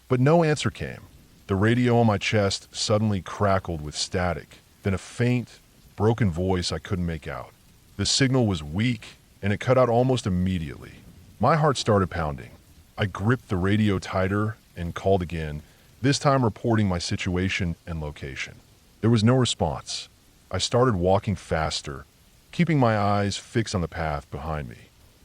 But no answer came. The radio on my chest suddenly crackled with static, then a faint, broken voice I couldn't make out. The signal was weak and it cut out almost immediately. My heart started pounding. I gripped the radio tighter and called again, this time reporting my situation and location. There was no response. I started walking faster, keeping my eyes fixed on the path behind me.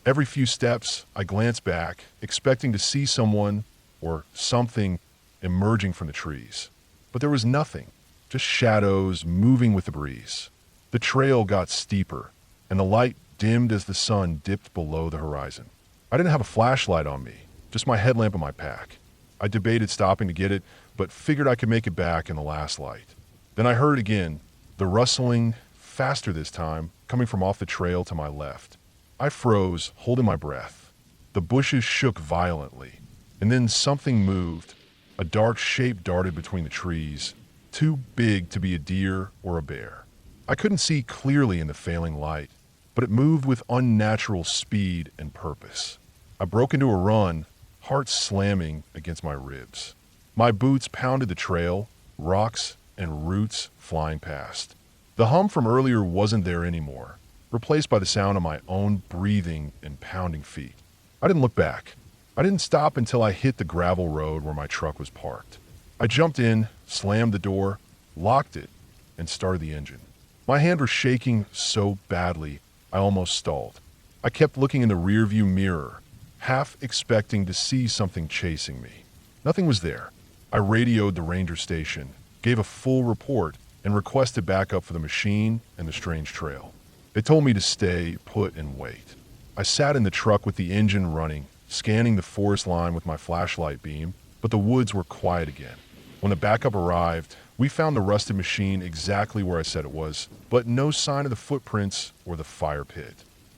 Every few steps, I glanced back, expecting to see someone or something emerging from the trees. But there was nothing, just shadows moving with the breeze. The trail got steeper, and the light dimmed as the sun dipped below the horizon. I didn't have a flashlight on me, just my headlamp in my pack. I debated stopping to get it, but figured I could make it back in the last light. Then I heard again, the rustling, faster this time, coming from off the trail to my left. I froze, holding my breath. The bushes shook violently, and then something moved. A dark shape darted between the trees, too big to be a deer or a bear. I couldn't see clearly in the failing light, but it moved with unnatural speed and purpose. I broke into a run, heart slamming against my ribs. My boots pounded the trail, rocks and roots flying past. The hum from earlier wasn't there anymore, replaced by the sound of my own breathing and pounding feet. I didn't look back. I didn't stop until I hit the gravel road where my truck was parked. I jumped in, slammed the door, locked it, and started the engine. My hand was shaking so badly, I almost stalled. I kept looking in the rearview mirror, half expecting to see something chasing me. Nothing was there. I radioed the ranger station, gave a full report, and requested backup for the machine and the strange trail. They told me to stay put and wait. I sat in the truck with the engine running, scanning the forest line with my flashlight beam, but the woods were quiet again. When the backup arrived, we found the rusted machine exactly where I said it was, but no sign of the footprints or the fire pit.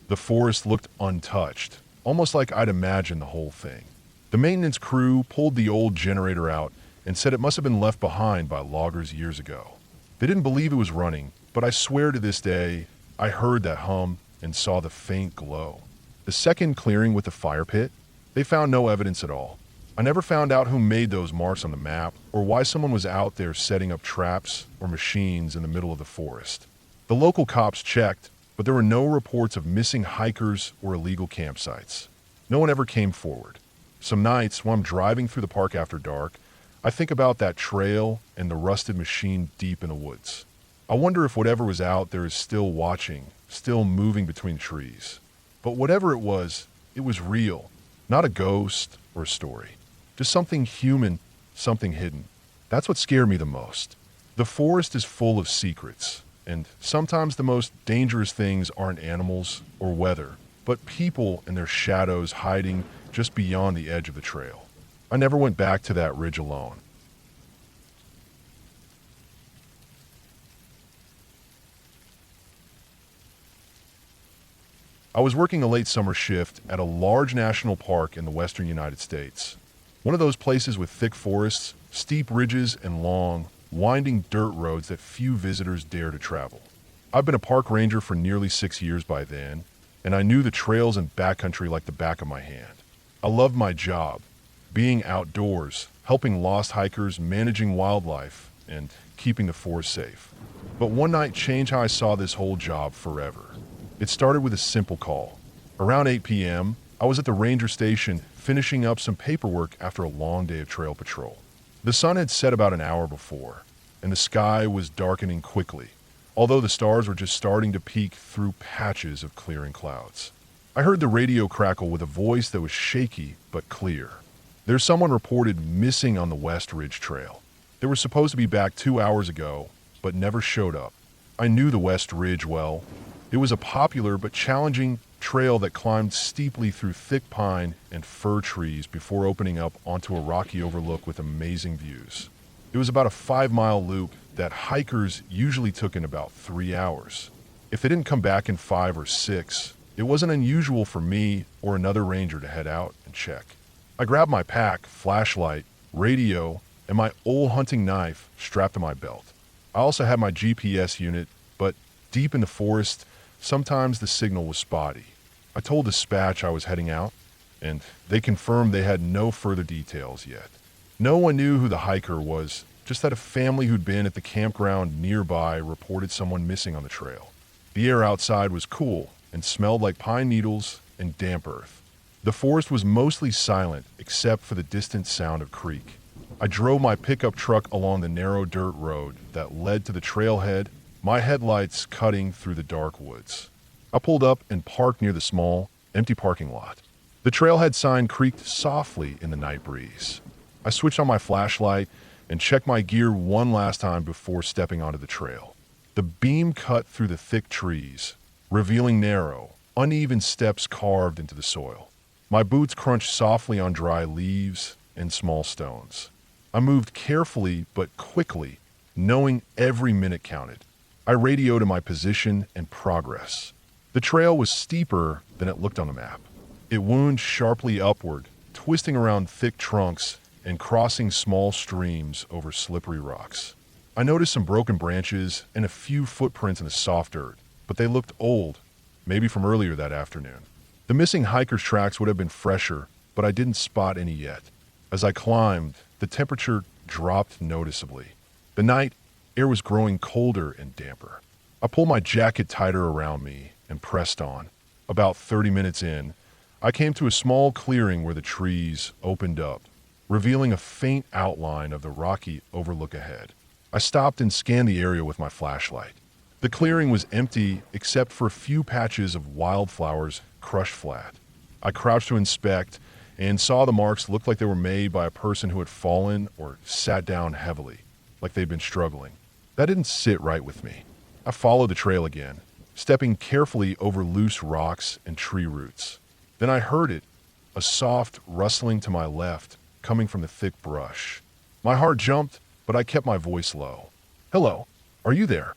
The forest looked untouched, almost like I'd imagined the whole thing. The maintenance crew pulled the old generator out and said it must have been left behind by loggers years ago. They didn't believe it was running, but I swear to this day, I heard that hum and saw the faint glow. The second clearing with the fire pit, they found no evidence at all. I never found out who made those marks on the map or why someone was out there setting up traps or machines in the middle of the forest. The local cops checked, but there were no reports of missing hikers or illegal campsites. No one ever came forward. Some nights, when I'm driving through the park after dark, I think about that trail and the rusted machine deep in the woods. I wonder if whatever was out there is still watching, still moving between trees. But whatever it was real, not a ghost or a story. Just something human, something hidden. That's what scared me the most. The forest is full of secrets, and sometimes the most dangerous things aren't animals or weather, but people and their shadows hiding just beyond the edge of the trail. I never went back to that ridge alone. I was working a late summer shift at a large national park in the western United States. One of those places with thick forests, steep ridges, and long, winding dirt roads that few visitors dare to travel. I've been a park ranger for nearly 6 years by then, and I knew the trails and backcountry like the back of my hand. I loved my job, being outdoors, helping lost hikers, managing wildlife, and keeping the forest safe. But one night changed how I saw this whole job forever. It started with a simple call. Around 8 p.m., I was at the ranger station finishing up some paperwork after a long day of trail patrol. The sun had set about an hour before, and the sky was darkening quickly, although the stars were just starting to peek through patches of clearing clouds. I heard the radio crackle with a voice that was shaky but clear. There's someone reported missing on the West Ridge Trail. They were supposed to be back 2 hours ago, but never showed up. I knew the West Ridge well. It was a popular but challenging trail that climbed steeply through thick pine and fir trees before opening up onto a rocky overlook with amazing views. It was about a 5-mile loop that hikers usually took in about 3 hours. If they didn't come back in 5 or 6, it wasn't unusual for me or another ranger to head out and check. I grabbed my pack, flashlight, radio, and my old hunting knife strapped to my belt. I also had my GPS unit, but deep in the forest, sometimes the signal was spotty. I told dispatch I was heading out, and they confirmed they had no further details yet. No one knew who the hiker was, just that a family who'd been at the campground nearby reported someone missing on the trail. The air outside was cool, and smelled like pine needles and damp earth. The forest was mostly silent except for the distant sound of creek. I drove my pickup truck along the narrow dirt road that led to the trailhead, my headlights cutting through the dark woods. I pulled up and parked near the small, empty parking lot. The trailhead sign creaked softly in the night breeze. I switched on my flashlight and checked my gear one last time before stepping onto the trail. The beam cut through the thick trees, revealing narrow, uneven steps carved into the soil. My boots crunched softly on dry leaves and small stones. I moved carefully but quickly, knowing every minute counted. I radioed in my position and progress. The trail was steeper than it looked on the map. It wound sharply upward, twisting around thick trunks and crossing small streams over slippery rocks. I noticed some broken branches and a few footprints in the soft dirt, but they looked old, maybe from earlier that afternoon. The missing hiker's tracks would have been fresher, but I didn't spot any yet. As I climbed, the temperature dropped noticeably. The night air was growing colder and damper. I pulled my jacket tighter around me and pressed on. About 30 minutes in, I came to a small clearing where the trees opened up, revealing a faint outline of the rocky overlook ahead. I stopped and scanned the area with my flashlight. The clearing was empty except for a few patches of wildflowers crushed flat. I crouched to inspect and saw the marks look like they were made by a person who had fallen or sat down heavily, like they'd been struggling. That didn't sit right with me. I followed the trail again, stepping carefully over loose rocks and tree roots. Then I heard it, a soft rustling to my left, coming from the thick brush. My heart jumped, but I kept my voice low. "Hello, are you there?"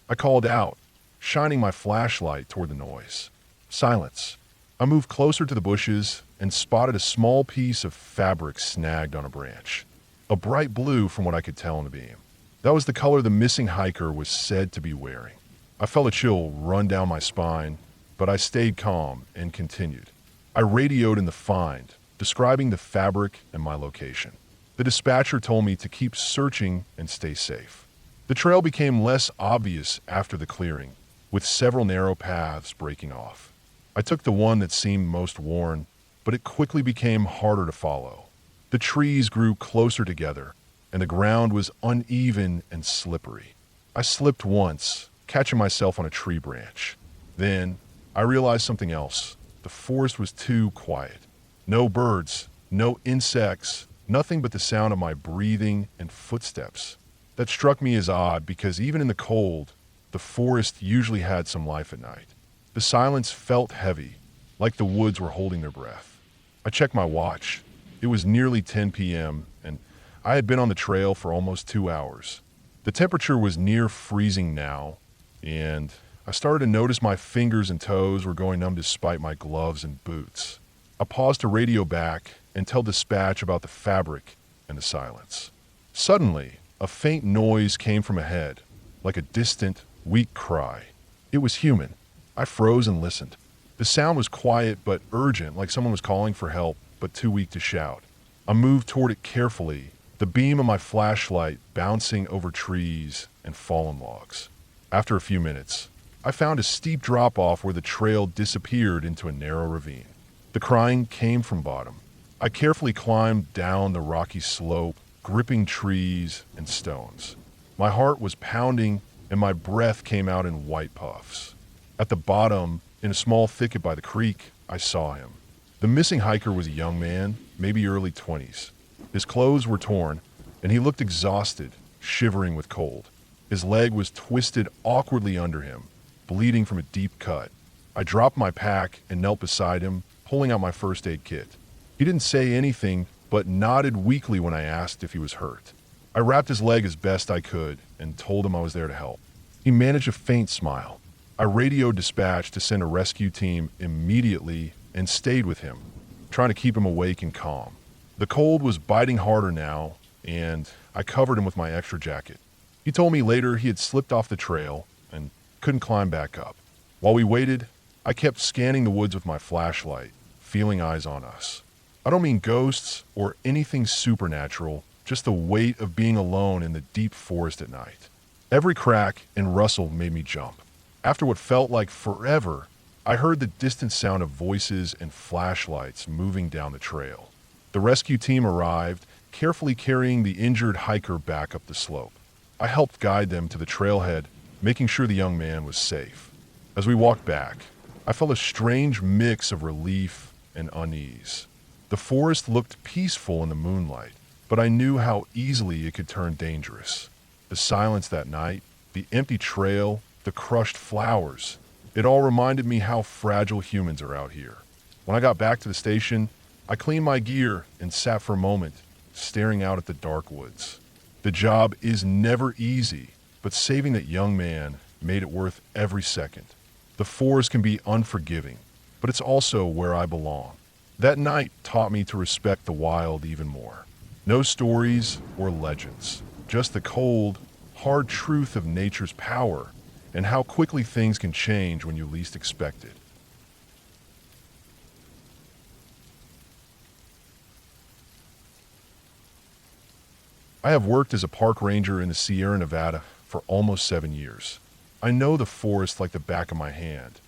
I called out, shining my flashlight toward the noise. Silence. I moved closer to the bushes and spotted a small piece of fabric snagged on a branch. A bright blue from what I could tell in the beam. That was the color the missing hiker was said to be wearing. I felt a chill run down my spine, but I stayed calm and continued. I radioed in the find, describing the fabric and my location. The dispatcher told me to keep searching and stay safe. The trail became less obvious after the clearing, with several narrow paths breaking off. I took the one that seemed most worn, but it quickly became harder to follow. The trees grew closer together, and the ground was uneven and slippery. I slipped once, catching myself on a tree branch. Then, I realized something else. The forest was too quiet. No birds, no insects, nothing but the sound of my breathing and footsteps. That struck me as odd because even in the cold, the forest usually had some life at night. The silence felt heavy, like the woods were holding their breath. I checked my watch. It was nearly 10 p.m., and I had been on the trail for almost 2 hours. The temperature was near freezing now, and I started to notice my fingers and toes were going numb despite my gloves and boots. I paused to radio back and tell dispatch about the fabric and the silence. Suddenly, a faint noise came from ahead, like a distant, weak cry. It was human. I froze and listened. The sound was quiet but urgent, like someone was calling for help, but too weak to shout. I moved toward it carefully, the beam of my flashlight bouncing over trees and fallen logs. After a few minutes, I found a steep drop-off where the trail disappeared into a narrow ravine. The crying came from bottom. I carefully climbed down the rocky slope, gripping trees and stones. My heart was pounding and my breath came out in white puffs. At the bottom, in a small thicket by the creek, I saw him. The missing hiker was a young man, maybe early 20s. His clothes were torn, and he looked exhausted, shivering with cold. His leg was twisted awkwardly under him, bleeding from a deep cut. I dropped my pack and knelt beside him, pulling out my first aid kit. He didn't say anything, but nodded weakly when I asked if he was hurt. I wrapped his leg as best I could and told him I was there to help. He managed a faint smile. I radioed dispatch to send a rescue team immediately and stayed with him, trying to keep him awake and calm. The cold was biting harder now, and I covered him with my extra jacket. He told me later he had slipped off the trail and couldn't climb back up. While we waited, I kept scanning the woods with my flashlight, feeling eyes on us. I don't mean ghosts or anything supernatural, just the weight of being alone in the deep forest at night. Every crack and rustle made me jump. After what felt like forever, I heard the distant sound of voices and flashlights moving down the trail. The rescue team arrived, carefully carrying the injured hiker back up the slope. I helped guide them to the trailhead, making sure the young man was safe. As we walked back, I felt a strange mix of relief and unease. The forest looked peaceful in the moonlight, but I knew how easily it could turn dangerous. The silence that night, the empty trail, the crushed flowers, it all reminded me how fragile humans are out here. When I got back to the station, I cleaned my gear and sat for a moment, staring out at the dark woods. The job is never easy, but saving that young man made it worth every second. The forest can be unforgiving, but it's also where I belong. That night taught me to respect the wild even more. No stories or legends, just the cold, hard truth of nature's power and how quickly things can change when you least expect it. I have worked as a park ranger in the Sierra Nevada for almost 7 years. I know the forest like the back of my hand.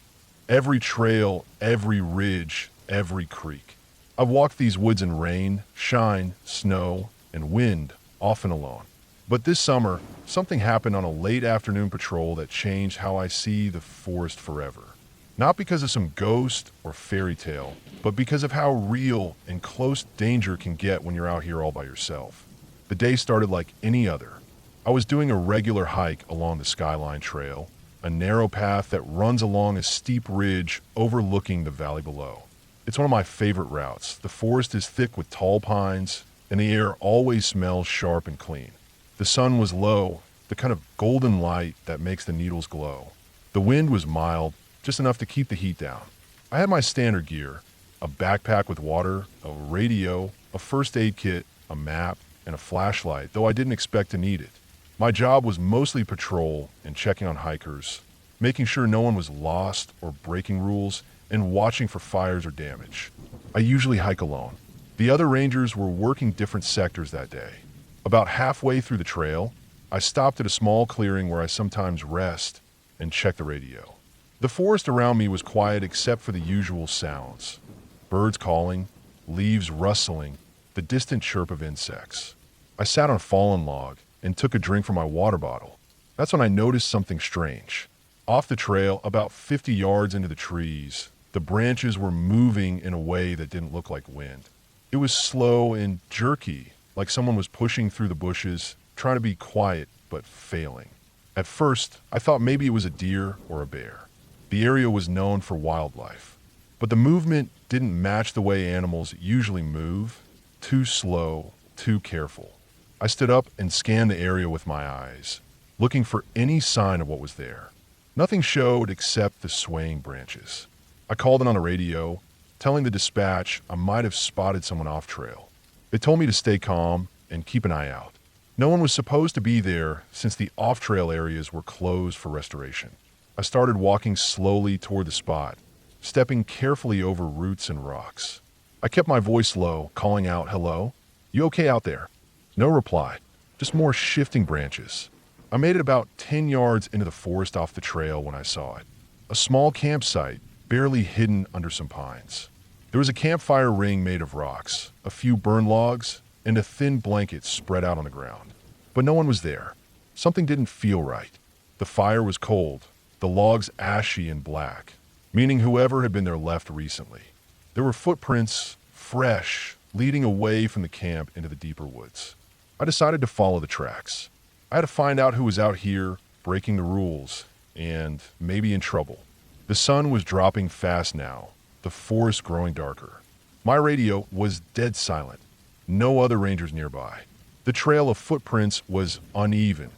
Every trail, every ridge, every creek. I've walked these woods in rain, shine, snow, and wind, often alone. But this summer, something happened on a late afternoon patrol that changed how I see the forest forever. Not because of some ghost or fairy tale, but because of how real and close danger can get when you're out here all by yourself. The day started like any other. I was doing a regular hike along the Skyline Trail, a narrow path that runs along a steep ridge overlooking the valley below. It's one of my favorite routes. The forest is thick with tall pines, and the air always smells sharp and clean. The sun was low, the kind of golden light that makes the needles glow. The wind was mild, just enough to keep the heat down. I had my standard gear, a backpack with water, a radio, a first aid kit, a map, and a flashlight, though I didn't expect to need it. My job was mostly patrol and checking on hikers, making sure no one was lost or breaking rules, and watching for fires or damage. I usually hike alone. The other rangers were working different sectors that day. About halfway through the trail, I stopped at a small clearing where I sometimes rest and check the radio. The forest around me was quiet except for the usual sounds. Birds calling, leaves rustling, the distant chirp of insects. I sat on a fallen log and took a drink from my water bottle. That's when I noticed something strange. Off the trail, about 50 yards into the trees, the branches were moving in a way that didn't look like wind. It was slow and jerky, like someone was pushing through the bushes, trying to be quiet, but failing. At first, I thought maybe it was a deer or a bear. The area was known for wildlife. But the movement didn't match the way animals usually move. Too slow, too careful. I stood up and scanned the area with my eyes, looking for any sign of what was there. Nothing showed except the swaying branches. I called in on the radio, telling the dispatch I might have spotted someone off trail. They told me to stay calm and keep an eye out. No one was supposed to be there since the off-trail areas were closed for restoration. I started walking slowly toward the spot, stepping carefully over roots and rocks. I kept my voice low, calling out, "Hello? You okay out there?" No reply, just more shifting branches. I made it about 10 yards into the forest off the trail when I saw it. A small campsite, barely hidden under some pines. There was a campfire ring made of rocks, a few burn logs, and a thin blanket spread out on the ground. But no one was there. Something didn't feel right. The fire was cold, the logs ashy and black, meaning whoever had been there left recently. There were footprints, fresh, leading away from the camp into the deeper woods. I decided to follow the tracks. I had to find out who was out here, breaking the rules, and maybe in trouble. The sun was dropping fast now, the forest growing darker. My radio was dead silent. No other rangers nearby. The trail of footprints was uneven,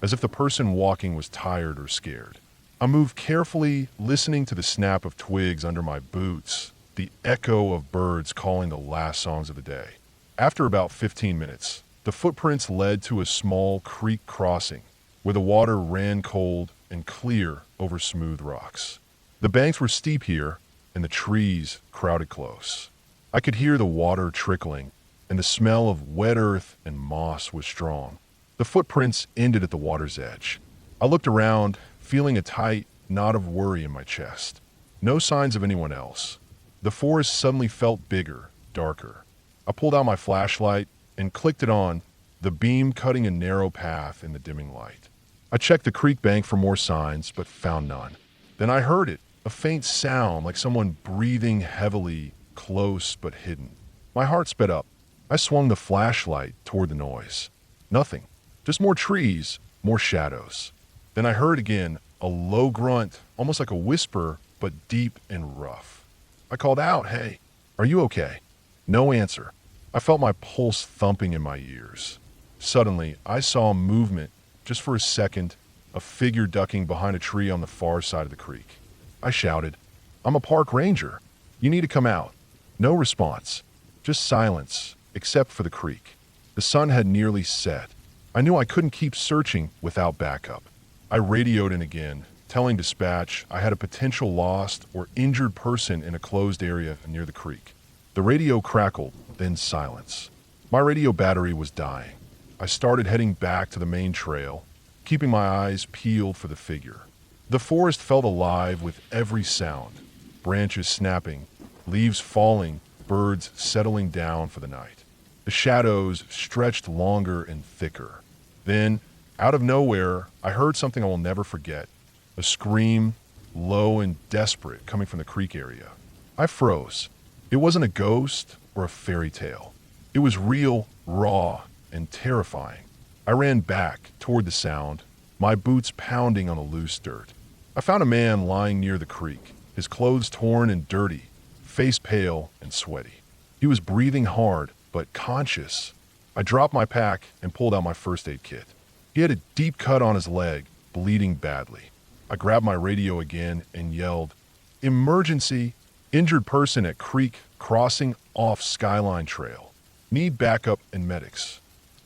as if the person walking was tired or scared. I moved carefully, listening to the snap of twigs under my boots, the echo of birds calling the last songs of the day. After about 15 minutes, the footprints led to a small creek crossing, where the water ran cold and clear over smooth rocks. The banks were steep here, and the trees crowded close. I could hear the water trickling, and the smell of wet earth and moss was strong. The footprints ended at the water's edge. I looked around, feeling a tight knot of worry in my chest. No signs of anyone else. The forest suddenly felt bigger, darker. I pulled out my flashlight and clicked it on, the beam cutting a narrow path in the dimming light. I checked the creek bank for more signs, but found none. Then I heard it, a faint sound like someone breathing heavily, close but hidden. My heart sped up. I swung the flashlight toward the noise. Nothing. Just more trees, more shadows. Then I heard again, a low grunt, almost like a whisper, but deep and rough. I called out, "Hey, are you okay?" No answer. I felt my pulse thumping in my ears. Suddenly, I saw movement, just for a second, a figure ducking behind a tree on the far side of the creek. I shouted, "I'm a park ranger. You need to come out." No response, just silence, except for the creek. The sun had nearly set. I knew I couldn't keep searching without backup. I radioed in again, telling dispatch I had a potential lost or injured person in a closed area near the creek. The radio crackled, then silence. My radio battery was dying. I started heading back to the main trail, keeping my eyes peeled for the figure. The forest felt alive with every sound. Branches snapping, leaves falling, birds settling down for the night. The shadows stretched longer and thicker. Then, out of nowhere, I heard something I will never forget. A scream, low and desperate, coming from the creek area. I froze. It wasn't a ghost or a fairy tale. It was real, raw, and terrifying. I ran back toward the sound, my boots pounding on the loose dirt. I found a man lying near the creek, his clothes torn and dirty, face pale and sweaty. He was breathing hard, but conscious. I dropped my pack and pulled out my first aid kit. He had a deep cut on his leg, bleeding badly. I grabbed my radio again and yelled, "Emergency! Injured person at creek crossing off Skyline Trail. Need backup and medics."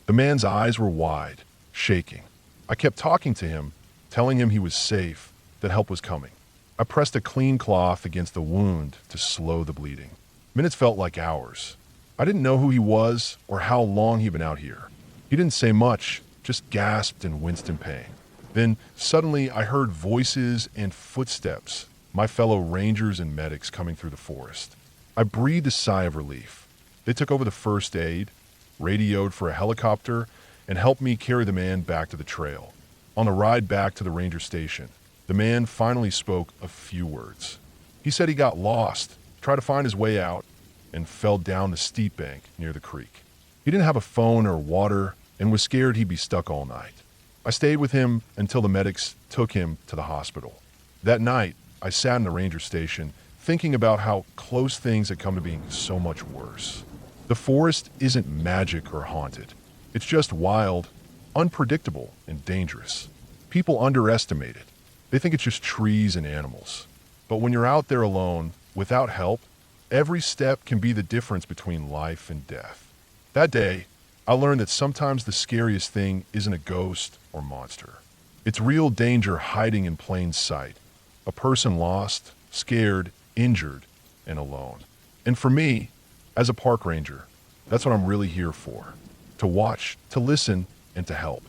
The man's eyes were wide, shaking. I kept talking to him, telling him he was safe, that help was coming. I pressed a clean cloth against the wound to slow the bleeding. Minutes felt like hours. I didn't know who he was or how long he'd been out here. He didn't say much, just gasped and winced in pain. Then suddenly I heard voices and footsteps, my fellow rangers and medics coming through the forest. I breathed a sigh of relief. They took over the first aid, radioed for a helicopter, and helped me carry the man back to the trail. On the ride back to the ranger station, the man finally spoke a few words. He said he got lost, tried to find his way out, and fell down the steep bank near the creek. He didn't have a phone or water and was scared he'd be stuck all night. I stayed with him until the medics took him to the hospital. That night, I sat in the ranger station thinking about how close things had come to being so much worse. The forest isn't magic or haunted. It's just wild, unpredictable, and dangerous. People underestimate it. They think it's just trees and animals. But when you're out there alone, without help, every step can be the difference between life and death. That day, I learned that sometimes the scariest thing isn't a ghost or monster. It's real danger hiding in plain sight. A person lost, scared, injured, and alone. And for me, as a park ranger, that's what I'm really here for. To watch, to listen, and to help.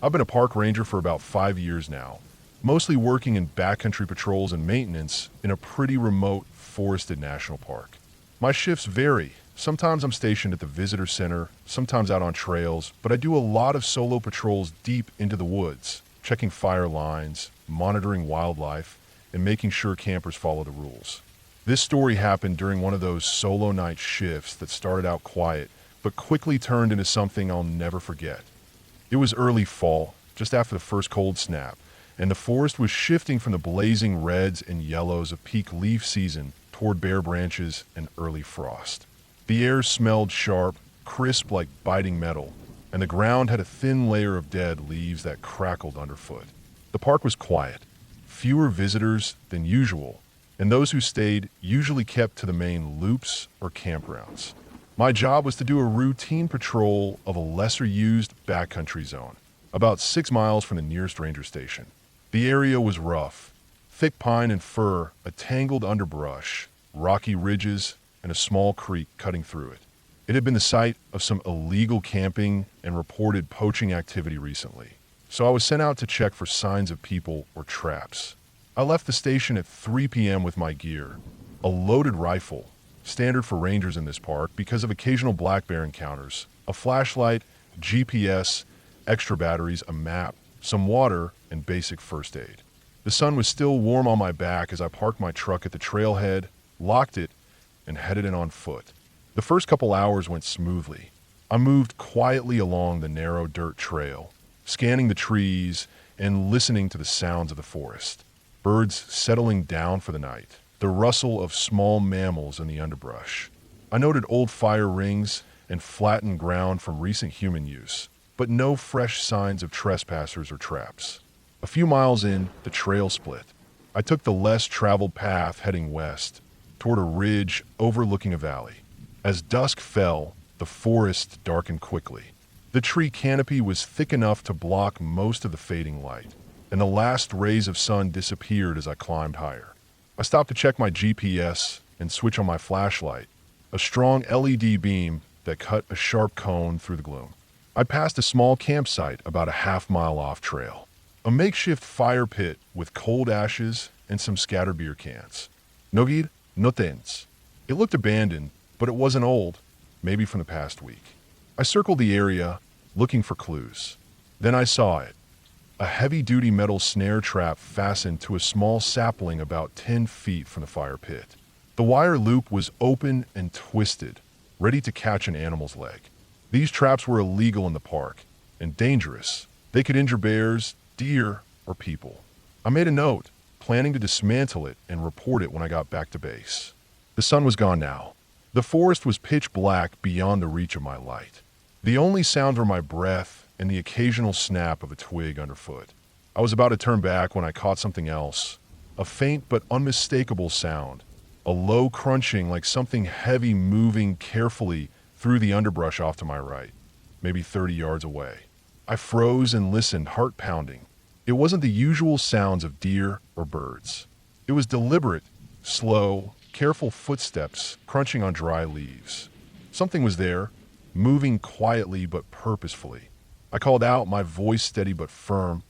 I've been a park ranger for about 5 years now, mostly working in backcountry patrols and maintenance in a pretty remote forested national park. My shifts vary. Sometimes I'm stationed at the visitor center, sometimes out on trails, but I do a lot of solo patrols deep into the woods, checking fire lines, monitoring wildlife, and making sure campers follow the rules. This story happened during one of those solo night shifts that started out quiet, but quickly turned into something I'll never forget. It was early fall, just after the first cold snap, and the forest was shifting from the blazing reds and yellows of peak leaf season toward bare branches and early frost. The air smelled sharp, crisp like biting metal, and the ground had a thin layer of dead leaves that crackled underfoot. The park was quiet, fewer visitors than usual, and those who stayed usually kept to the main loops or campgrounds. My job was to do a routine patrol of a lesser-used backcountry zone, about 6 miles from the nearest ranger station. The area was rough, thick pine and fir, a tangled underbrush, rocky ridges, and a small creek cutting through it. It had been the site of some illegal camping and reported poaching activity recently, so I was sent out to check for signs of people or traps. I left the station at 3 p.m. with my gear, a loaded rifle, standard for rangers in this park because of occasional black bear encounters, a flashlight, GPS, extra batteries, a map, some water, and basic first aid. The sun was still warm on my back as I parked my truck at the trailhead, locked it, and headed in on foot. The first couple hours went smoothly. I moved quietly along the narrow dirt trail, scanning the trees and listening to the sounds of the forest. Birds settling down for the night, the rustle of small mammals in the underbrush. I noted old fire rings and flattened ground from recent human use, but no fresh signs of trespassers or traps. A few miles in, the trail split. I took the less traveled path heading west, toward a ridge overlooking a valley. As dusk fell, the forest darkened quickly. The tree canopy was thick enough to block most of the fading light, and the last rays of sun disappeared as I climbed higher. I stopped to check my GPS and switch on my flashlight, a strong LED beam that cut a sharp cone through the gloom. I passed a small campsite about a half-mile off trail, a makeshift fire pit with cold ashes and some scattered beer cans. Nogir no tens. It looked abandoned, but it wasn't old, maybe from the past week. I circled the area, looking for clues. Then I saw it. A heavy-duty metal snare trap fastened to a small sapling about 10 feet from the fire pit. The wire loop was open and twisted, ready to catch an animal's leg. These traps were illegal in the park, and dangerous. They could injure bears, deer, or people. I made a note, planning to dismantle it and report it when I got back to base. The sun was gone now. The forest was pitch black beyond the reach of my light. The only sound were my breath and the occasional snap of a twig underfoot. I was about to turn back when I caught something else, a faint but unmistakable sound, a low crunching like something heavy moving carefully through the underbrush off to my right, maybe 30 yards away. I froze and listened, heart pounding. It wasn't the usual sounds of deer or birds. It was deliberate, slow, careful footsteps crunching on dry leaves. Something was there, moving quietly but purposefully. I called out, my voice steady but firm.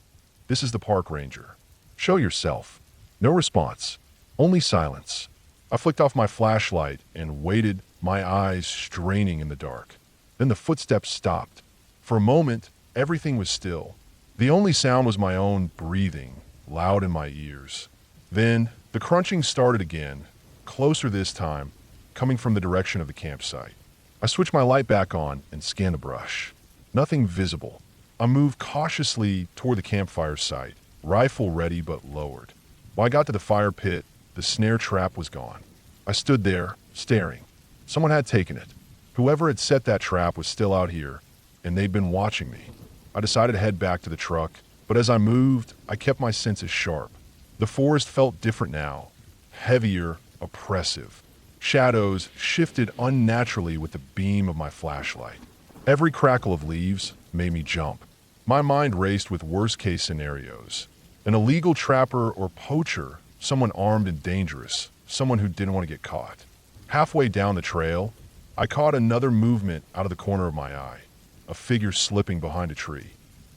"This is the park ranger. Show yourself." No response, only silence. I flicked off my flashlight and waited, my eyes straining in the dark. Then the footsteps stopped. For a moment, everything was still. The only sound was my own breathing, loud in my ears. Then the crunching started again, closer this time, coming from the direction of the campsite. I switched my light back on and scanned the brush. Nothing visible. I moved cautiously toward the campfire site, rifle ready but lowered. When I got to the fire pit, the snare trap was gone. I stood there, staring. Someone had taken it. Whoever had set that trap was still out here, and they'd been watching me. I decided to head back to the truck, but as I moved, I kept my senses sharp. The forest felt different now, heavier, oppressive. Shadows shifted unnaturally with the beam of my flashlight. Every crackle of leaves made me jump. My mind raced with worst-case scenarios. An illegal trapper or poacher, someone armed and dangerous, someone who didn't want to get caught. Halfway down the trail, I caught another movement out of the corner of my eye, a figure slipping behind a tree.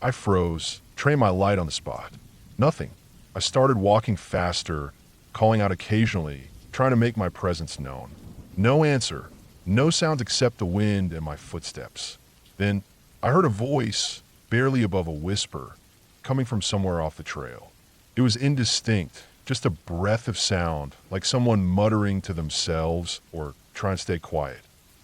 I froze, trained my light on the spot. Nothing. I started walking faster, calling out occasionally, trying to make my presence known. No answer, no sounds except the wind and my footsteps. Then I heard a voice, barely above a whisper, coming from somewhere off the trail. It was indistinct, just a breath of sound, like someone muttering to themselves or trying to stay quiet.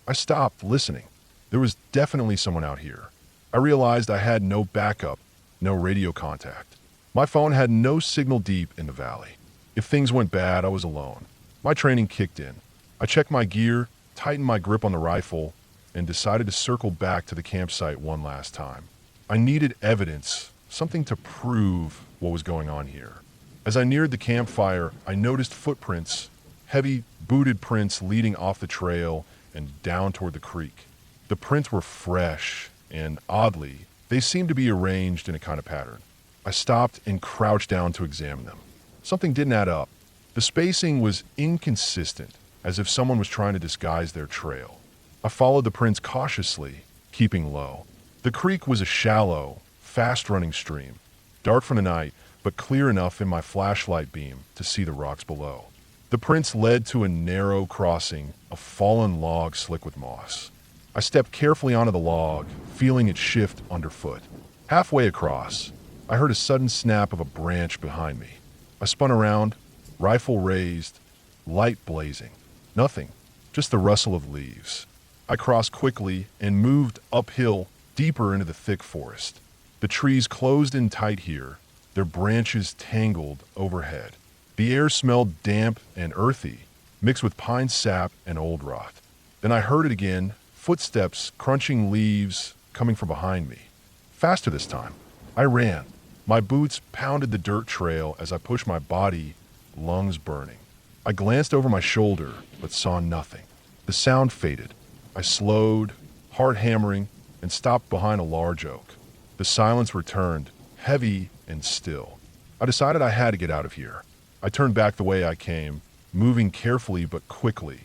I stopped, listening. There was definitely someone out here. I realized I had no backup, no radio contact. My phone had no signal deep in the valley. If things went bad, I was alone. My training kicked in. I checked my gear, tightened my grip on the rifle, and decided to circle back to the campsite one last time. I needed evidence, something to prove what was going on here. As I neared the campfire, I noticed footprints, heavy, booted prints leading off the trail and down toward the creek. The prints were fresh, and oddly, they seemed to be arranged in a kind of pattern. I stopped and crouched down to examine them. Something didn't add up. The spacing was inconsistent, as if someone was trying to disguise their trail. I followed the prints cautiously, keeping low. The creek was a shallow, fast-running stream, dark from the night, but clear enough in my flashlight beam to see the rocks below. The prints led to a narrow crossing, a fallen log slick with moss. I stepped carefully onto the log, feeling it shift underfoot. Halfway across, I heard a sudden snap of a branch behind me. I spun around, rifle raised, light blazing. Nothing, just the rustle of leaves. I crossed quickly and moved uphill, deeper into the thick forest. The trees closed in tight here, their branches tangled overhead. The air smelled damp and earthy, mixed with pine sap and old rot. Then I heard it again, footsteps crunching leaves coming from behind me. Faster this time. I ran. My boots pounded the dirt trail as I pushed my body, lungs burning. I glanced over my shoulder, but saw nothing. The sound faded. I slowed, heart hammering, and stopped behind a large oak. The silence returned, heavy and still. I decided I had to get out of here. I turned back the way I came, moving carefully but quickly.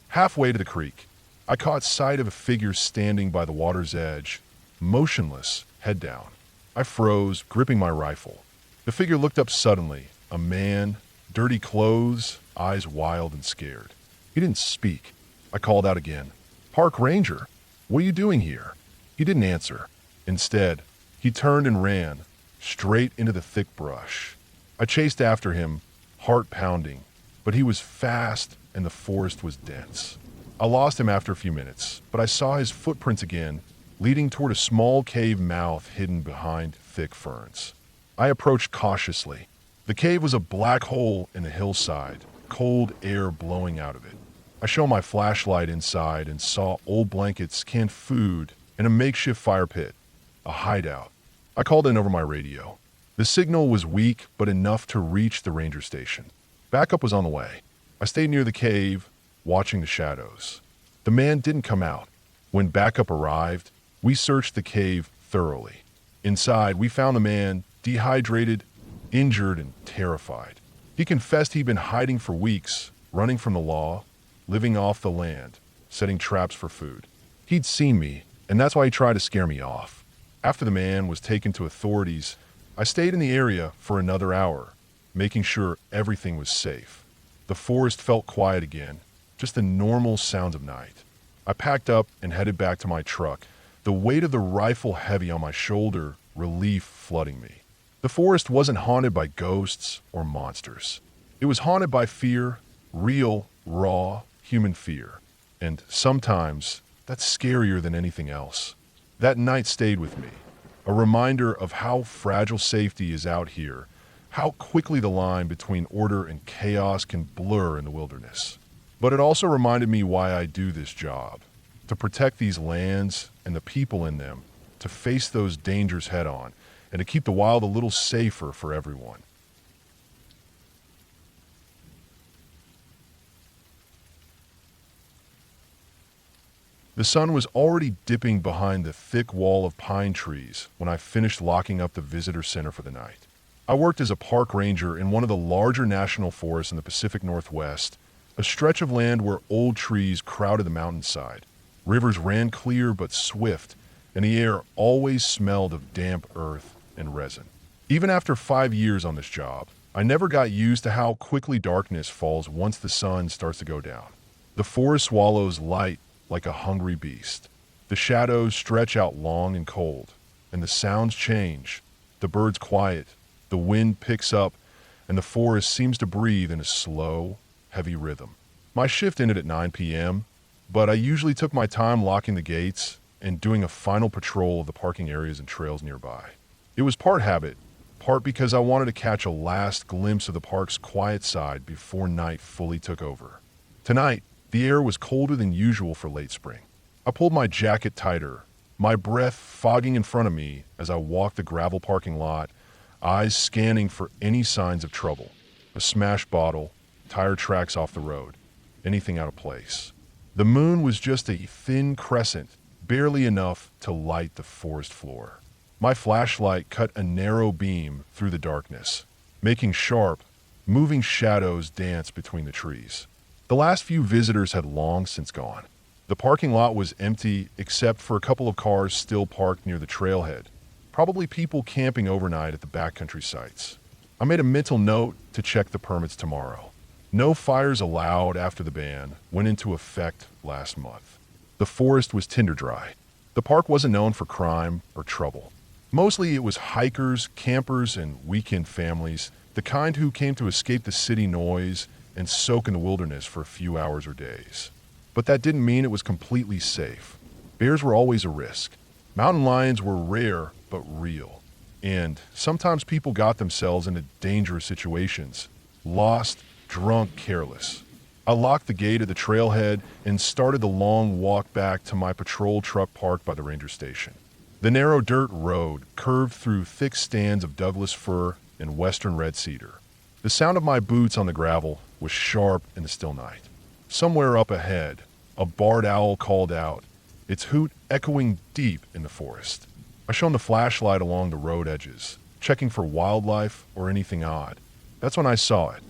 Halfway to the creek, I caught sight of a figure standing by the water's edge, motionless, head down. I froze, gripping my rifle. The figure looked up suddenly, a man, dirty clothes, eyes wild and scared. He didn't speak. I called out again, "Park Ranger, what are you doing here?" He didn't answer. Instead, he turned and ran, straight into the thick brush. I chased after him, heart pounding, but he was fast and the forest was dense. I lost him after a few minutes, but I saw his footprints again, leading toward a small cave mouth hidden behind thick ferns. I approached cautiously. The cave was a black hole in the hillside, cold air blowing out of it. I shone my flashlight inside and saw old blankets, canned food, and a makeshift fire pit, a hideout. I called in over my radio. The signal was weak, but enough to reach the ranger station. Backup was on the way. I stayed near the cave, watching the shadows. The man didn't come out. When backup arrived, we searched the cave thoroughly. Inside, we found the man dehydrated, injured, and terrified. He confessed he'd been hiding for weeks, running from the law, living off the land, setting traps for food. He'd seen me, and that's why he tried to scare me off. After the man was taken to authorities, I stayed in the area for another hour, making sure everything was safe. The forest felt quiet again, just the normal sounds of night. I packed up and headed back to my truck, the weight of the rifle heavy on my shoulder, relief flooding me. The forest wasn't haunted by ghosts or monsters. It was haunted by fear, real, raw, human fear. And sometimes, that's scarier than anything else. That night stayed with me, a reminder of how fragile safety is out here, how quickly the line between order and chaos can blur in the wilderness. But it also reminded me why I do this job, to protect these lands and the people in them, to face those dangers head on, and to keep the wild a little safer for everyone. The sun was already dipping behind the thick wall of pine trees when I finished locking up the visitor center for the night. I worked as a park ranger in one of the larger national forests in the Pacific Northwest, a stretch of land where old trees crowded the mountainside. Rivers ran clear but swift, and the air always smelled of damp earth and resin. Even after 5 years on this job, I never got used to how quickly darkness falls once the sun starts to go down. The forest swallows light like a hungry beast. The shadows stretch out long and cold, and the sounds change. The birds quiet, the wind picks up, and the forest seems to breathe in a slow, heavy rhythm. My shift ended at 9 p.m., but I usually took my time locking the gates and doing a final patrol of the parking areas and trails nearby. It was part habit, part because I wanted to catch a last glimpse of the park's quiet side before night fully took over. Tonight, the air was colder than usual for late spring. I pulled my jacket tighter, my breath fogging in front of me as I walked the gravel parking lot, eyes scanning for any signs of trouble. A smashed bottle, tire tracks off the road, anything out of place. The moon was just a thin crescent, barely enough to light the forest floor. My flashlight cut a narrow beam through the darkness, making sharp, moving shadows dance between the trees. The last few visitors had long since gone. The parking lot was empty except for a couple of cars still parked near the trailhead, probably people camping overnight at the backcountry sites. I made a mental note to check the permits tomorrow. No fires allowed after the ban went into effect last month. The forest was tinder dry. The park wasn't known for crime or trouble. Mostly it was hikers, campers, and weekend families, the kind who came to escape the city noise and soak in the wilderness for a few hours or days. But that didn't mean it was completely safe. Bears were always a risk. Mountain lions were rare but real. And sometimes people got themselves into dangerous situations. Lost, drunk, careless. I locked the gate at the trailhead and started the long walk back to my patrol truck parked by the ranger station. The narrow dirt road curved through thick stands of Douglas fir and western red cedar. The sound of my boots on the gravel was sharp in the still night. Somewhere up ahead, a barred owl called out, its hoot echoing deep in the forest. I shone the flashlight along the road edges, checking for wildlife or anything odd. That's when I saw it.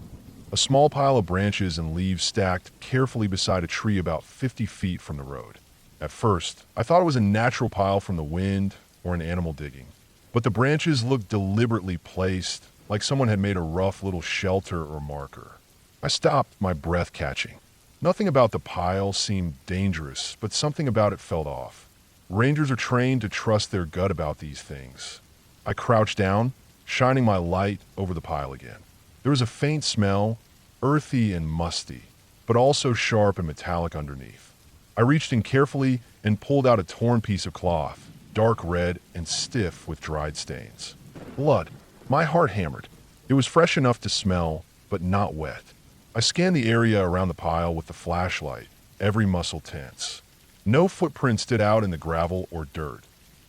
A small pile of branches and leaves stacked carefully beside a tree about 50 feet from the road. At first, I thought it was a natural pile from the wind or an animal digging. But the branches looked deliberately placed, like someone had made a rough little shelter or marker. I stopped, my breath catching. Nothing about the pile seemed dangerous, but something about it felt off. Rangers are trained to trust their gut about these things. I crouched down, shining my light over the pile again. There was a faint smell, earthy and musty, but also sharp and metallic underneath. I reached in carefully and pulled out a torn piece of cloth, dark red and stiff with dried stains. Blood. My heart hammered. It was fresh enough to smell, but not wet. I scanned the area around the pile with the flashlight, every muscle tense. No footprints stood out in the gravel or dirt.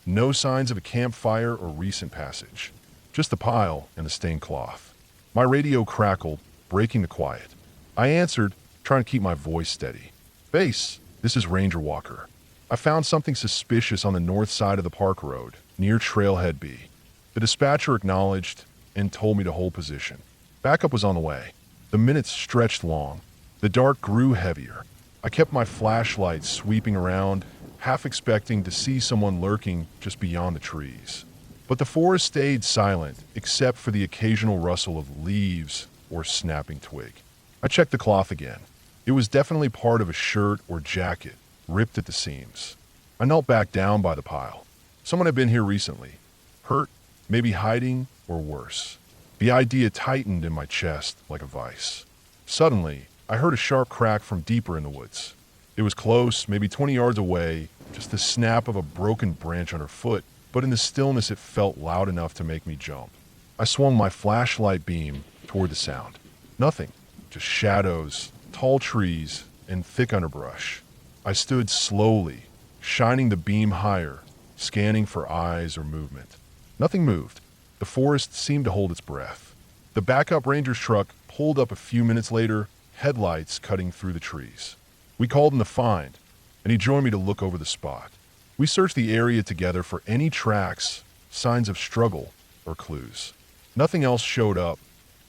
No signs of a campfire or recent passage. Just the pile and the stained cloth. My radio crackled, breaking the quiet. I answered, trying to keep my voice steady. "Base, this is Ranger Walker. I found something suspicious on the north side of the park road, near Trailhead B." The dispatcher acknowledged and told me to hold position. Backup was on the way. The minutes stretched long. The dark grew heavier. I kept my flashlight sweeping around, half expecting to see someone lurking just beyond the trees. But the forest stayed silent, except for the occasional rustle of leaves or snapping twig. I checked the cloth again. It was definitely part of a shirt or jacket, ripped at the seams. I knelt back down by the pile. Someone had been here recently. Hurt, maybe hiding, or worse. The idea tightened in my chest like a vice. Suddenly, I heard a sharp crack from deeper in the woods. It was close, maybe 20 yards away, just the snap of a broken branch underfoot, but in the stillness it felt loud enough to make me jump. I swung my flashlight beam toward the sound. Nothing, just shadows, tall trees, and thick underbrush. I stood slowly, shining the beam higher, scanning for eyes or movement. Nothing moved. The forest seemed to hold its breath. The backup ranger's truck pulled up a few minutes later, headlights cutting through the trees. We called him to find, and he joined me to look over the spot. We searched the area together for any tracks, signs of struggle, or clues. Nothing else showed up.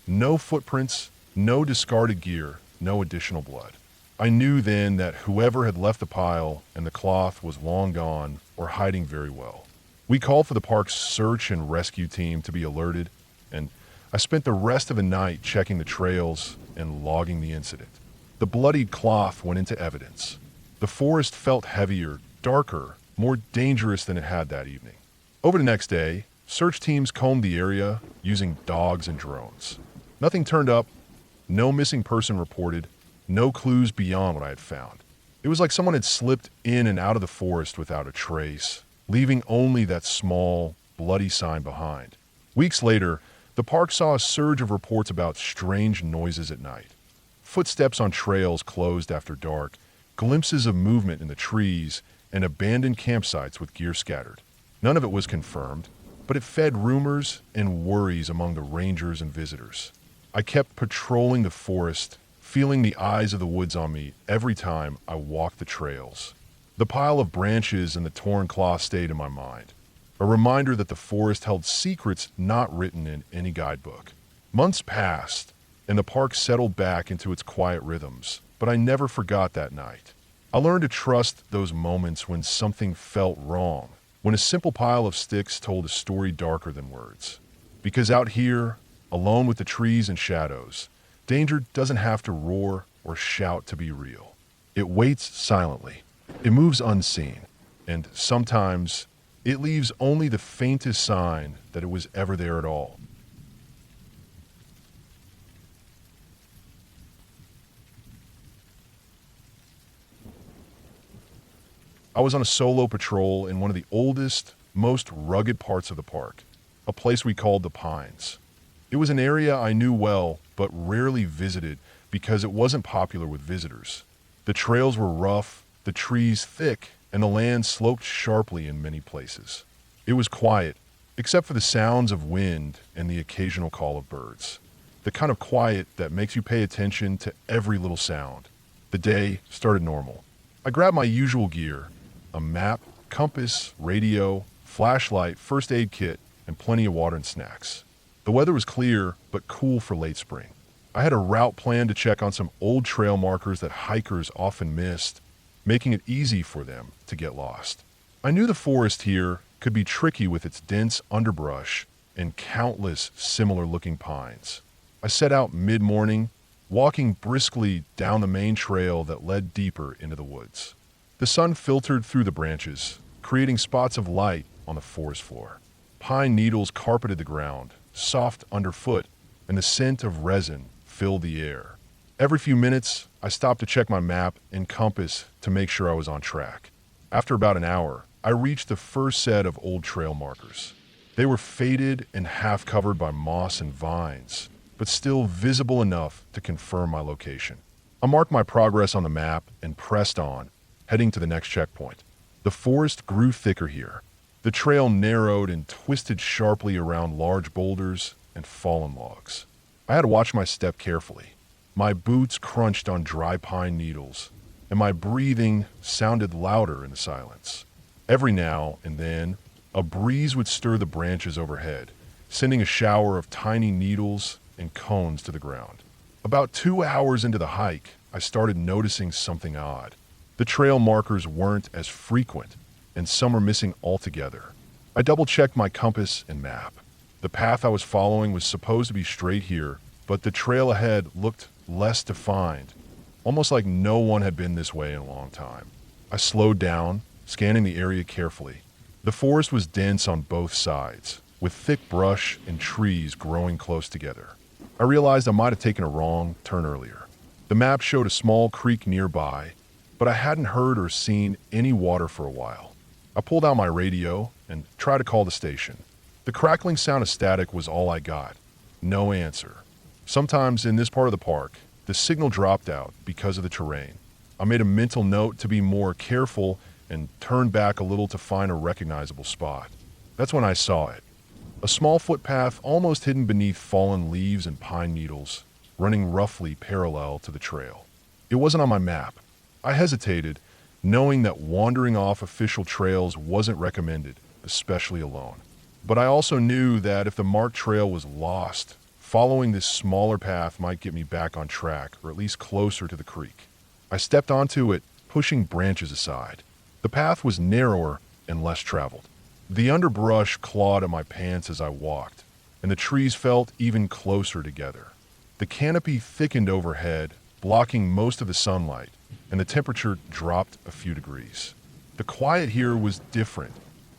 No footprints, no discarded gear, no additional blood. I knew then that whoever had left the pile and the cloth was long gone or hiding very well. We called for the park's search and rescue team to be alerted, and I spent the rest of the night checking the trails and logging the incident. The bloodied cloth went into evidence. The forest felt heavier, darker, more dangerous than it had that evening. Over the next day, search teams combed the area using dogs and drones. Nothing turned up, no missing person reported, no clues beyond what I had found. It was like someone had slipped in and out of the forest without a trace, leaving only that small, bloody sign behind. Weeks later, the park saw a surge of reports about strange noises at night. Footsteps on trails closed after dark, glimpses of movement in the trees, and abandoned campsites with gear scattered. None of it was confirmed, but it fed rumors and worries among the rangers and visitors. I kept patrolling the forest, feeling the eyes of the woods on me every time I walked the trails. The pile of branches and the torn cloth stayed in my mind, a reminder that the forest held secrets not written in any guidebook. Months passed, and the park settled back into its quiet rhythms, but I never forgot that night. I learned to trust those moments when something felt wrong, when a simple pile of sticks told a story darker than words. Because out here, alone with the trees and shadows, danger doesn't have to roar or shout to be real. It waits silently, it moves unseen, and sometimes it leaves only the faintest sign that it was ever there at all. I was on a solo patrol in one of the oldest, most rugged parts of the park, a place we called the Pines. It was an area I knew well, but rarely visited because it wasn't popular with visitors. The trails were rough, the trees thick, and the land sloped sharply in many places. It was quiet, except for the sounds of wind and the occasional call of birds. The kind of quiet that makes you pay attention to every little sound. The day started normal. I grabbed my usual gear, a map, compass, radio, flashlight, first aid kit, and plenty of water and snacks. The weather was clear, but cool for late spring. I had a route planned to check on some old trail markers that hikers often missed, making it easy for them to get lost. I knew the forest here could be tricky with its dense underbrush and countless similar-looking pines. I set out mid-morning, walking briskly down the main trail that led deeper into the woods. The sun filtered through the branches, creating spots of light on the forest floor. Pine needles carpeted the ground, soft underfoot, and the scent of resin filled the air. Every few minutes, I stopped to check my map and compass to make sure I was on track. After about an hour, I reached the first set of old trail markers. They were faded and half covered by moss and vines, but still visible enough to confirm my location. I marked my progress on the map and pressed on, heading to the next checkpoint. The forest grew thicker here. The trail narrowed and twisted sharply around large boulders and fallen logs. I had to watch my step carefully. My boots crunched on dry pine needles, and my breathing sounded louder in the silence. Every now and then, a breeze would stir the branches overhead, sending a shower of tiny needles and cones to the ground. About 2 hours into the hike, I started noticing something odd. The trail markers weren't as frequent, and some were missing altogether. I double-checked my compass and map. The path I was following was supposed to be straight here, but the trail ahead looked less defined, almost like no one had been this way in a long time. I slowed down, scanning the area carefully. The forest was dense on both sides, with thick brush and trees growing close together. I realized I might have taken a wrong turn earlier. The map showed a small creek nearby, but I hadn't heard or seen any water for a while. I pulled out my radio and tried to call the station. The crackling sound of static was all I got. No answer. Sometimes in this part of the park, the signal dropped out because of the terrain. I made a mental note to be more careful and turned back a little to find a recognizable spot. That's when I saw it. A small footpath almost hidden beneath fallen leaves and pine needles, running roughly parallel to the trail. It wasn't on my map. I hesitated, knowing that wandering off official trails wasn't recommended, especially alone. But I also knew that if the marked trail was lost, following this smaller path might get me back on track, or at least closer to the creek. I stepped onto it, pushing branches aside. The path was narrower and less traveled. The underbrush clawed at my pants as I walked, and the trees felt even closer together. The canopy thickened overhead, blocking most of the sunlight, and the temperature dropped a few degrees. The quiet here was different,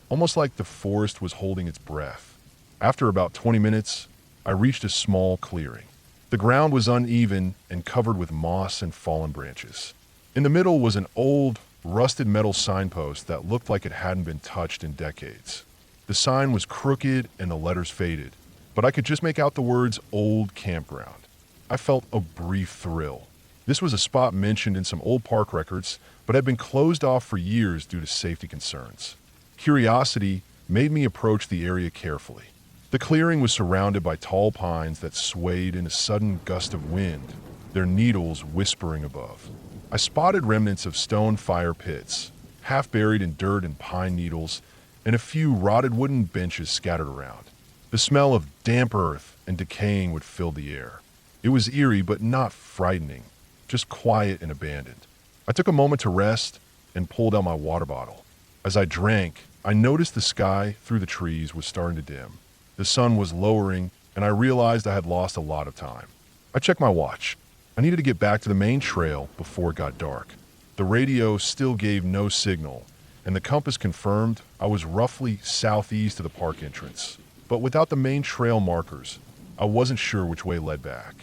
almost like the forest was holding its breath. After about 20 minutes, I reached a small clearing. The ground was uneven and covered with moss and fallen branches. In the middle was an old, rusted metal signpost that looked like it hadn't been touched in decades. The sign was crooked and the letters faded, but I could just make out the words "Old Campground." I felt a brief thrill. This was a spot mentioned in some old park records, but had been closed off for years due to safety concerns. Curiosity made me approach the area carefully. The clearing was surrounded by tall pines that swayed in a sudden gust of wind, their needles whispering above. I spotted remnants of stone fire pits, half buried in dirt and pine needles, and a few rotted wooden benches scattered around. The smell of damp earth and decaying would fill the air. It was eerie but not frightening, just quiet and abandoned. I took a moment to rest and pulled out my water bottle. As I drank, I noticed the sky through the trees was starting to dim. The sun was lowering, and I realized I had lost a lot of time. I checked my watch. I needed to get back to the main trail before it got dark. The radio still gave no signal, and the compass confirmed I was roughly southeast of the park entrance. But without the main trail markers, I wasn't sure which way led back.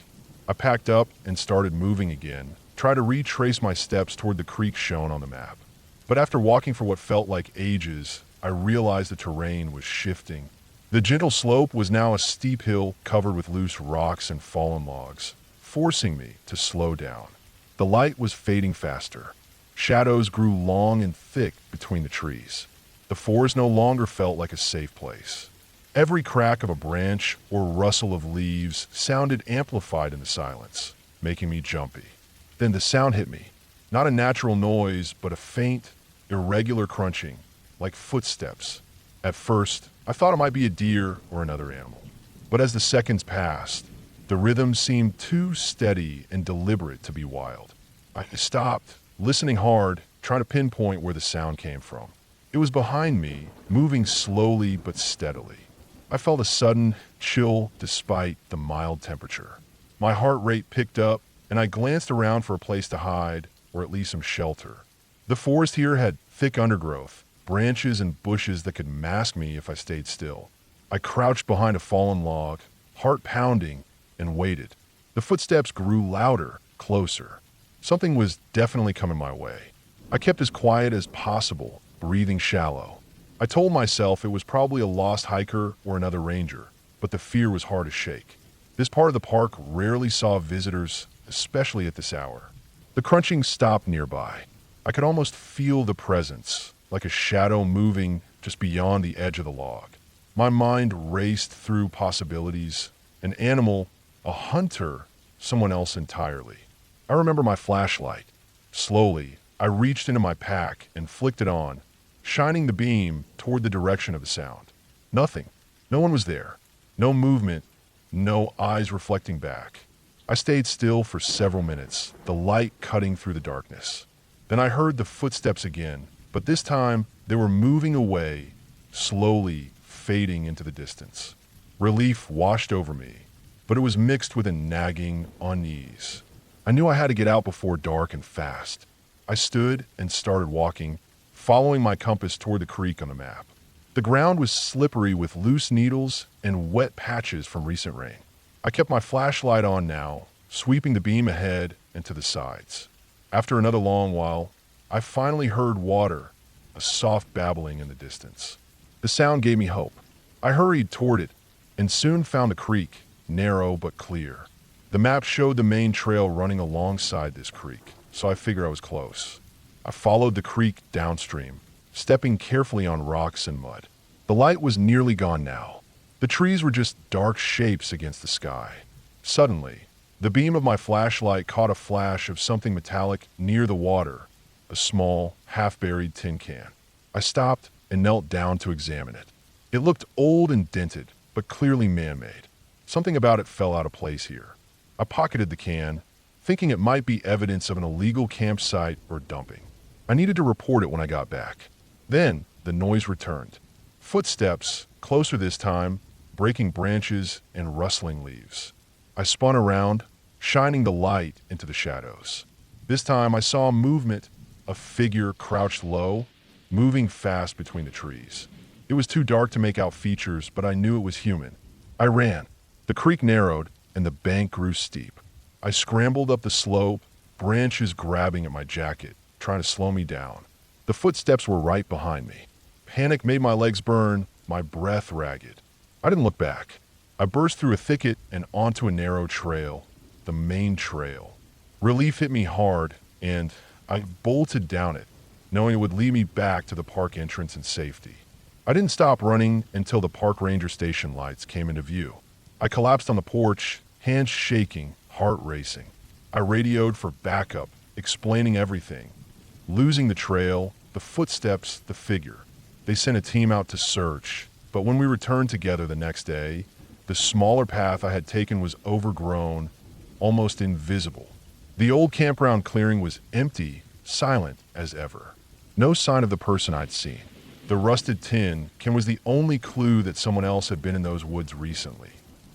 I packed up and started moving again, tried to retrace my steps toward the creek shown on the map. But after walking for what felt like ages, I realized the terrain was shifting. The gentle slope was now a steep hill covered with loose rocks and fallen logs, forcing me to slow down. The light was fading faster. Shadows grew long and thick between the trees. The forest no longer felt like a safe place. Every crack of a branch or rustle of leaves sounded amplified in the silence, making me jumpy. Then the sound hit me. Not a natural noise, but a faint, irregular crunching, like footsteps. At first, I thought it might be a deer or another animal. But as the seconds passed, the rhythm seemed too steady and deliberate to be wild. I stopped, listening hard, trying to pinpoint where the sound came from. It was behind me, moving slowly but steadily. I felt a sudden chill despite the mild temperature. My heart rate picked up, and I glanced around for a place to hide, or at least some shelter. The forest here had thick undergrowth, branches and bushes that could mask me if I stayed still. I crouched behind a fallen log, heart pounding, and waited. The footsteps grew louder, closer. Something was definitely coming my way. I kept as quiet as possible, breathing shallow. I told myself it was probably a lost hiker or another ranger, but the fear was hard to shake. This part of the park rarely saw visitors, especially at this hour. The crunching stopped nearby. I could almost feel the presence, like a shadow moving just beyond the edge of the log. My mind raced through possibilities. An animal, a hunter, someone else entirely. I remember my flashlight. Slowly, I reached into my pack and flicked it on, shining the beam toward the direction of the sound. Nothing. No one was there. No movement. No eyes reflecting back. I stayed still for several minutes, the light cutting through the darkness. Then I heard the footsteps again, but this time they were moving away, slowly fading into the distance. Relief washed over me, but it was mixed with a nagging unease. I knew I had to get out before dark and fast. I stood and started walking, following my compass toward the creek on the map. The ground was slippery with loose needles and wet patches from recent rain. I kept my flashlight on now, sweeping the beam ahead and to the sides. After another long while, I finally heard water, a soft babbling in the distance. The sound gave me hope. I hurried toward it and soon found the creek, narrow but clear. The map showed the main trail running alongside this creek, so I figured I was close. I followed the creek downstream, stepping carefully on rocks and mud. The light was nearly gone now. The trees were just dark shapes against the sky. Suddenly, the beam of my flashlight caught a flash of something metallic near the water, a small, half-buried tin can. I stopped and knelt down to examine it. It looked old and dented, but clearly man-made. Something about it fell out of place here. I pocketed the can, thinking it might be evidence of an illegal campsite or dumping. I needed to report it when I got back. Then, the noise returned. Footsteps, closer this time, breaking branches and rustling leaves. I spun around, shining the light into the shadows. This time I saw movement, a figure crouched low, moving fast between the trees. It was too dark to make out features, but I knew it was human. I ran. The creek narrowed, and the bank grew steep. I scrambled up the slope, branches grabbing at my jacket, trying to slow me down. The footsteps were right behind me. Panic made my legs burn, my breath ragged. I didn't look back. I burst through a thicket and onto a narrow trail, the main trail. Relief hit me hard, and I bolted down it, knowing it would lead me back to the park entrance in safety. I didn't stop running until the park ranger station lights came into view. I collapsed on the porch, hands shaking, heart racing. I radioed for backup, explaining everything. Losing the trail, the footsteps, the figure. They sent a team out to search, but when we returned together the next day, the smaller path I had taken was overgrown, almost invisible. The old campground clearing was empty, silent as ever. No sign of the person I'd seen. The rusted tin can was the only clue that someone else had been in those woods recently.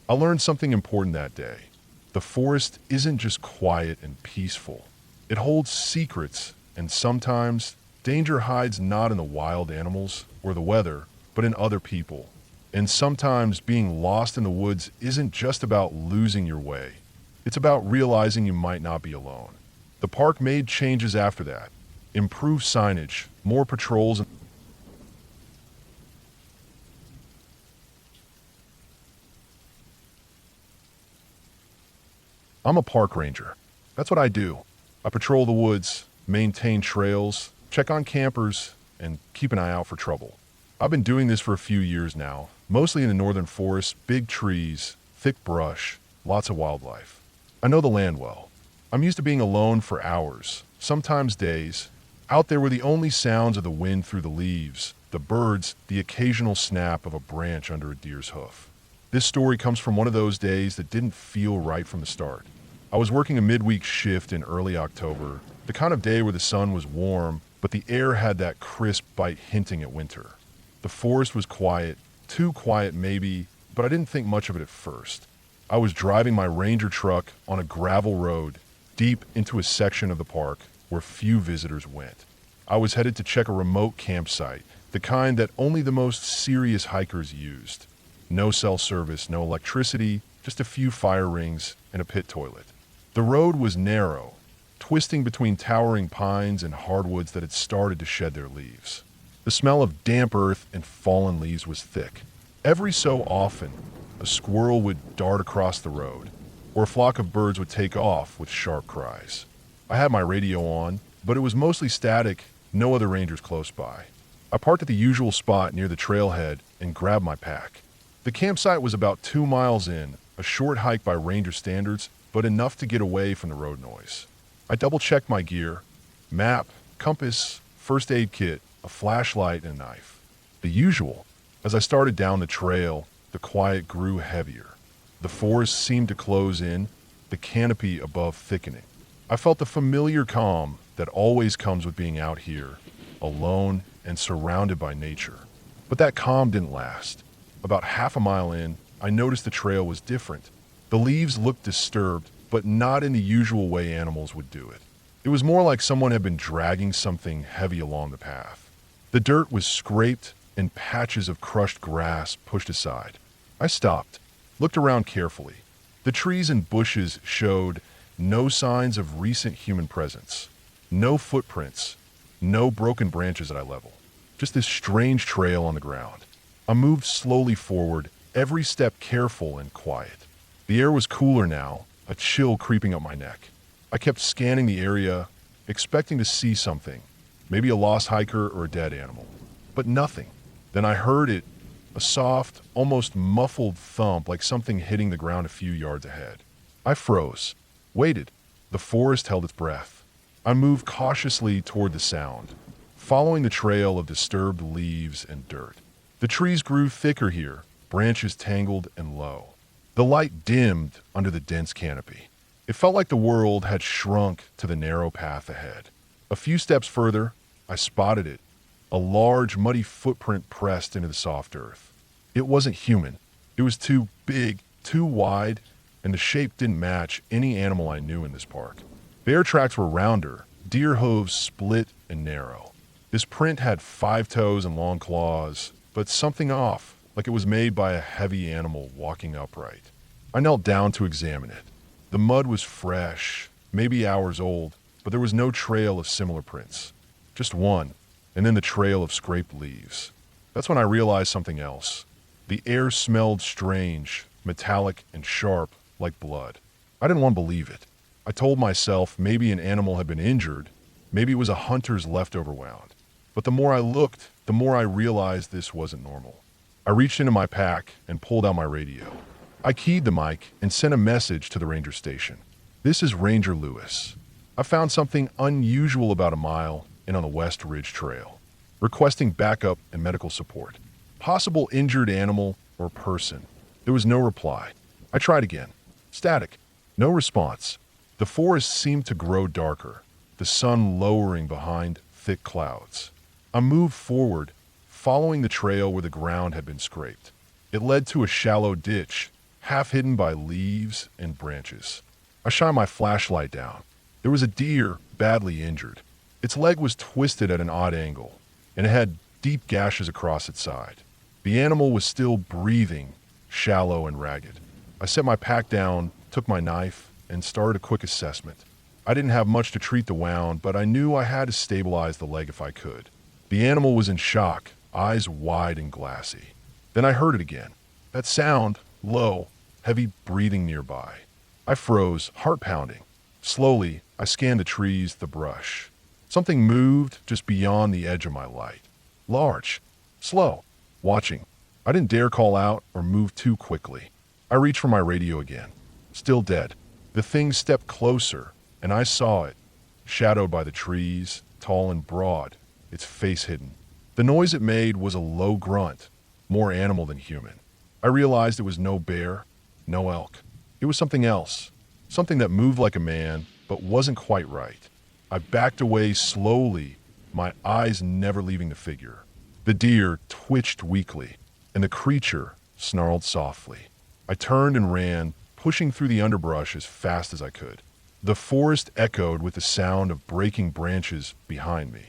I learned something important that day. The forest isn't just quiet and peaceful. It holds secrets, and sometimes danger hides not in the wild animals or the weather, but in other people. And sometimes being lost in the woods isn't just about losing your way. It's about realizing you might not be alone. The park made changes after that. Improved signage, more patrols, and I'm a park ranger. That's what I do. I patrol the woods, maintain trails, check on campers, and keep an eye out for trouble. I've been doing this for a few years now, mostly in the northern forest, big trees, thick brush, lots of wildlife. I know the land well. I'm used to being alone for hours, sometimes days, out there where the only sounds are the wind through the leaves, the birds, the occasional snap of a branch under a deer's hoof. This story comes from one of those days that didn't feel right from the start. I was working a midweek shift in early October, the kind of day where the sun was warm, but the air had that crisp bite hinting at winter. The forest was quiet, too quiet maybe, but I didn't think much of it at first. I was driving my Ranger truck on a gravel road deep into a section of the park where few visitors went. I was headed to check a remote campsite, the kind that only the most serious hikers used. No cell service, no electricity, just a few fire rings and a pit toilet. The road was narrow, twisting between towering pines and hardwoods that had started to shed their leaves. The smell of damp earth and fallen leaves was thick. Every so often, a squirrel would dart across the road, or a flock of birds would take off with sharp cries. I had my radio on, but it was mostly static, no other rangers close by. I parked at the usual spot near the trailhead and grabbed my pack. The campsite was about 2 miles in, a short hike by ranger standards, but enough to get away from the road noise. I double-checked my gear: map, compass, first aid kit, a flashlight, and a knife. The usual. As I started down the trail, the quiet grew heavier. The forest seemed to close in, the canopy above thickening. I felt the familiar calm that always comes with being out here, alone and surrounded by nature. But that calm didn't last. About half a mile in, I noticed the trail was different. The leaves looked disturbed, but not in the usual way animals would do it. It was more like someone had been dragging something heavy along the path. The dirt was scraped and patches of crushed grass pushed aside. I stopped, looked around carefully. The trees and bushes showed no signs of recent human presence. No footprints, no broken branches at eye level. Just this strange trail on the ground. I moved slowly forward, every step careful and quiet. The air was cooler now, a chill creeping up my neck. I kept scanning the area, expecting to see something, maybe a lost hiker or a dead animal. But nothing. Then I heard it, a soft, almost muffled thump like something hitting the ground a few yards ahead. I froze, waited. The forest held its breath. I moved cautiously toward the sound, following the trail of disturbed leaves and dirt. The trees grew thicker here, branches tangled and low. The light dimmed under the dense canopy. It felt like the world had shrunk to the narrow path ahead. A few steps further, I spotted it, a large, muddy footprint pressed into the soft earth. It wasn't human. It was too big, too wide, and the shape didn't match any animal I knew in this park. Bear tracks were rounder, deer hooves split and narrow. This print had 5 toes and long claws, but something off, like it was made by a heavy animal walking upright. I knelt down to examine it. The mud was fresh, maybe hours old, but there was no trail of similar prints. Just one, and then the trail of scraped leaves. That's when I realized something else. The air smelled strange, metallic and sharp, like blood. I didn't want to believe it. I told myself maybe an animal had been injured, maybe it was a hunter's leftover wound. But the more I looked, the more I realized this wasn't normal. I reached into my pack and pulled out my radio. I keyed the mic and sent a message to the ranger station. This is Ranger Lewis. I found something unusual about a mile in on the West Ridge Trail, requesting backup and medical support. Possible injured animal or person. There was no reply. I tried again. Static. No response. The forest seemed to grow darker. The the sun lowering behind thick clouds. I moved forward, following the trail where the ground had been scraped. It led to a shallow ditch, half hidden by leaves and branches. I shined my flashlight down. There was a deer badly injured. Its leg was twisted at an odd angle, and it had deep gashes across its side. The animal was still breathing, shallow and ragged. I set my pack down, took my knife, and started a quick assessment. I didn't have much to treat the wound, but I knew I had to stabilize the leg if I could. The animal was in shock, eyes wide and glassy. Then I heard it again. That sound, low, heavy breathing nearby. I froze, heart pounding. Slowly, I scanned the trees, the brush. Something moved just beyond the edge of my light. Large, slow, watching. I didn't dare call out or move too quickly. I reached for my radio again. Still dead. The thing stepped closer, and I saw it, shadowed by the trees, tall and broad, its face hidden. The noise it made was a low grunt, more animal than human. I realized it was no bear, no elk. It was something else, something that moved like a man, but wasn't quite right. I backed away slowly, my eyes never leaving the figure. The deer twitched weakly, and the creature snarled softly. I turned and ran, pushing through the underbrush as fast as I could. The forest echoed with the sound of breaking branches behind me.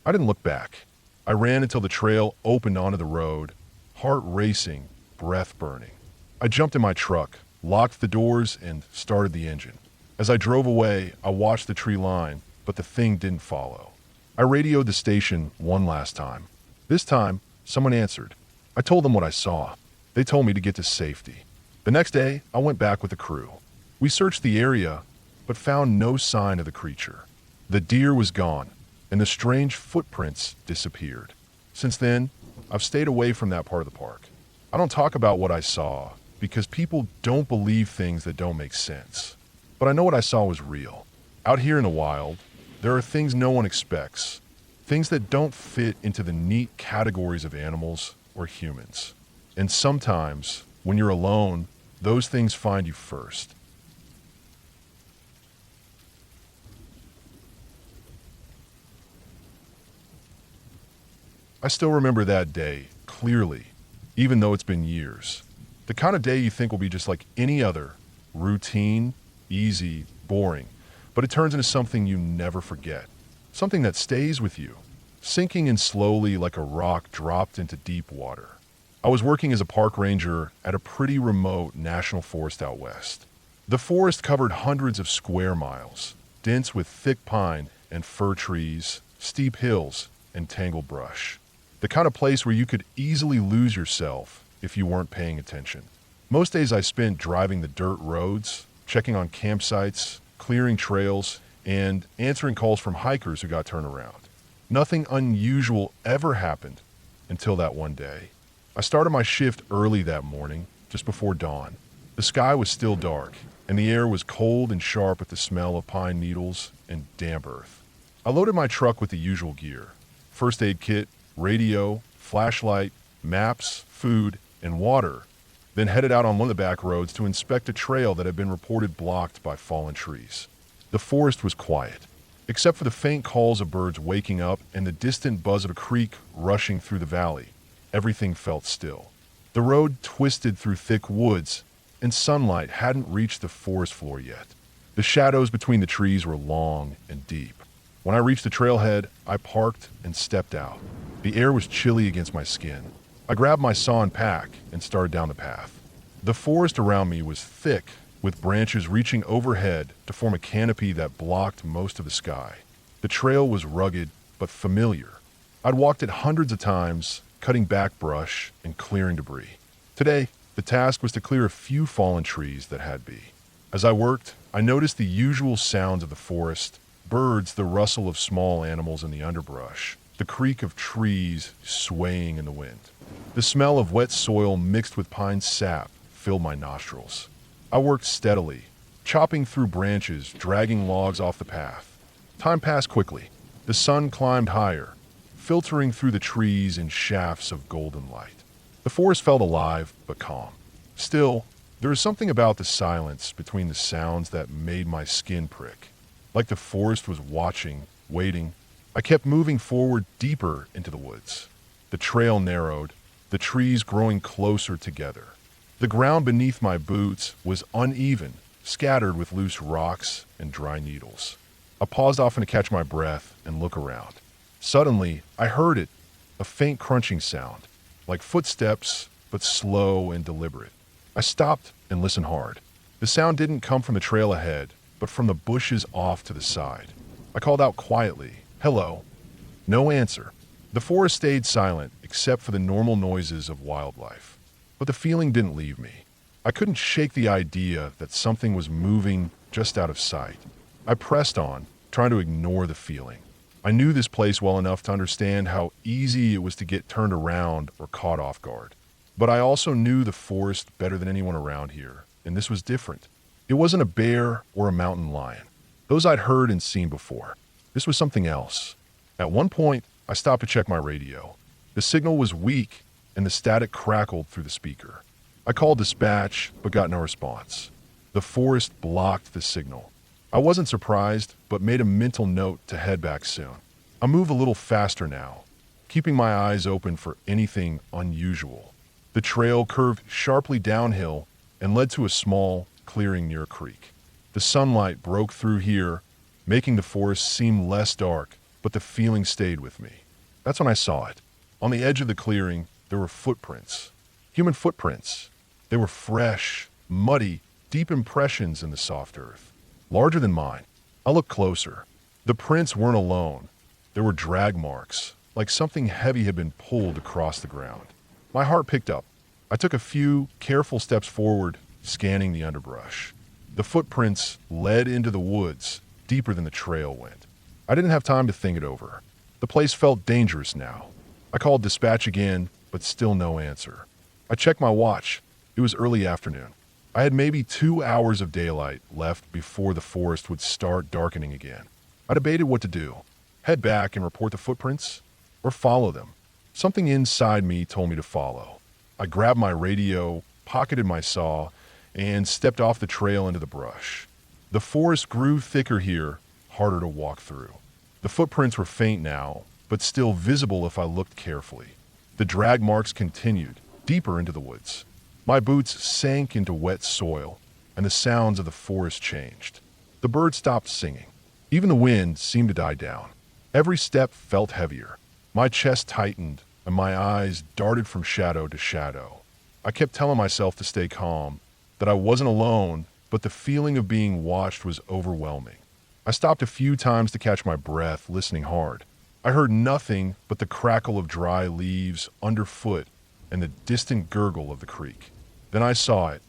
I didn't look back. I ran until the trail opened onto the road, heart racing, breath burning. I jumped in my truck, locked the doors, and started the engine. As I drove away, I watched the tree line, but the thing didn't follow. I radioed the station one last time. This time, someone answered. I told them what I saw. They told me to get to safety. The next day, I went back with the crew. We searched the area, but found no sign of the creature. The deer was gone, and the strange footprints disappeared. Since then, I've stayed away from that part of the park. I don't talk about what I saw, because people don't believe things that don't make sense. But I know what I saw was real. Out here in the wild, there are things no one expects, things that don't fit into the neat categories of animals or humans. And sometimes, when you're alone, those things find you first. I still remember that day, clearly, even though it's been years. The kind of day you think will be just like any other, routine, easy, boring, but it turns into something you never forget. Something that stays with you, sinking in slowly like a rock dropped into deep water. I was working as a park ranger at a pretty remote national forest out west. The forest covered hundreds of square miles, dense with thick pine and fir trees, steep hills, and tangled brush. The kind of place where you could easily lose yourself if you weren't paying attention. Most days I spent driving the dirt roads, checking on campsites, clearing trails, and answering calls from hikers who got turned around. Nothing unusual ever happened until that one day. I started my shift early that morning, just before dawn. The sky was still dark, and the air was cold and sharp with the smell of pine needles and damp earth. I loaded my truck with the usual gear: first aid kit, radio, flashlight, maps, food, and water, then headed out on one of the back roads to inspect a trail that had been reported blocked by fallen trees. The forest was quiet, except for the faint calls of birds waking up and the distant buzz of a creek rushing through the valley. Everything felt still. The road twisted through thick woods, and sunlight hadn't reached the forest floor yet. The shadows between the trees were long and deep. When I reached the trailhead, I parked and stepped out. The air was chilly against my skin. I grabbed my saw and pack and started down the path. The forest around me was thick, with branches reaching overhead to form a canopy that blocked most of the sky. The trail was rugged but familiar. I'd walked it hundreds of times, cutting back brush and clearing debris. Today, the task was to clear a few fallen trees that had be. As I worked, I noticed the usual sounds of the forest: birds, the rustle of small animals in the underbrush, the creak of trees swaying in the wind. The smell of wet soil mixed with pine sap filled my nostrils. I worked steadily, chopping through branches, dragging logs off the path. Time passed quickly. The sun climbed higher, filtering through the trees in shafts of golden light. The forest felt alive but calm. Still, there was something about the silence between the sounds that made my skin prick. like the forest was watching, waiting. I kept moving forward deeper into the woods. The trail narrowed, the trees growing closer together. The ground beneath my boots was uneven, scattered with loose rocks and dry needles. I paused often to catch my breath and look around. Suddenly, I heard it, a faint crunching sound, like footsteps, but slow and deliberate. I stopped and listened hard. The sound didn't come from the trail ahead, but from the bushes off to the side. I called out quietly, "Hello." No answer. The forest stayed silent except for the normal noises of wildlife. But the feeling didn't leave me. I couldn't shake the idea that something was moving just out of sight. I pressed on, trying to ignore the feeling. I knew this place well enough to understand how easy it was to get turned around or caught off guard. But I also knew the forest better than anyone around here, and this was different. It wasn't a bear or a mountain lion. Those I'd heard and seen before. This was something else. At one point, I stopped to check my radio. The signal was weak, and the static crackled through the speaker. I called dispatch, but got no response. The forest blocked the signal. I wasn't surprised, but made a mental note to head back soon. I move a little faster now, keeping my eyes open for anything unusual. The trail curved sharply downhill and led to a small clearing near a creek. The sunlight broke through here, making the forest seem less dark, but the feeling stayed with me. That's when I saw it. On the edge of the clearing, there were footprints. Human footprints. They were fresh, muddy, deep impressions in the soft earth. Larger than mine. I looked closer. The prints weren't alone. There were drag marks, like something heavy had been pulled across the ground. My heart picked up. I took a few careful steps forward, scanning the underbrush. The footprints led into the woods, deeper than the trail went. I didn't have time to think it over. The place felt dangerous now. I called dispatch again, but still no answer. I checked my watch. It was early afternoon. I had maybe 2 hours of daylight left before the forest would start darkening again. I debated what to do. Head back and report the footprints, or follow them. Something inside me told me to follow. I grabbed my radio, pocketed my saw, and stepped off the trail into the brush. The forest grew thicker here, harder to walk through. The footprints were faint now, but still visible if I looked carefully. The drag marks continued, deeper into the woods. My boots sank into wet soil, and the sounds of the forest changed. The birds stopped singing. Even the wind seemed to die down. Every step felt heavier. My chest tightened, and my eyes darted from shadow to shadow. I kept telling myself to stay calm, that I wasn't alone, but the feeling of being watched was overwhelming. I stopped a few times to catch my breath, listening hard. I heard nothing but the crackle of dry leaves underfoot and the distant gurgle of the creek. Then I saw it,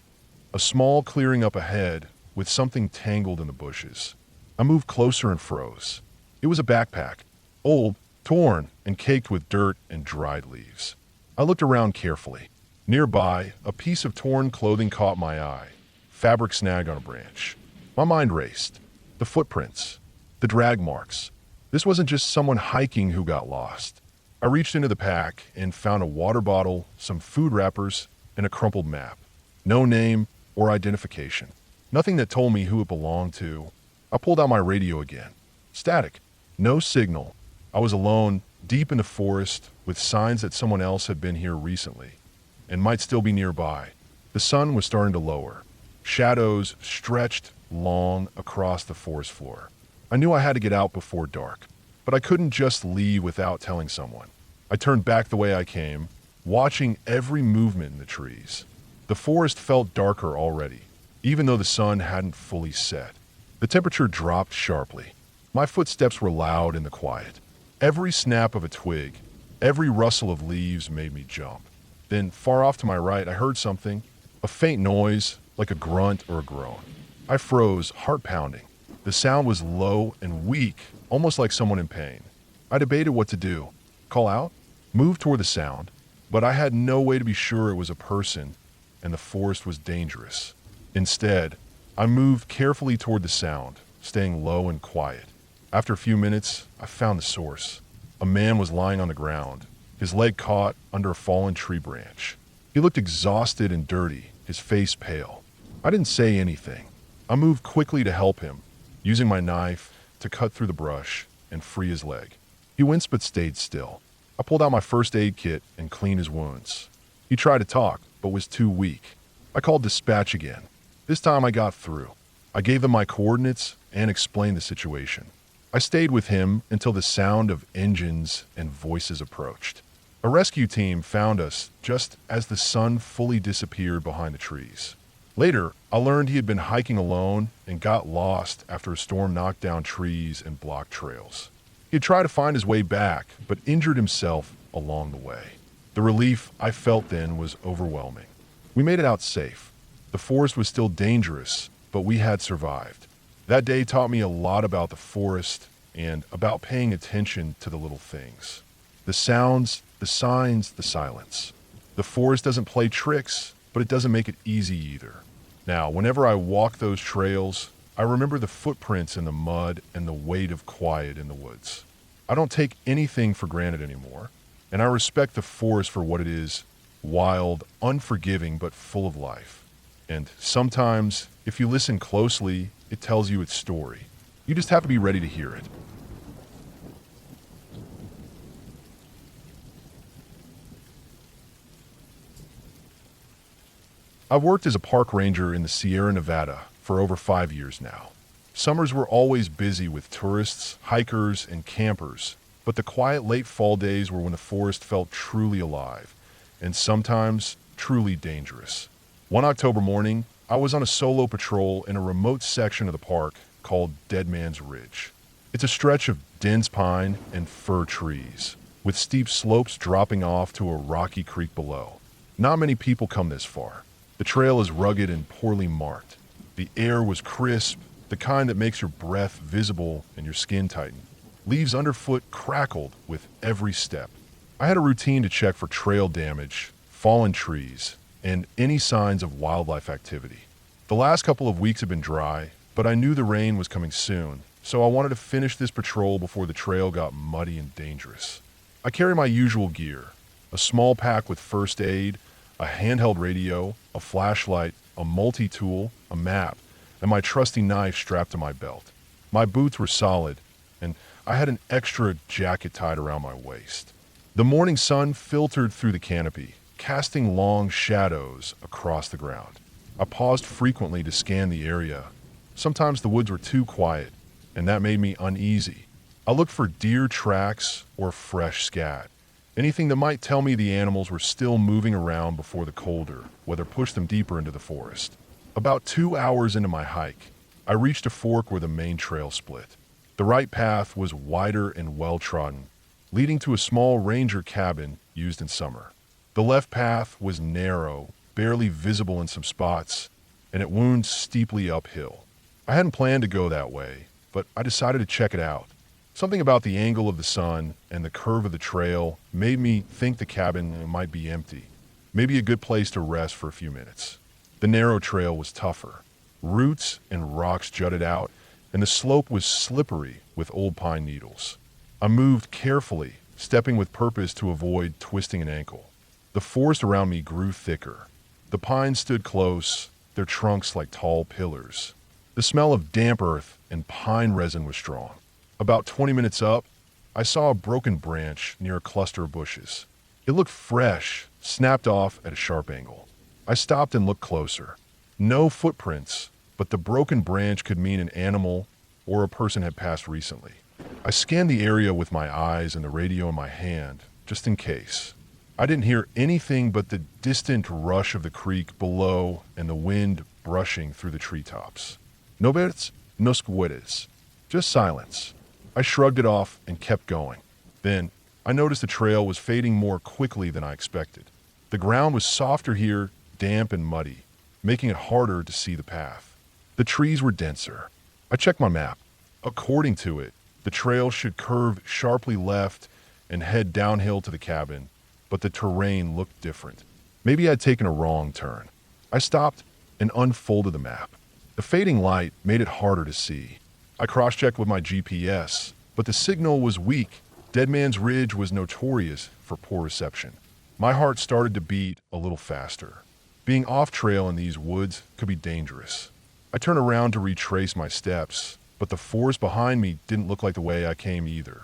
a small clearing up ahead with something tangled in the bushes. I moved closer and froze. It was a backpack, old, torn, and caked with dirt and dried leaves. I looked around carefully. Nearby, a piece of torn clothing caught my eye, fabric snagged on a branch. My mind raced. The footprints, the drag marks. This wasn't just someone hiking who got lost. I reached into the pack and found a water bottle, some food wrappers, and a crumpled map. No name or identification. Nothing that told me who it belonged to. I pulled out my radio again. Static. No signal. I was alone, deep in the forest, with signs that someone else had been here recently, and might still be nearby. The sun was starting to lower. Shadows stretched long across the forest floor. I knew I had to get out before dark, but I couldn't just leave without telling someone. I turned back the way I came, watching every movement in the trees. The forest felt darker already, even though the sun hadn't fully set. The temperature dropped sharply. My footsteps were loud in the quiet. Every snap of a twig, every rustle of leaves made me jump. Then, far off to my right, I heard something, a faint noise, like a grunt or a groan. I froze, heart pounding. The sound was low and weak, almost like someone in pain. I debated what to do. Call out? Move toward the sound. But I had no way to be sure it was a person, and the forest was dangerous. Instead, I moved carefully toward the sound, staying low and quiet. After a few minutes, I found the source. A man was lying on the ground, his leg caught under a fallen tree branch. He looked exhausted and dirty, his face pale. I didn't say anything. I moved quickly to help him, using my knife, to cut through the brush and free his leg. He winced but stayed still. I pulled out my first aid kit and cleaned his wounds. He tried to talk, but was too weak. I called dispatch again. This time I got through. I gave them my coordinates and explained the situation. I stayed with him until the sound of engines and voices approached. A rescue team found us just as the sun fully disappeared behind the trees. Later, I learned he had been hiking alone and got lost after a storm knocked down trees and blocked trails. He had tried to find his way back, but injured himself along the way. The relief I felt then was overwhelming. We made it out safe. The forest was still dangerous, but we had survived. That day taught me a lot about the forest and about paying attention to the little things. The sounds, the signs, the silence. The forest doesn't play tricks, but it doesn't make it easy either. Now, whenever I walk those trails, I remember the footprints in the mud and the weight of quiet in the woods. I don't take anything for granted anymore, and I respect the forest for what it is: wild, unforgiving, but full of life. And sometimes, if you listen closely, it tells you its story. You just have to be ready to hear it. I've worked as a park ranger in the Sierra Nevada for over 5 years now. Summers were always busy with tourists, hikers, and campers, but the quiet late fall days were when the forest felt truly alive, and sometimes truly dangerous. One October morning, I was on a solo patrol in a remote section of the park called Dead Man's Ridge. It's a stretch of dense pine and fir trees, with steep slopes dropping off to a rocky creek below. Not many people come this far. The trail is rugged and poorly marked. The air was crisp, the kind that makes your breath visible and your skin tighten. Leaves underfoot crackled with every step. I had a routine to check for trail damage, fallen trees, and any signs of wildlife activity. The last couple of weeks had been dry, but I knew the rain was coming soon, so I wanted to finish this patrol before the trail got muddy and dangerous. I carry my usual gear: a small pack with first aid, a handheld radio, a flashlight, a multi-tool, a map, and my trusty knife strapped to my belt. My boots were solid, and I had an extra jacket tied around my waist. The morning sun filtered through the canopy, casting long shadows across the ground. I paused frequently to scan the area. Sometimes the woods were too quiet, and that made me uneasy. I looked for deer tracks or fresh scat. Anything that might tell me the animals were still moving around before the colder weather pushed them deeper into the forest. About 2 hours into my hike, I reached a fork where the main trail split. The right path was wider and well-trodden, leading to a small ranger cabin used in summer. The left path was narrow, barely visible in some spots, and it wound steeply uphill. I hadn't planned to go that way, but I decided to check it out. Something about the angle of the sun and the curve of the trail made me think the cabin might be empty, maybe a good place to rest for a few minutes. The narrow trail was tougher. Roots and rocks jutted out, and the slope was slippery with old pine needles. I moved carefully, stepping with purpose to avoid twisting an ankle. The forest around me grew thicker. The pines stood close, their trunks like tall pillars. The smell of damp earth and pine resin was strong. About 20 minutes up, I saw a broken branch near a cluster of bushes. It looked fresh, snapped off at a sharp angle. I stopped and looked closer. No footprints, but the broken branch could mean an animal or a person had passed recently. I scanned the area with my eyes and the radio in my hand, just in case. I didn't hear anything but the distant rush of the creek below and the wind brushing through the treetops. No birds, no squirrels, just silence. I shrugged it off and kept going. Then, I noticed the trail was fading more quickly than I expected. The ground was softer here, damp and muddy, making it harder to see the path. The trees were denser. I checked my map. According to it, the trail should curve sharply left and head downhill to the cabin, but the terrain looked different. Maybe I'd taken a wrong turn. I stopped and unfolded the map. The fading light made it harder to see. I cross-checked with my GPS, but the signal was weak. Dead Man's Ridge was notorious for poor reception. My heart started to beat a little faster. Being off-trail in these woods could be dangerous. I turned around to retrace my steps, but the forest behind me didn't look like the way I came either.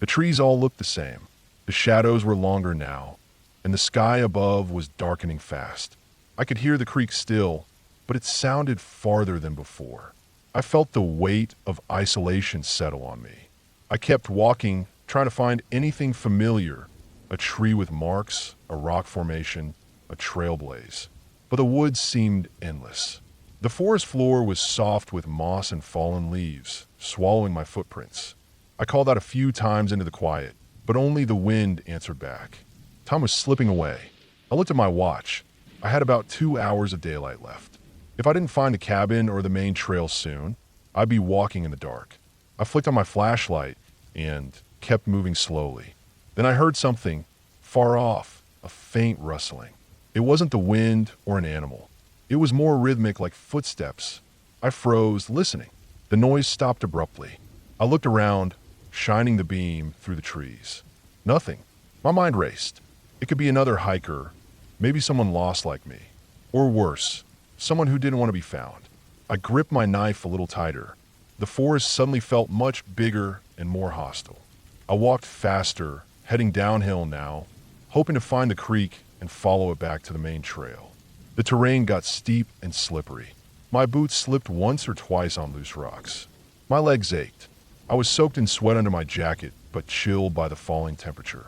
The trees all looked the same. The shadows were longer now, and the sky above was darkening fast. I could hear the creek still, but it sounded farther than before. I felt the weight of isolation settle on me. I kept walking, trying to find anything familiar, a tree with marks, a rock formation, a trailblaze. But the woods seemed endless. The forest floor was soft with moss and fallen leaves, swallowing my footprints. I called out a few times into the quiet, but only the wind answered back. Time was slipping away. I looked at my watch. I had about 2 hours of daylight left. If I didn't find the cabin or the main trail soon, I'd be walking in the dark. I flicked on my flashlight and kept moving slowly. Then I heard something far off, a faint rustling. It wasn't the wind or an animal. It was more rhythmic, like footsteps. I froze, listening. The noise stopped abruptly. I looked around, shining the beam through the trees. Nothing. My mind raced. It could be another hiker, maybe someone lost like me. Or worse, someone who didn't want to be found. I gripped my knife a little tighter. The forest suddenly felt much bigger and more hostile. I walked faster, heading downhill now, hoping to find the creek and follow it back to the main trail. The terrain got steep and slippery. My boots slipped once or twice on loose rocks. My legs ached. I was soaked in sweat under my jacket, but chilled by the falling temperature.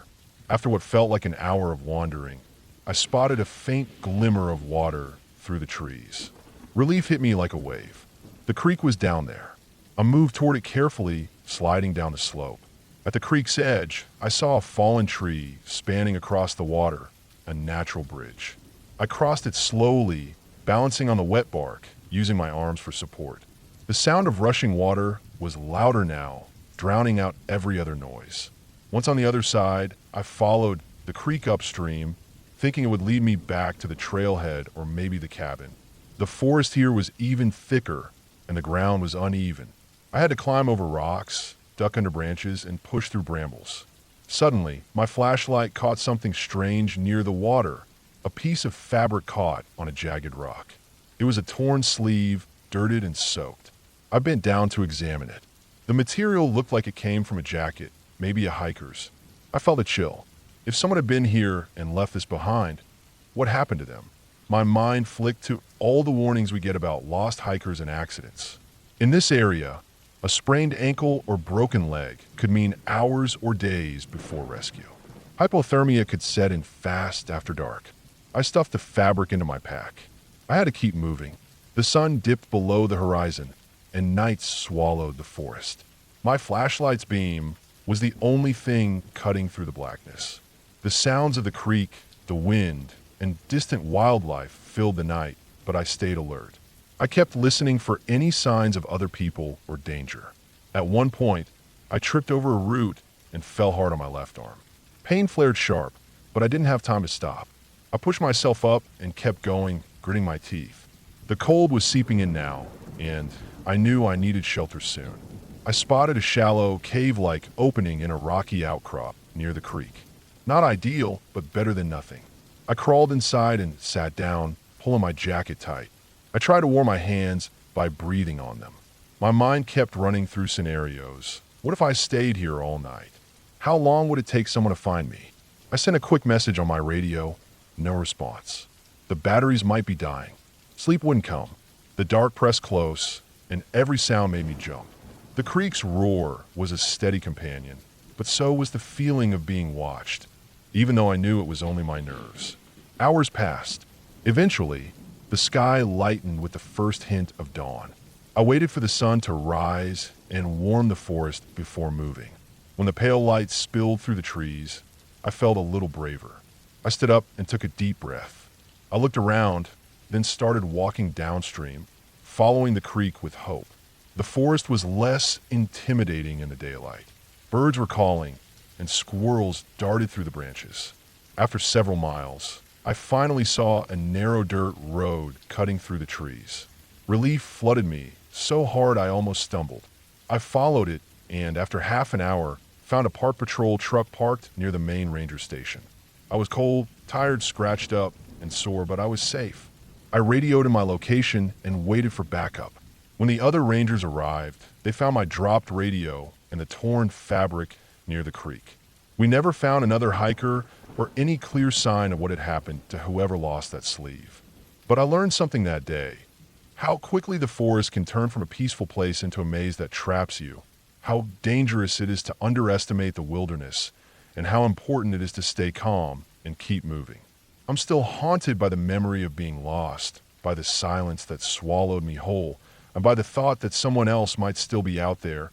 After what felt like an hour of wandering, I spotted a faint glimmer of water through the trees. Relief hit me like a wave. The creek was down there. I moved toward it carefully, sliding down the slope. At the creek's edge, I saw a fallen tree spanning across the water, a natural bridge. I crossed it slowly, balancing on the wet bark, using my arms for support. The sound of rushing water was louder now, drowning out every other noise. Once on the other side, I followed the creek upstream, thinking it would lead me back to the trailhead or maybe the cabin. The forest here was even thicker, and the ground was uneven. I had to climb over rocks, duck under branches, and push through brambles. Suddenly, my flashlight caught something strange near the water, a piece of fabric caught on a jagged rock. It was a torn sleeve, dirted and soaked. I bent down to examine it. The material looked like it came from a jacket, maybe a hiker's. I felt a chill. If someone had been here and left this behind, what happened to them? My mind flicked to all the warnings we get about lost hikers and accidents. In this area, a sprained ankle or broken leg could mean hours or days before rescue. Hypothermia could set in fast after dark. I stuffed the fabric into my pack. I had to keep moving. The sun dipped below the horizon, and night swallowed the forest. My flashlight's beam was the only thing cutting through the blackness. The sounds of the creek, the wind, and distant wildlife filled the night, but I stayed alert. I kept listening for any signs of other people or danger. At one point, I tripped over a root and fell hard on my left arm. Pain flared sharp, but I didn't have time to stop. I pushed myself up and kept going, gritting my teeth. The cold was seeping in now, and I knew I needed shelter soon. I spotted a shallow, cave-like opening in a rocky outcrop near the creek. Not ideal, but better than nothing. I crawled inside and sat down, pulling my jacket tight. I tried to warm my hands by breathing on them. My mind kept running through scenarios. What if I stayed here all night? How long would it take someone to find me? I sent a quick message on my radio. No response. The batteries might be dying. Sleep wouldn't come. The dark pressed close, and every sound made me jump. The creek's roar was a steady companion, but so was the feeling of being watched, even though I knew it was only my nerves. Hours passed. Eventually, the sky lightened with the first hint of dawn. I waited for the sun to rise and warm the forest before moving. When the pale light spilled through the trees, I felt a little braver. I stood up and took a deep breath. I looked around, then started walking downstream, following the creek with hope. The forest was less intimidating in the daylight. Birds were calling, and squirrels darted through the branches. After several miles, I finally saw a narrow dirt road cutting through the trees. Relief flooded me, so hard I almost stumbled. I followed it, and after half an hour, found a park patrol truck parked near the main ranger station. I was cold, tired, scratched up, and sore, but I was safe. I radioed in my location and waited for backup. When the other rangers arrived, they found my dropped radio and the torn fabric near the creek. We never found another hiker or any clear sign of what had happened to whoever lost that sleeve. But I learned something that day. How quickly the forest can turn from a peaceful place into a maze that traps you. How dangerous it is to underestimate the wilderness, and how important it is to stay calm and keep moving. I'm still haunted by the memory of being lost, by the silence that swallowed me whole, and by the thought that someone else might still be out there,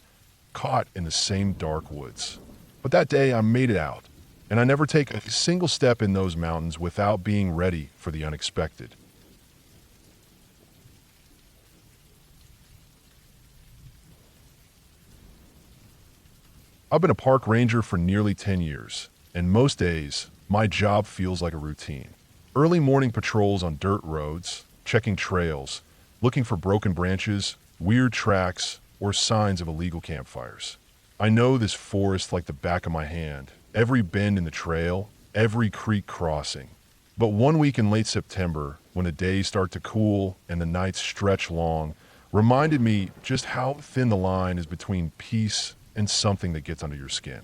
caught in the same dark woods. But that day I made it out, and I never take a single step in those mountains without being ready for the unexpected. I've been a park ranger for nearly 10 years, and most days, my job feels like a routine. Early morning patrols on dirt roads, checking trails, looking for broken branches, weird tracks, or signs of illegal campfires. I know this forest like the back of my hand, every bend in the trail, every creek crossing. But one week in late September, when the days start to cool and the nights stretch long, reminded me just how thin the line is between peace and something that gets under your skin.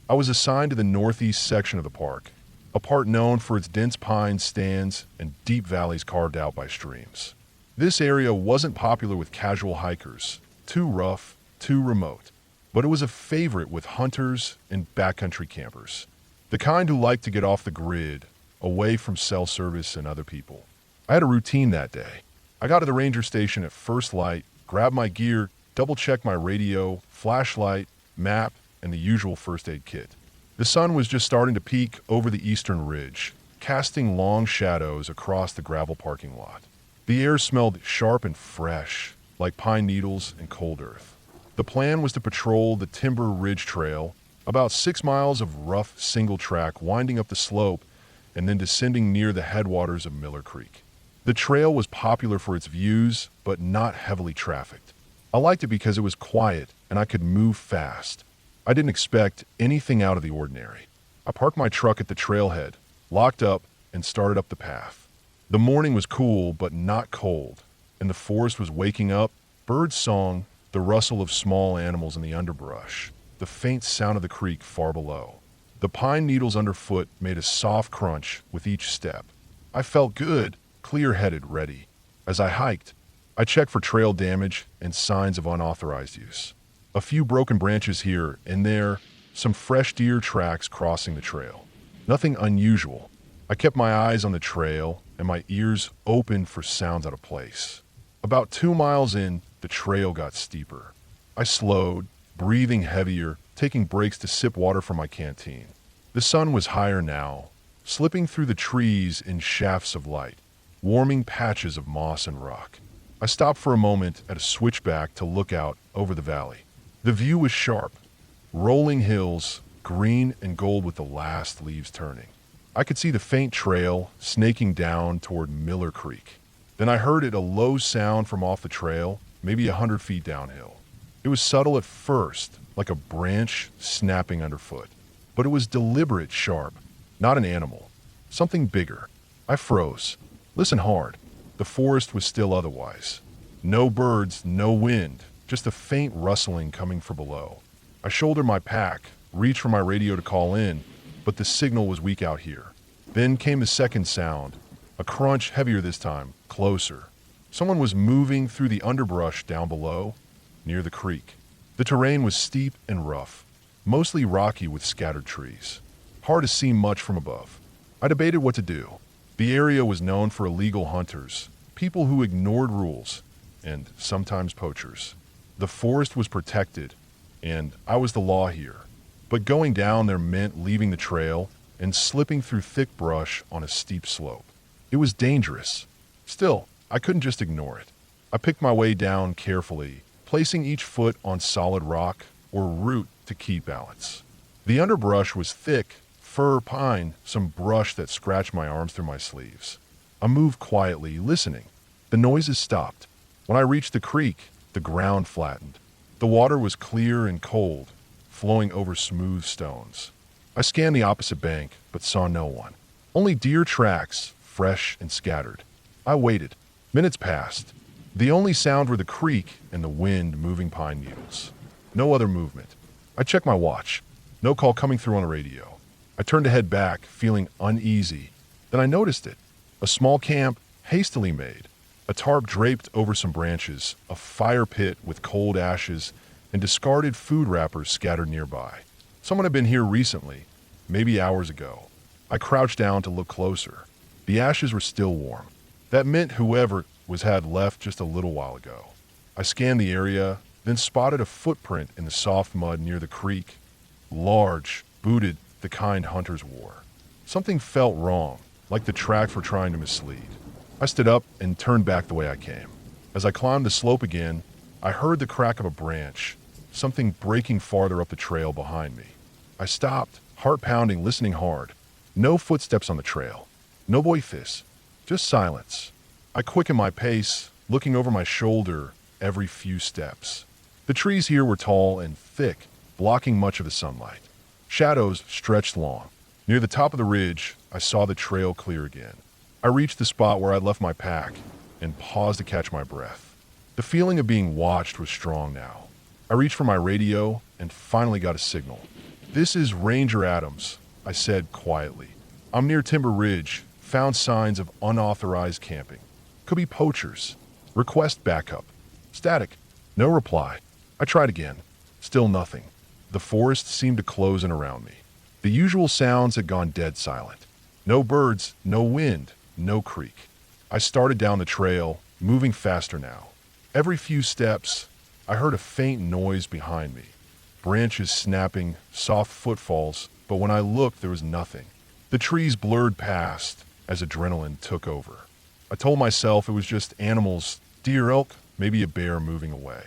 I was assigned to the northeast section of the park, a part known for its dense pine stands and deep valleys carved out by streams. This area wasn't popular with casual hikers, too rough, too remote, but it was a favorite with hunters and backcountry campers, the kind who like to get off the grid, away from cell service and other people. I had a routine that day. I got to the ranger station at first light, grabbed my gear, double-checked my radio, flashlight, map, and the usual first aid kit. The sun was just starting to peek over the eastern ridge, casting long shadows across the gravel parking lot. The air smelled sharp and fresh, like pine needles and cold earth. The plan was to patrol the Timber Ridge Trail, about 6 miles of rough single track winding up the slope and then descending near the headwaters of Miller Creek. The trail was popular for its views, but not heavily trafficked. I liked it because it was quiet and I could move fast. I didn't expect anything out of the ordinary. I parked my truck at the trailhead, locked up, and started up the path. The morning was cool but not cold, and the forest was waking up, bird song, the rustle of small animals in the underbrush, the faint sound of the creek far below. The pine needles underfoot made a soft crunch with each step. I felt good, clear-headed, ready. As I hiked, I checked for trail damage and signs of unauthorized use. A few broken branches here and there, some fresh deer tracks crossing the trail. Nothing unusual. I kept my eyes on the trail and my ears open for sounds out of place. About 2 miles in, the trail got steeper. I slowed, breathing heavier, taking breaks to sip water from my canteen. The sun was higher now, slipping through the trees in shafts of light, warming patches of moss and rock. I stopped for a moment at a switchback to look out over the valley. The view was sharp, rolling hills, green and gold with the last leaves turning. I could see the faint trail snaking down toward Miller Creek. Then I heard a low sound from off the trail, maybe 100 feet downhill. It was subtle at first, like a branch snapping underfoot. But it was deliberate sharp, not an animal, something bigger. I froze. Listen hard. The forest was still otherwise. No birds, no wind. Just a faint rustling coming from below. I shouldered my pack, reached for my radio to call in, but the signal was weak out here. Then came the second sound, a crunch heavier this time, closer. Someone was moving through the underbrush down below, near the creek. The terrain was steep and rough, mostly rocky with scattered trees. Hard to see much from above. I debated what to do. The area was known for illegal hunters, people who ignored rules, and sometimes poachers. The forest was protected, and I was the law here. But going down there meant leaving the trail and slipping through thick brush on a steep slope. It was dangerous. Still, I couldn't just ignore it. I picked my way down carefully, placing each foot on solid rock or root to keep balance. The underbrush was thick, fir, pine, some brush that scratched my arms through my sleeves. I moved quietly, listening. The noises stopped. When I reached the creek, the ground flattened. The water was clear and cold, flowing over smooth stones. I scanned the opposite bank, but saw no one. Only deer tracks, fresh and scattered. I waited. Minutes passed. The only sound were the creak and the wind moving pine needles. No other movement. I checked my watch. No call coming through on the radio. I turned to head back, feeling uneasy. Then I noticed it. A small camp, hastily made. A tarp draped over some branches, a fire pit with cold ashes, and discarded food wrappers scattered nearby. Someone had been here recently, maybe hours ago. I crouched down to look closer. The ashes were still warm. That meant whoever had left just a little while ago. I scanned the area, then spotted a footprint in the soft mud near the creek. Large, booted, the kind hunters wore. Something felt wrong, like the tracks were trying to mislead. I stood up and turned back the way I came. As I climbed the slope again, I heard the crack of a branch, something breaking farther up the trail behind me. I stopped, heart pounding, listening hard. No footsteps on the trail. No voices. Just silence. I quickened my pace, looking over my shoulder every few steps. The trees here were tall and thick, blocking much of the sunlight. Shadows stretched long. Near the top of the ridge, I saw the trail clear again. I reached the spot where I'd left my pack and paused to catch my breath. The feeling of being watched was strong now. I reached for my radio and finally got a signal. "This is Ranger Adams," I said quietly. "I'm near Timber Ridge, found signs of unauthorized camping. Could be poachers. Request backup." Static. No reply. I tried again. Still nothing. The forest seemed to close in around me. The usual sounds had gone dead silent. No birds, no wind, no creek. I started down the trail, moving faster now. Every few steps, I heard a faint noise behind me. Branches snapping, soft footfalls, but when I looked, there was nothing. The trees blurred past as adrenaline took over. I told myself it was just animals, deer, elk, maybe a bear moving away.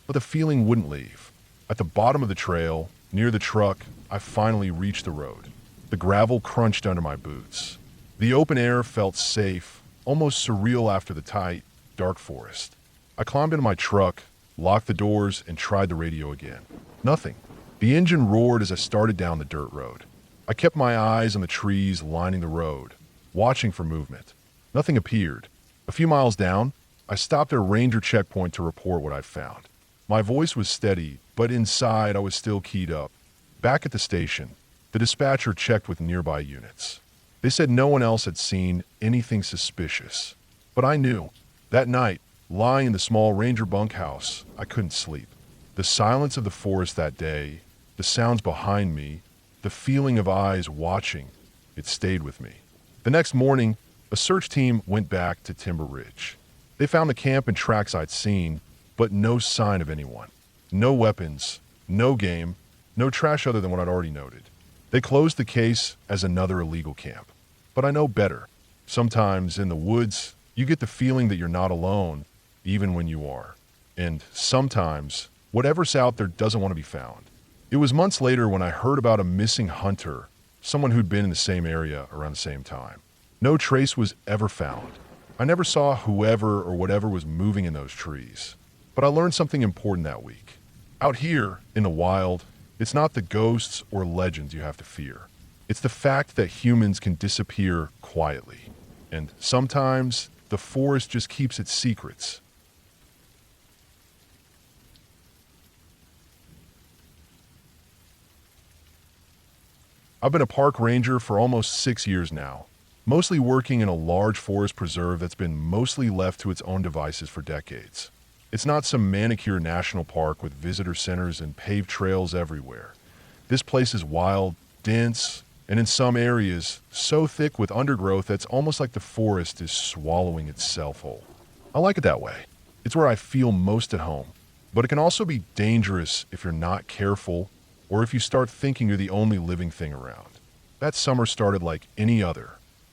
But the feeling wouldn't leave. At the bottom of the trail, near the truck, I finally reached the road. The gravel crunched under my boots. The open air felt safe, almost surreal after the tight, dark forest. I climbed into my truck, locked the doors, and tried the radio again. Nothing. The engine roared as I started down the dirt road. I kept my eyes on the trees lining the road, watching for movement. Nothing appeared. A few miles down, I stopped at a ranger checkpoint to report what I'd found. My voice was steady, but inside I was still keyed up. Back at the station, the dispatcher checked with nearby units. They said no one else had seen anything suspicious. But I knew. That night, lying in the small ranger bunkhouse, I couldn't sleep. The silence of the forest that day, the sounds behind me, the feeling of eyes watching, it stayed with me. The next morning, a search team went back to Timber Ridge. They found the camp and tracks I'd seen, but no sign of anyone. No weapons, no game, no trash other than what I'd already noted. They closed the case as another illegal camp. But I know better. Sometimes in the woods, you get the feeling that you're not alone, even when you are. And sometimes, whatever's out there doesn't want to be found. It was months later when I heard about a missing hunter, someone who'd been in the same area around the same time. No trace was ever found. I never saw whoever or whatever was moving in those trees. But I learned something important that week. Out here, in the wild, it's not the ghosts or legends you have to fear. It's the fact that humans can disappear quietly. And sometimes, the forest just keeps its secrets. I've been a park ranger for almost 6 years now, mostly working in a large forest preserve that's been mostly left to its own devices for decades. It's not some manicure national park with visitor centers and paved trails everywhere. This place is wild, dense, and in some areas, so thick with undergrowth that's almost like the forest is swallowing itself whole. I like it that way. It's where I feel most at home. But it can also be dangerous if you're not careful or if you start thinking you're the only living thing around. That summer started like any other.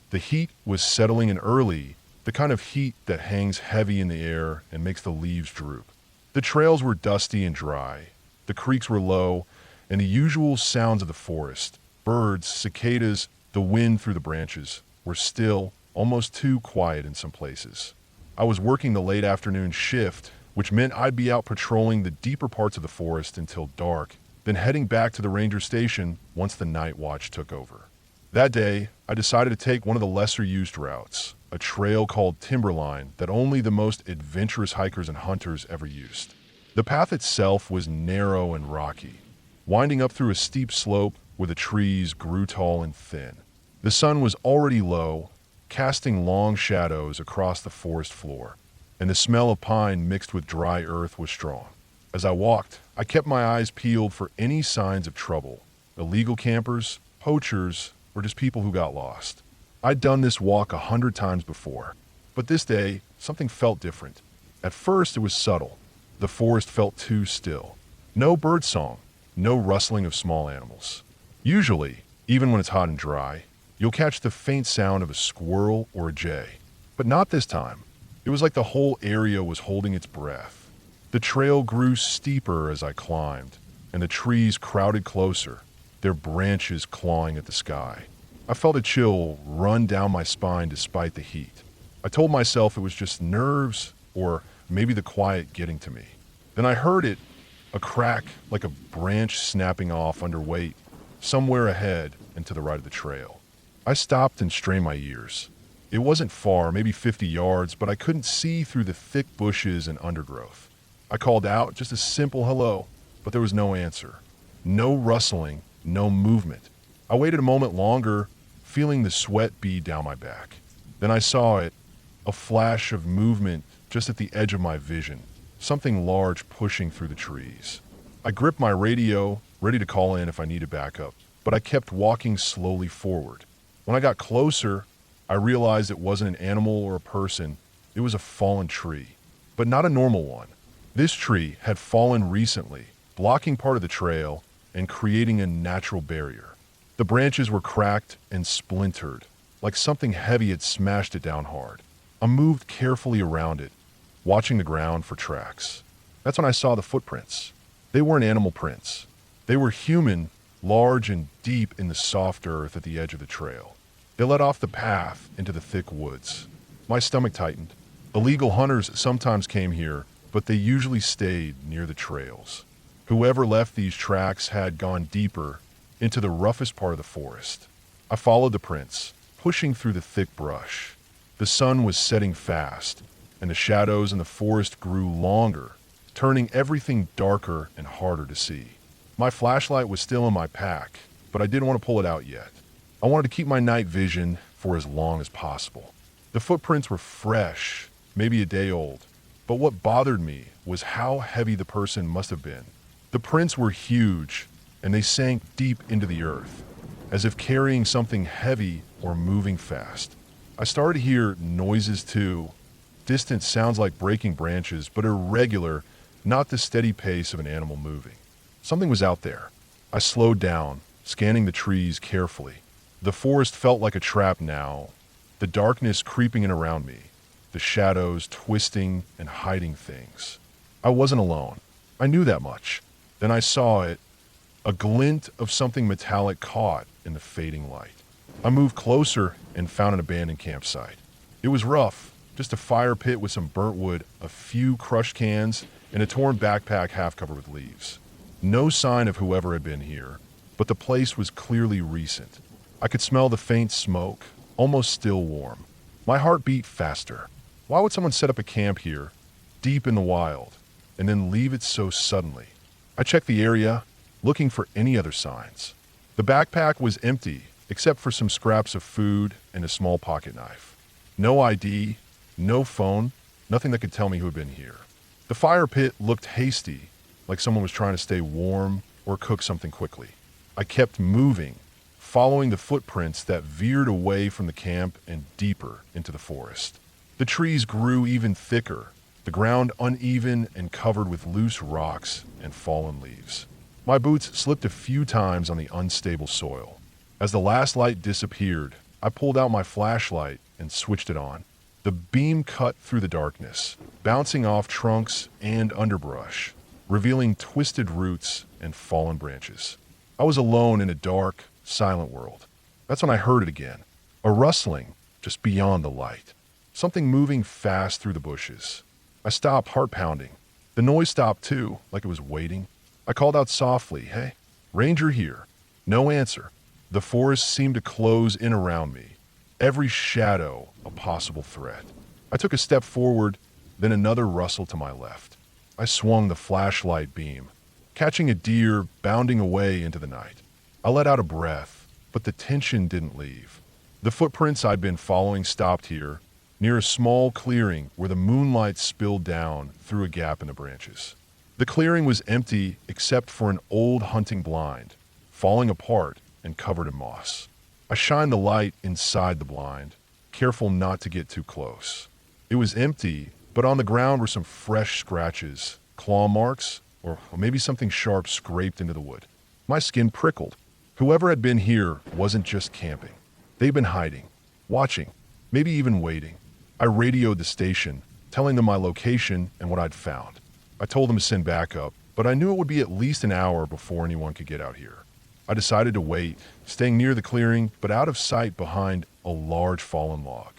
The heat was settling in early, the kind of heat that hangs heavy in the air and makes the leaves droop. The trails were dusty and dry. The creeks were low, and the usual sounds of the forest, birds, cicadas, the wind through the branches, were still, almost too quiet in some places. I was working the late afternoon shift, which meant I'd be out patrolling the deeper parts of the forest until dark, then heading back to the ranger station once the night watch took over. That day, I decided to take one of the lesser-used routes, a trail called Timberline that only the most adventurous hikers and hunters ever used. The path itself was narrow and rocky, winding up through a steep slope where the trees grew tall and thin. The sun was already low, casting long shadows across the forest floor, and the smell of pine mixed with dry earth was strong. As I walked, I kept my eyes peeled for any signs of trouble, illegal campers, poachers, or just people who got lost. I'd done this walk 100 times before, but this day, something felt different. At first, it was subtle. The forest felt too still. No birdsong, no rustling of small animals. Usually, even when it's hot and dry, you'll catch the faint sound of a squirrel or a jay. But not this time. It was like the whole area was holding its breath. The trail grew steeper as I climbed, and the trees crowded closer, their branches clawing at the sky. I felt a chill run down my spine despite the heat. I told myself it was just nerves or maybe the quiet getting to me. Then I heard it, a crack like a branch snapping off under weight, somewhere ahead and to the right of the trail. I stopped and strained my ears. It wasn't far, maybe 50 yards, but I couldn't see through the thick bushes and undergrowth. I called out just a simple hello, but there was no answer. No rustling, no movement. I waited a moment longer, feeling the sweat bead down my back. Then I saw it, a flash of movement just at the edge of my vision, something large pushing through the trees. I gripped my radio, ready to call in if I needed backup, but I kept walking slowly forward. When I got closer, I realized it wasn't an animal or a person. It was a fallen tree, but not a normal one. This tree had fallen recently, blocking part of the trail and creating a natural barrier. The branches were cracked and splintered, like something heavy had smashed it down hard. I moved carefully around it, watching the ground for tracks. That's when I saw the footprints. They weren't animal prints. They were human, large and deep in the soft earth at the edge of the trail. They led off the path into the thick woods. My stomach tightened. Illegal hunters sometimes came here, but they usually stayed near the trails. Whoever left these tracks had gone deeper into the roughest part of the forest. I followed the prints, pushing through the thick brush. The sun was setting fast, and the shadows in the forest grew longer, turning everything darker and harder to see. My flashlight was still in my pack, but I didn't want to pull it out yet. I wanted to keep my night vision for as long as possible. The footprints were fresh, maybe a day old, but what bothered me was how heavy the person must have been. The prints were huge, and they sank deep into the earth, as if carrying something heavy or moving fast. I started to hear noises too, distant sounds like breaking branches, but irregular, not the steady pace of an animal moving. Something was out there. I slowed down, scanning the trees carefully. The forest felt like a trap now, the darkness creeping in around me, the shadows twisting and hiding things. I wasn't alone. I knew that much. Then I saw it, a glint of something metallic caught in the fading light. I moved closer and found an abandoned campsite. It was rough, just a fire pit with some burnt wood, a few crushed cans, and a torn backpack half covered with leaves. No sign of whoever had been here, but the place was clearly recent. I could smell the faint smoke, almost still warm. My heart beat faster. Why would someone set up a camp here, deep in the wild, and then leave it so suddenly? I checked the area, looking for any other signs. The backpack was empty, except for some scraps of food and a small pocket knife. No ID, no phone, nothing that could tell me who had been here. The fire pit looked hasty, like someone was trying to stay warm or cook something quickly. I kept moving, following the footprints that veered away from the camp and deeper into the forest. The trees grew even thicker, the ground uneven and covered with loose rocks and fallen leaves. My boots slipped a few times on the unstable soil. As the last light disappeared, I pulled out my flashlight and switched it on. The beam cut through the darkness, bouncing off trunks and underbrush, revealing twisted roots and fallen branches. I was alone in a dark, silent world. That's when I heard it again. A rustling just beyond the light. Something moving fast through the bushes. I stopped, heart pounding. The noise stopped too, like it was waiting. I called out softly, "Hey, ranger here." No answer. The forest seemed to close in around me, every shadow a possible threat. I took a step forward, then another rustled to my left. I swung the flashlight beam, catching a deer bounding away into the night. I let out a breath, but the tension didn't leave. The footprints I'd been following stopped here, near a small clearing where the moonlight spilled down through a gap in the branches. The clearing was empty except for an old hunting blind, falling apart and covered in moss. I shined the light inside the blind, careful not to get too close. It was empty, but on the ground were some fresh scratches, claw marks, or maybe something sharp scraped into the wood. My skin prickled. Whoever had been here wasn't just camping. They'd been hiding, watching, maybe even waiting. I radioed the station, telling them my location and what I'd found. I told them to send backup, but I knew it would be at least an hour before anyone could get out here. I decided to wait, staying near the clearing, but out of sight behind a large fallen log.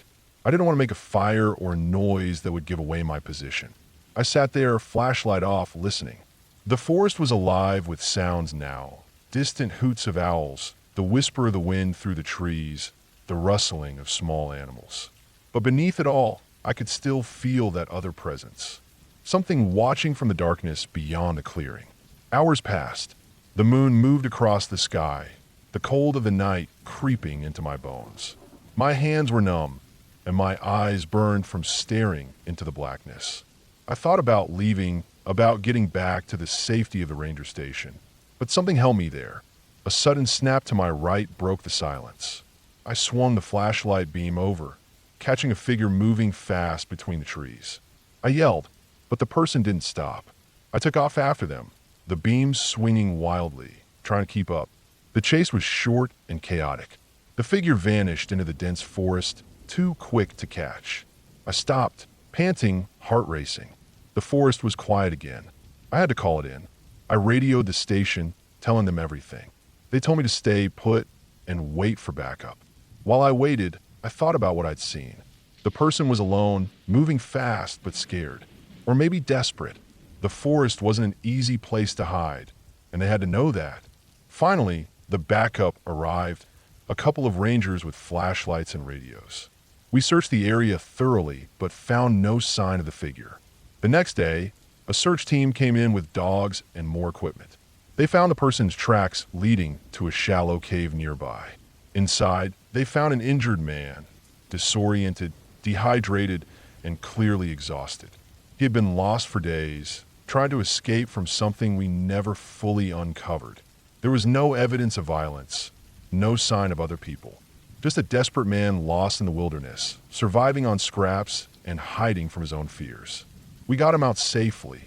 I didn't want to make a fire or a noise that would give away my position. I sat there, flashlight off, listening. The forest was alive with sounds now. Distant hoots of owls, the whisper of the wind through the trees, the rustling of small animals. But beneath it all, I could still feel that other presence. Something watching from the darkness beyond the clearing. Hours passed. The moon moved across the sky, the cold of the night creeping into my bones. My hands were numb, and my eyes burned from staring into the blackness. I thought about leaving, about getting back to the safety of the ranger station. But something held me there. A sudden snap to my right broke the silence. I swung the flashlight beam over, catching a figure moving fast between the trees. I yelled, but the person didn't stop. I took off after them, the beams swinging wildly, trying to keep up. The chase was short and chaotic. The figure vanished into the dense forest, too quick to catch. I stopped, panting, heart racing. The forest was quiet again. I had to call it in. I radioed the station, telling them everything. They told me to stay put and wait for backup. While I waited, I thought about what I'd seen. The person was alone, moving fast but scared. Or maybe desperate. The forest wasn't an easy place to hide, and they had to know that. Finally, the backup arrived, a couple of rangers with flashlights and radios. We searched the area thoroughly, but found no sign of the figure. The next day, a search team came in with dogs and more equipment. They found the person's tracks leading to a shallow cave nearby. Inside, they found an injured man, disoriented, dehydrated, and clearly exhausted. He had been lost for days, tried to escape from something we never fully uncovered. There was no evidence of violence, no sign of other people. Just a desperate man lost in the wilderness, surviving on scraps and hiding from his own fears. We got him out safely,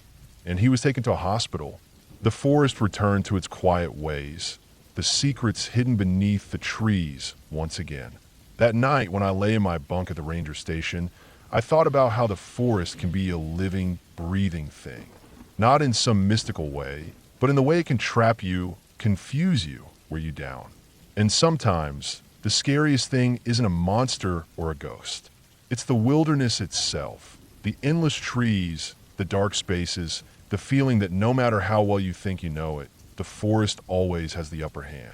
and he was taken to a hospital. The forest returned to its quiet ways, the secrets hidden beneath the trees once again. That night, when I lay in my bunk at the ranger station, I thought about how the forest can be a living, breathing thing. Not in some mystical way, but in the way it can trap you, confuse you, wear you down. And sometimes, the scariest thing isn't a monster or a ghost. It's the wilderness itself, the endless trees, the dark spaces, the feeling that no matter how well you think you know it, the forest always has the upper hand.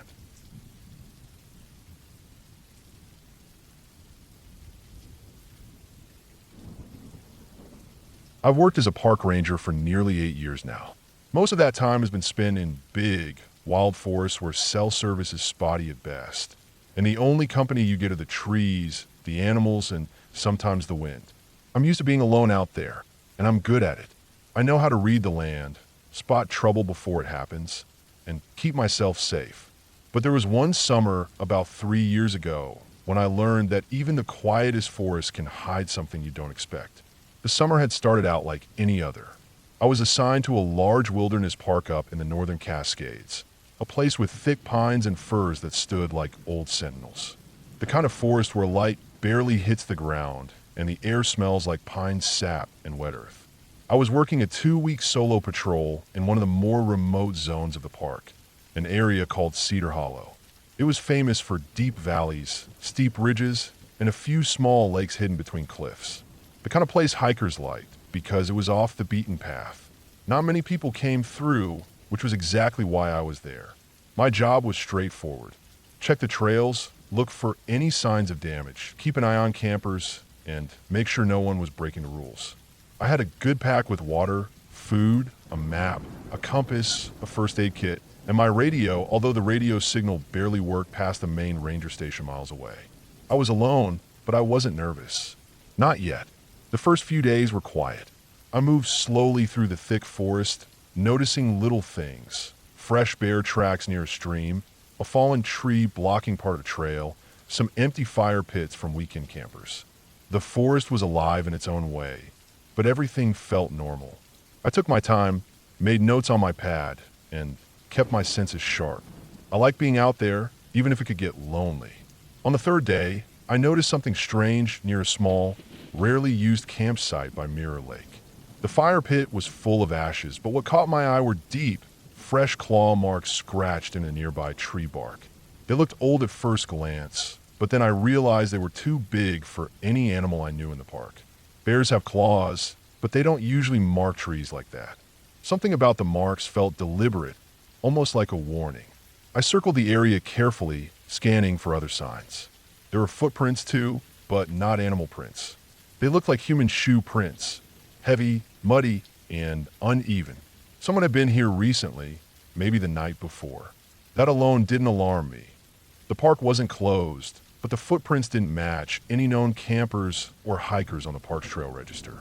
I've worked as a park ranger for nearly 8 years now. Most of that time has been spent in big, wild forests where cell service is spotty at best. And the only company you get are the trees, the animals, and sometimes the wind. I'm used to being alone out there, and I'm good at it. I know how to read the land, spot trouble before it happens, and keep myself safe. But there was one summer about 3 years ago when I learned that even the quietest forest can hide something you don't expect. The summer had started out like any other. I was assigned to a large wilderness park up in the northern Cascades, a place with thick pines and firs that stood like old sentinels. The kind of forest where light barely hits the ground and the air smells like pine sap and wet earth. I was working a 2-week solo patrol in one of the more remote zones of the park, an area called Cedar Hollow. It was famous for deep valleys, steep ridges, and a few small lakes hidden between cliffs. The kind of place hikers liked because it was off the beaten path. Not many people came through, which was exactly why I was there. My job was straightforward. Check the trails, look for any signs of damage, keep an eye on campers, and make sure no one was breaking the rules. I had a good pack with water, food, a map, a compass, a first aid kit, and my radio, although the radio signal barely worked past the main ranger station miles away. I was alone, but I wasn't nervous. Not yet. The first few days were quiet. I moved slowly through the thick forest, noticing little things. Fresh bear tracks near a stream, a fallen tree blocking part of a trail, some empty fire pits from weekend campers. The forest was alive in its own way, but everything felt normal. I took my time, made notes on my pad, and kept my senses sharp. I like being out there, even if it could get lonely. On the third day, I noticed something strange near a small, rarely used campsite by Mirror Lake. The fire pit was full of ashes, but what caught my eye were deep, fresh claw marks scratched in a nearby tree bark. They looked old at first glance, but then I realized they were too big for any animal I knew in the park. Bears have claws, but they don't usually mark trees like that. Something about the marks felt deliberate, almost like a warning. I circled the area carefully, scanning for other signs. There were footprints too, but not animal prints. They looked like human shoe prints, heavy, muddy, and uneven. Someone had been here recently, maybe the night before. That alone didn't alarm me. The park wasn't closed, but the footprints didn't match any known campers or hikers on the park's trail register.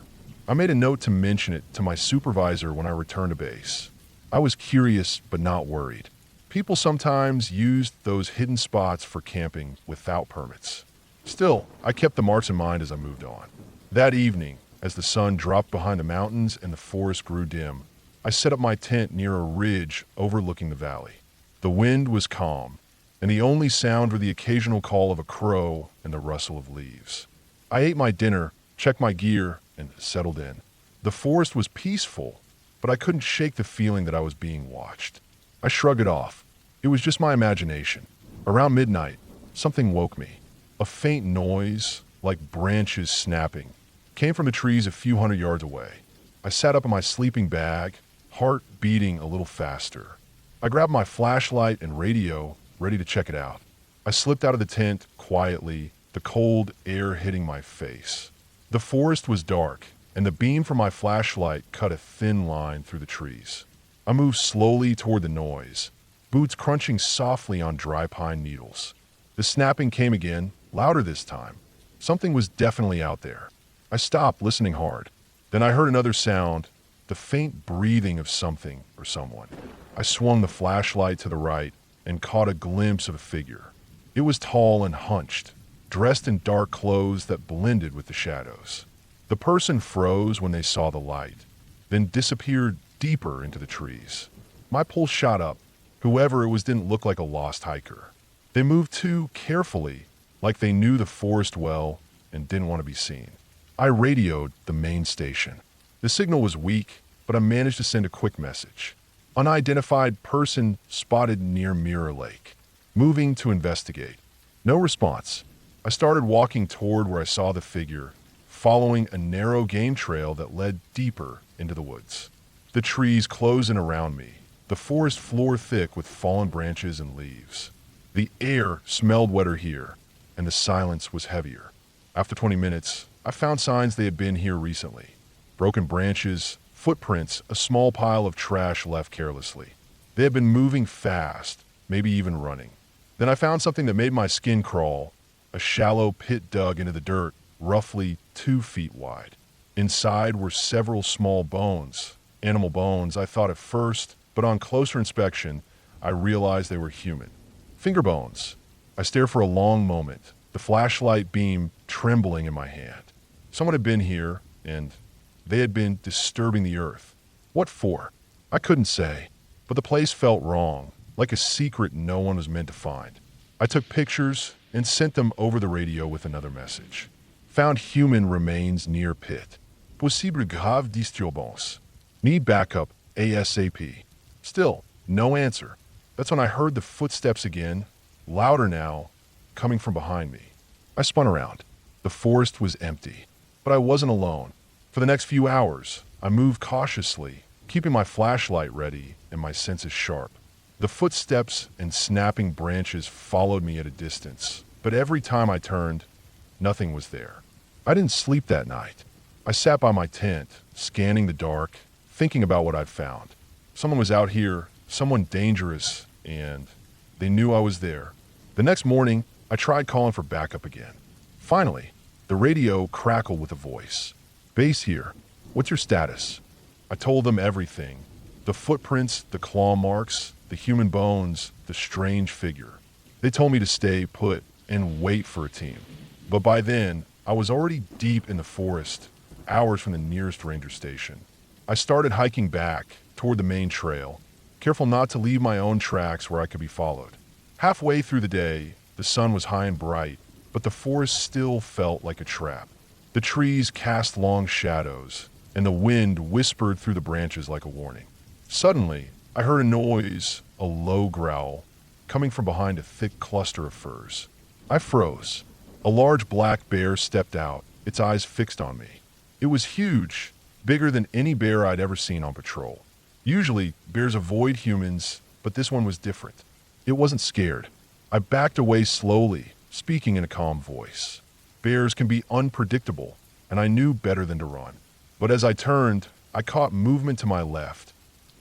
I made a note to mention it to my supervisor when I returned to base. I was curious but not worried. People sometimes used those hidden spots for camping without permits. Still, I kept the marks in mind as I moved on. That evening, as the sun dropped behind the mountains and the forest grew dim, I set up my tent near a ridge overlooking the valley. The wind was calm, and the only sound were the occasional call of a crow and the rustle of leaves. I ate my dinner, checked my gear, and settled in. The forest was peaceful, but I couldn't shake the feeling that I was being watched. I shrugged it off. It was just my imagination. Around midnight, something woke me. A faint noise, like branches snapping, came from the trees a few hundred yards away. I sat up in my sleeping bag, heart beating a little faster. I grabbed my flashlight and radio, ready to check it out. I slipped out of the tent quietly, the cold air hitting my face. The forest was dark, and the beam from my flashlight cut a thin line through the trees. I moved slowly toward the noise, boots crunching softly on dry pine needles. The snapping came again, louder this time. Something was definitely out there. I stopped, listening hard. Then I heard another sound, the faint breathing of something or someone. I swung the flashlight to the right and caught a glimpse of a figure. It was tall and hunched, dressed in dark clothes that blended with the shadows. The person froze when they saw the light, then disappeared deeper into the trees. My pulse shot up. Whoever it was didn't look like a lost hiker. They moved too carefully, like they knew the forest well and didn't want to be seen. I radioed the main station. The signal was weak, but I managed to send a quick message. Unidentified person spotted near Mirror Lake. Moving to investigate. No response. I started walking toward where I saw the figure, following a narrow game trail that led deeper into the woods. The trees closed in around me, the forest floor thick with fallen branches and leaves. The air smelled wetter here, and the silence was heavier. After 20 minutes, I found signs they had been here recently. Broken branches, footprints, a small pile of trash left carelessly. They had been moving fast, maybe even running. Then I found something that made my skin crawl, a shallow pit dug into the dirt, roughly 2 feet wide. Inside were several small bones, animal bones I thought at first, but on closer inspection, I realized they were human. Finger bones. I stared for a long moment, the flashlight beam trembling in my hand. Someone had been here, and they had been disturbing the earth. What for? I couldn't say, but the place felt wrong, like a secret no one was meant to find. I took pictures and sent them over the radio with another message. Found human remains near pit. Possible grave disturbance. Need backup ASAP. Still, no answer. That's when I heard the footsteps again, louder now, coming from behind me. I spun around. The forest was empty, but I wasn't alone. For the next few hours, I moved cautiously, keeping my flashlight ready and my senses sharp. The footsteps and snapping branches followed me at a distance, But every time I turned, nothing was there. I didn't sleep that night. I sat by my tent, scanning the dark, thinking about what I'd found. Someone was out here, someone dangerous, and they knew I was there. The next morning, I tried calling for backup again. Finally, the radio crackled with a voice. "Base here. What's your status?" I told them everything. The footprints, the claw marks, the human bones, the strange figure. They told me to stay put and wait for a team. But by then, I was already deep in the forest, hours from the nearest ranger station. I started hiking back toward the main trail, careful not to leave my own tracks where I could be followed. Halfway through the day, the sun was high and bright, but the forest still felt like a trap. The trees cast long shadows, and the wind whispered through the branches like a warning. Suddenly, I heard a noise, a low growl, coming from behind a thick cluster of firs. I froze. A large black bear stepped out, its eyes fixed on me. It was huge, bigger than any bear I'd ever seen on patrol. Usually, bears avoid humans, but this one was different. It wasn't scared. I backed away slowly, speaking in a calm voice. Bears can be unpredictable, and I knew better than to run. But as I turned, I caught movement to my left,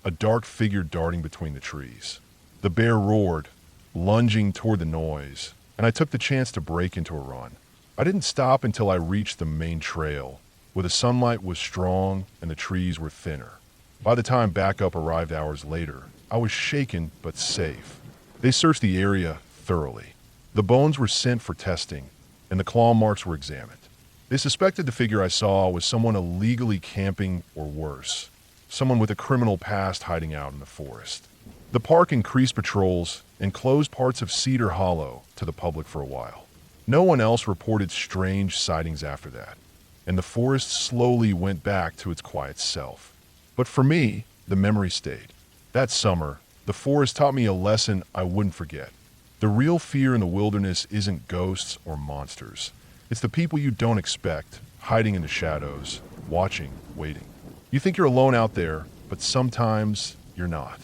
a dark figure darting between the trees. The bear roared, lunging toward the noise, and I took the chance to break into a run. I didn't stop until I reached the main trail, where the sunlight was strong and the trees were thinner. By the time backup arrived hours later, I was shaken but safe. They searched the area thoroughly. The bones were sent for testing, and the claw marks were examined. They suspected the figure I saw was someone illegally camping or worse, someone with a criminal past hiding out in the forest. The park increased patrols and closed parts of Cedar Hollow to the public for a while. No one else reported strange sightings after that, and the forest slowly went back to its quiet self. But for me, the memory stayed. That summer, the forest taught me a lesson I wouldn't forget. The real fear in the wilderness isn't ghosts or monsters. It's the people you don't expect, hiding in the shadows, watching, waiting. You think you're alone out there, but sometimes you're not.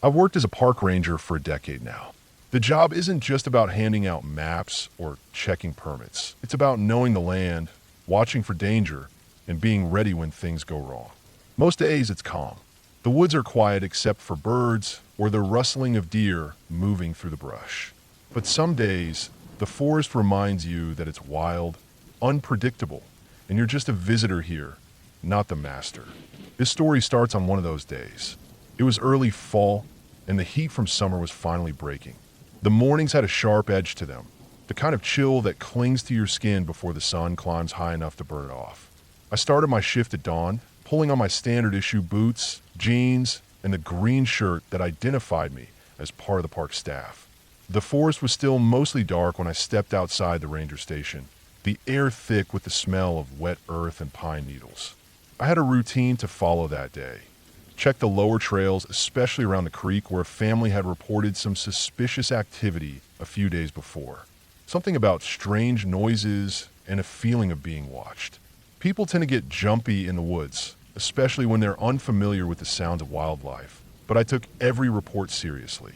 I've worked as a park ranger for a decade now. The job isn't just about handing out maps or checking permits. It's about knowing the land, watching for danger, and being ready when things go wrong. Most days it's calm. The woods are quiet except for birds or the rustling of deer moving through the brush. But some days, the forest reminds you that it's wild, unpredictable, and you're just a visitor here, not the master. This story starts on one of those days. It was early fall, and the heat from summer was finally breaking. The mornings had a sharp edge to them, the kind of chill that clings to your skin before the sun climbs high enough to burn it off. I started my shift at dawn, pulling on my standard issue boots, jeans, and the green shirt that identified me as part of the park staff. The forest was still mostly dark when I stepped outside the ranger station, the air thick with the smell of wet earth and pine needles. I had a routine to follow that day. Check the lower trails, especially around the creek where a family had reported some suspicious activity a few days before. Something about strange noises and a feeling of being watched. People tend to get jumpy in the woods, especially when they're unfamiliar with the sounds of wildlife, but I took every report seriously.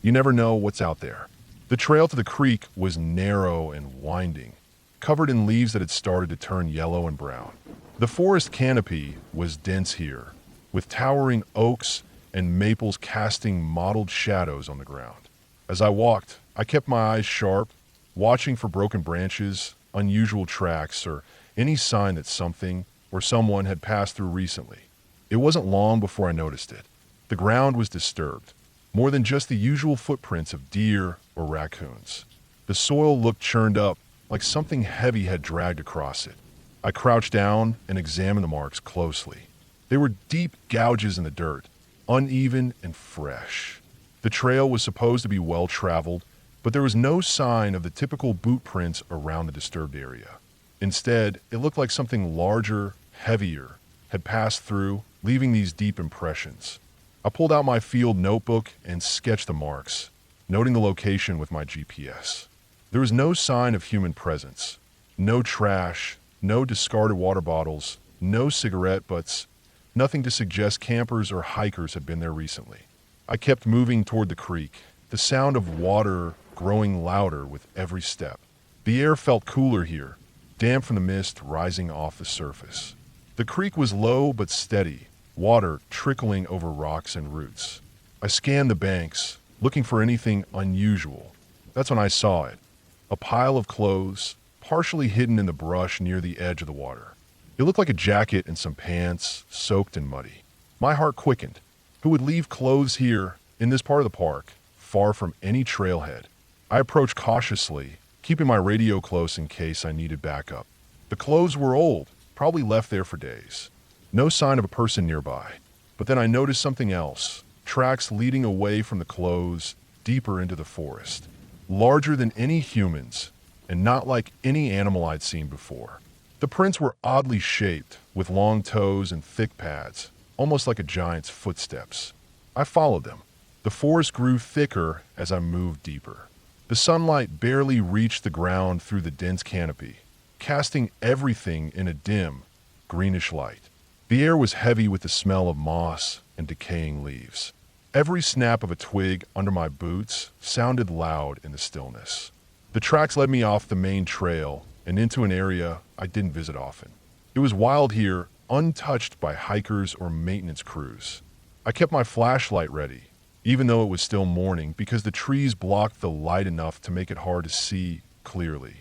You never know what's out there. The trail to the creek was narrow and winding, covered in leaves that had started to turn yellow and brown. The forest canopy was dense here, with towering oaks and maples casting mottled shadows on the ground. As I walked, I kept my eyes sharp, watching for broken branches, unusual tracks, or any sign that something or someone had passed through recently. It wasn't long before I noticed it. The ground was disturbed, more than just the usual footprints of deer or raccoons. The soil looked churned up, like something heavy had dragged across it. I crouched down and examined the marks closely. They were deep gouges in the dirt, uneven and fresh. The trail was supposed to be well-traveled, but there was no sign of the typical boot prints around the disturbed area. Instead, it looked like something larger, heavier, had passed through, leaving these deep impressions. I pulled out my field notebook and sketched the marks, noting the location with my GPS. There was no sign of human presence. No trash, no discarded water bottles, no cigarette butts, Nothing to suggest campers or hikers had been there recently. I kept moving toward the creek, the sound of water growing louder with every step. The air felt cooler here, damp from the mist rising off the surface. The creek was low but steady, water trickling over rocks and roots. I scanned the banks, looking for anything unusual. That's when I saw it. A pile of clothes, partially hidden in the brush near the edge of the water. It looked like a jacket and some pants, soaked and muddy. My heart quickened. Who would leave clothes here, in this part of the park, far from any trailhead? I approached cautiously, keeping my radio close in case I needed backup. The clothes were old, probably left there for days. No sign of a person nearby. But then I noticed something else. Tracks leading away from the clothes, deeper into the forest. Larger than any humans, and not like any animal I'd seen before. The prints were oddly shaped, with long toes and thick pads, almost like a giant's footsteps. I followed them. The forest grew thicker as I moved deeper. The sunlight barely reached the ground through the dense canopy, casting everything in a dim, greenish light. The air was heavy with the smell of moss and decaying leaves. Every snap of a twig under my boots sounded loud in the stillness. The tracks led me off the main trail and into an area I didn't visit often. It was wild here, untouched by hikers or maintenance crews. I kept my flashlight ready, even though it was still morning, because the trees blocked the light enough to make it hard to see clearly.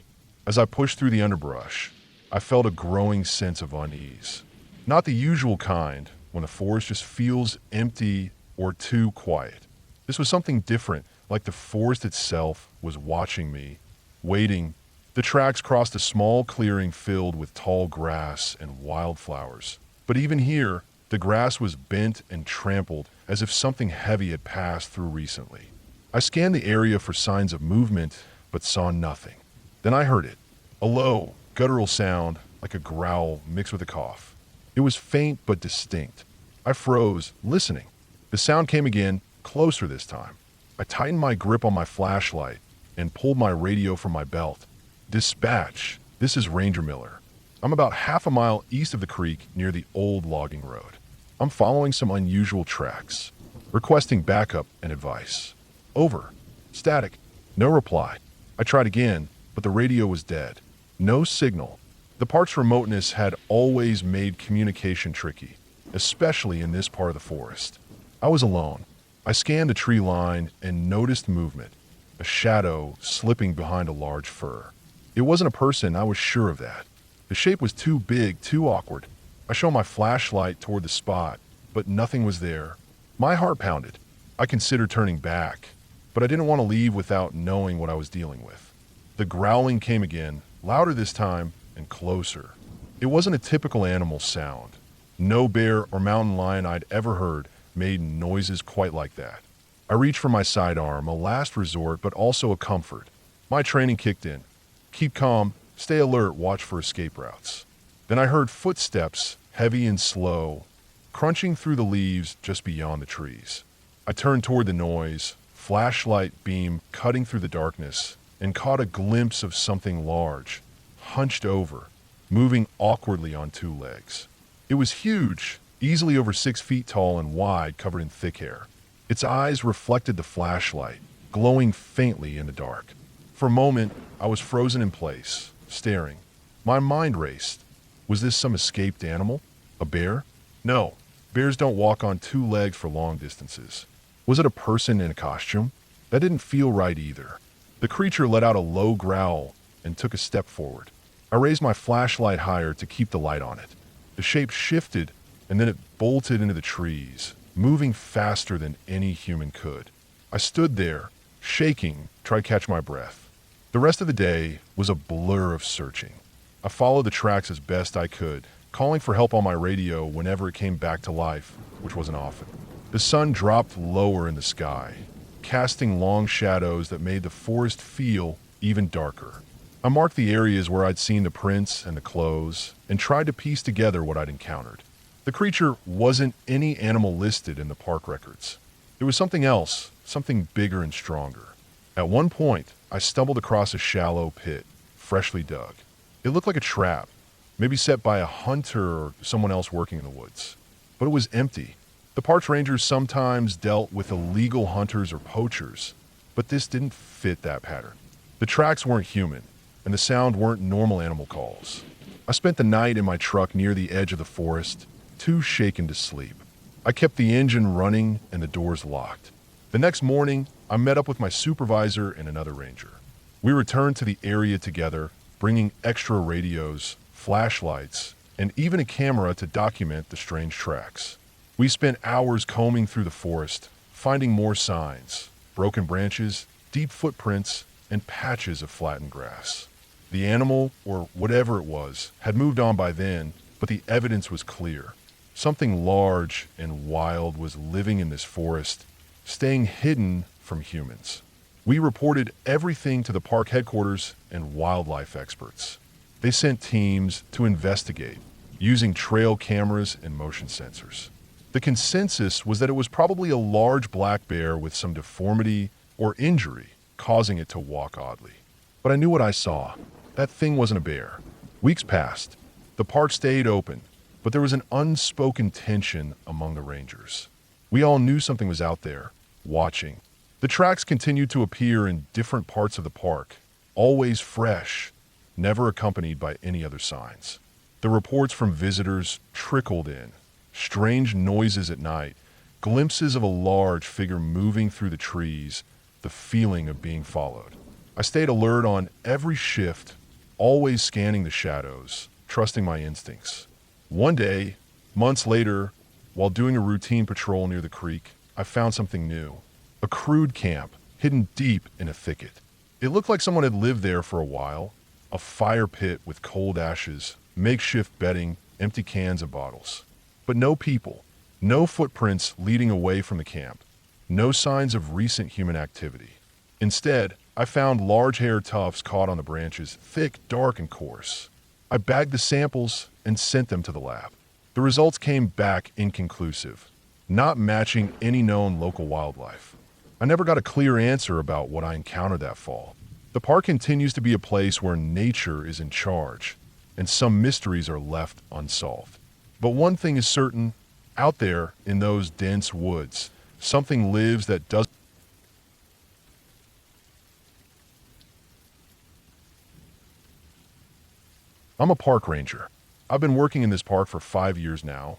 As I pushed through the underbrush, I felt a growing sense of unease. Not the usual kind, when the forest just feels empty or too quiet. This was something different, like the forest itself was watching me, waiting. The tracks crossed a small clearing filled with tall grass and wildflowers. But even here, the grass was bent and trampled as if something heavy had passed through recently. I scanned the area for signs of movement, but saw nothing. Then I heard it, a low, guttural sound like a growl mixed with a cough. It was faint but distinct. I froze, listening. The sound came again, closer this time. I tightened my grip on my flashlight and pulled my radio from my belt. Dispatch, this is Ranger Miller. I'm about half a mile east of the creek near the old logging road. I'm following some unusual tracks, requesting backup and advice. Over. Static. No reply. I tried again, but the radio was dead. No signal. The park's remoteness had always made communication tricky, especially in this part of the forest. I was alone. I scanned the tree line and noticed movement, a shadow slipping behind a large fir. It wasn't a person, I was sure of that. The shape was too big, too awkward. I shone my flashlight toward the spot, but nothing was there. My heart pounded. I considered turning back, but I didn't want to leave without knowing what I was dealing with. The growling came again, louder this time and closer. It wasn't a typical animal sound. No bear or mountain lion I'd ever heard made noises quite like that. I reached for my sidearm, a last resort, but also a comfort. My training kicked in. Keep calm, stay alert, watch for escape routes. Then I heard footsteps, heavy and slow, crunching through the leaves just beyond the trees. I turned toward the noise, flashlight beam cutting through the darkness, and caught a glimpse of something large, hunched over, moving awkwardly on two legs. It was huge, easily over 6 feet tall and wide, covered in thick hair. Its eyes reflected the flashlight, glowing faintly in the dark. For a moment, I was frozen in place, staring. My mind raced. Was this some escaped animal? A bear? No, bears don't walk on 2 legs for long distances. Was it a person in a costume? That didn't feel right either. The creature let out a low growl and took a step forward. I raised my flashlight higher to keep the light on it. The shape shifted, and then it bolted into the trees, moving faster than any human could. I stood there, shaking, tried to catch my breath. The rest of the day was a blur of searching. I followed the tracks as best I could, calling for help on my radio whenever it came back to life, which wasn't often. The sun dropped lower in the sky, casting long shadows that made the forest feel even darker. I marked the areas where I'd seen the prints and the clothes, and tried to piece together what I'd encountered. The creature wasn't any animal listed in the park records. It was something else, something bigger and stronger. At one point, I stumbled across a shallow pit, freshly dug. It looked like a trap, maybe set by a hunter or someone else working in the woods. but it was empty. The park rangers sometimes dealt with illegal hunters or poachers, but this didn't fit that pattern. The tracks weren't human, and the sound weren't normal animal calls. I spent the night in my truck near the edge of the forest, too shaken to sleep. I kept the engine running and the doors locked. The next morning, I met up with my supervisor and another ranger. We returned to the area together, bringing extra radios, flashlights, and even a camera to document the strange tracks. We spent hours combing through the forest, finding more signs, broken branches, deep footprints, and patches of flattened grass. The animal, or whatever it was, had moved on by then, but the evidence was clear. Something large and wild was living in this forest, staying hidden from humans. We reported everything to the park headquarters and wildlife experts. They sent teams to investigate, using trail cameras and motion sensors. The consensus was that it was probably a large black bear with some deformity or injury causing it to walk oddly. But I knew what I saw. That thing wasn't a bear. Weeks passed. The park stayed open, but there was an unspoken tension among the rangers. We all knew something was out there, watching. The tracks continued to appear in different parts of the park, always fresh, never accompanied by any other signs. The reports from visitors trickled in. Strange noises at night, glimpses of a large figure moving through the trees, the feeling of being followed. I stayed alert on every shift, always scanning the shadows, trusting my instincts. One day, months later, while doing a routine patrol near the creek, I found something new. A crude camp, hidden deep in a thicket. It looked like someone had lived there for a while. A fire pit with cold ashes, makeshift bedding, empty cans and bottles. But no people, no footprints leading away from the camp, no signs of recent human activity. Instead, I found large hair tufts caught on the branches, thick, dark, and coarse. I bagged the samples and sent them to the lab. The results came back inconclusive, not matching any known local wildlife. I never got a clear answer about what I encountered that fall. The park continues to be a place where nature is in charge, and some mysteries are left unsolved. But one thing is certain, out there in those dense woods, something lives that doesn't. I'm a park ranger. I've been working in this park for 5 years now,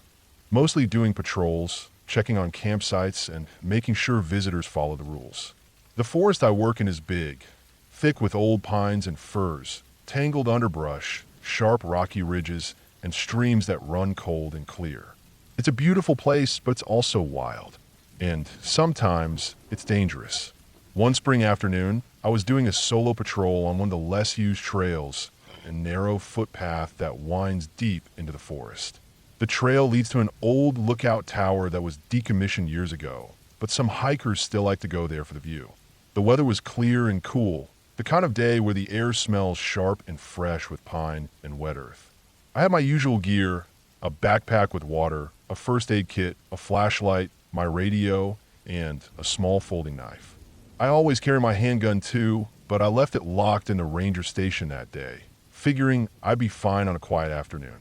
mostly doing patrols, checking on campsites, and making sure visitors follow the rules. The forest I work in is big, thick with old pines and firs, tangled underbrush, sharp rocky ridges, and streams that run cold and clear. It's a beautiful place, but it's also wild. And sometimes it's dangerous. One spring afternoon, I was doing a solo patrol on one of the less used trails, a narrow footpath that winds deep into the forest. The trail leads to an old lookout tower that was decommissioned years ago, but some hikers still like to go there for the view. The weather was clear and cool, the kind of day where the air smells sharp and fresh with pine and wet earth. I had my usual gear, a backpack with water, a first aid kit, a flashlight, my radio, and a small folding knife. I always carry my handgun too, but I left it locked in the ranger station that day, figuring I'd be fine on a quiet afternoon.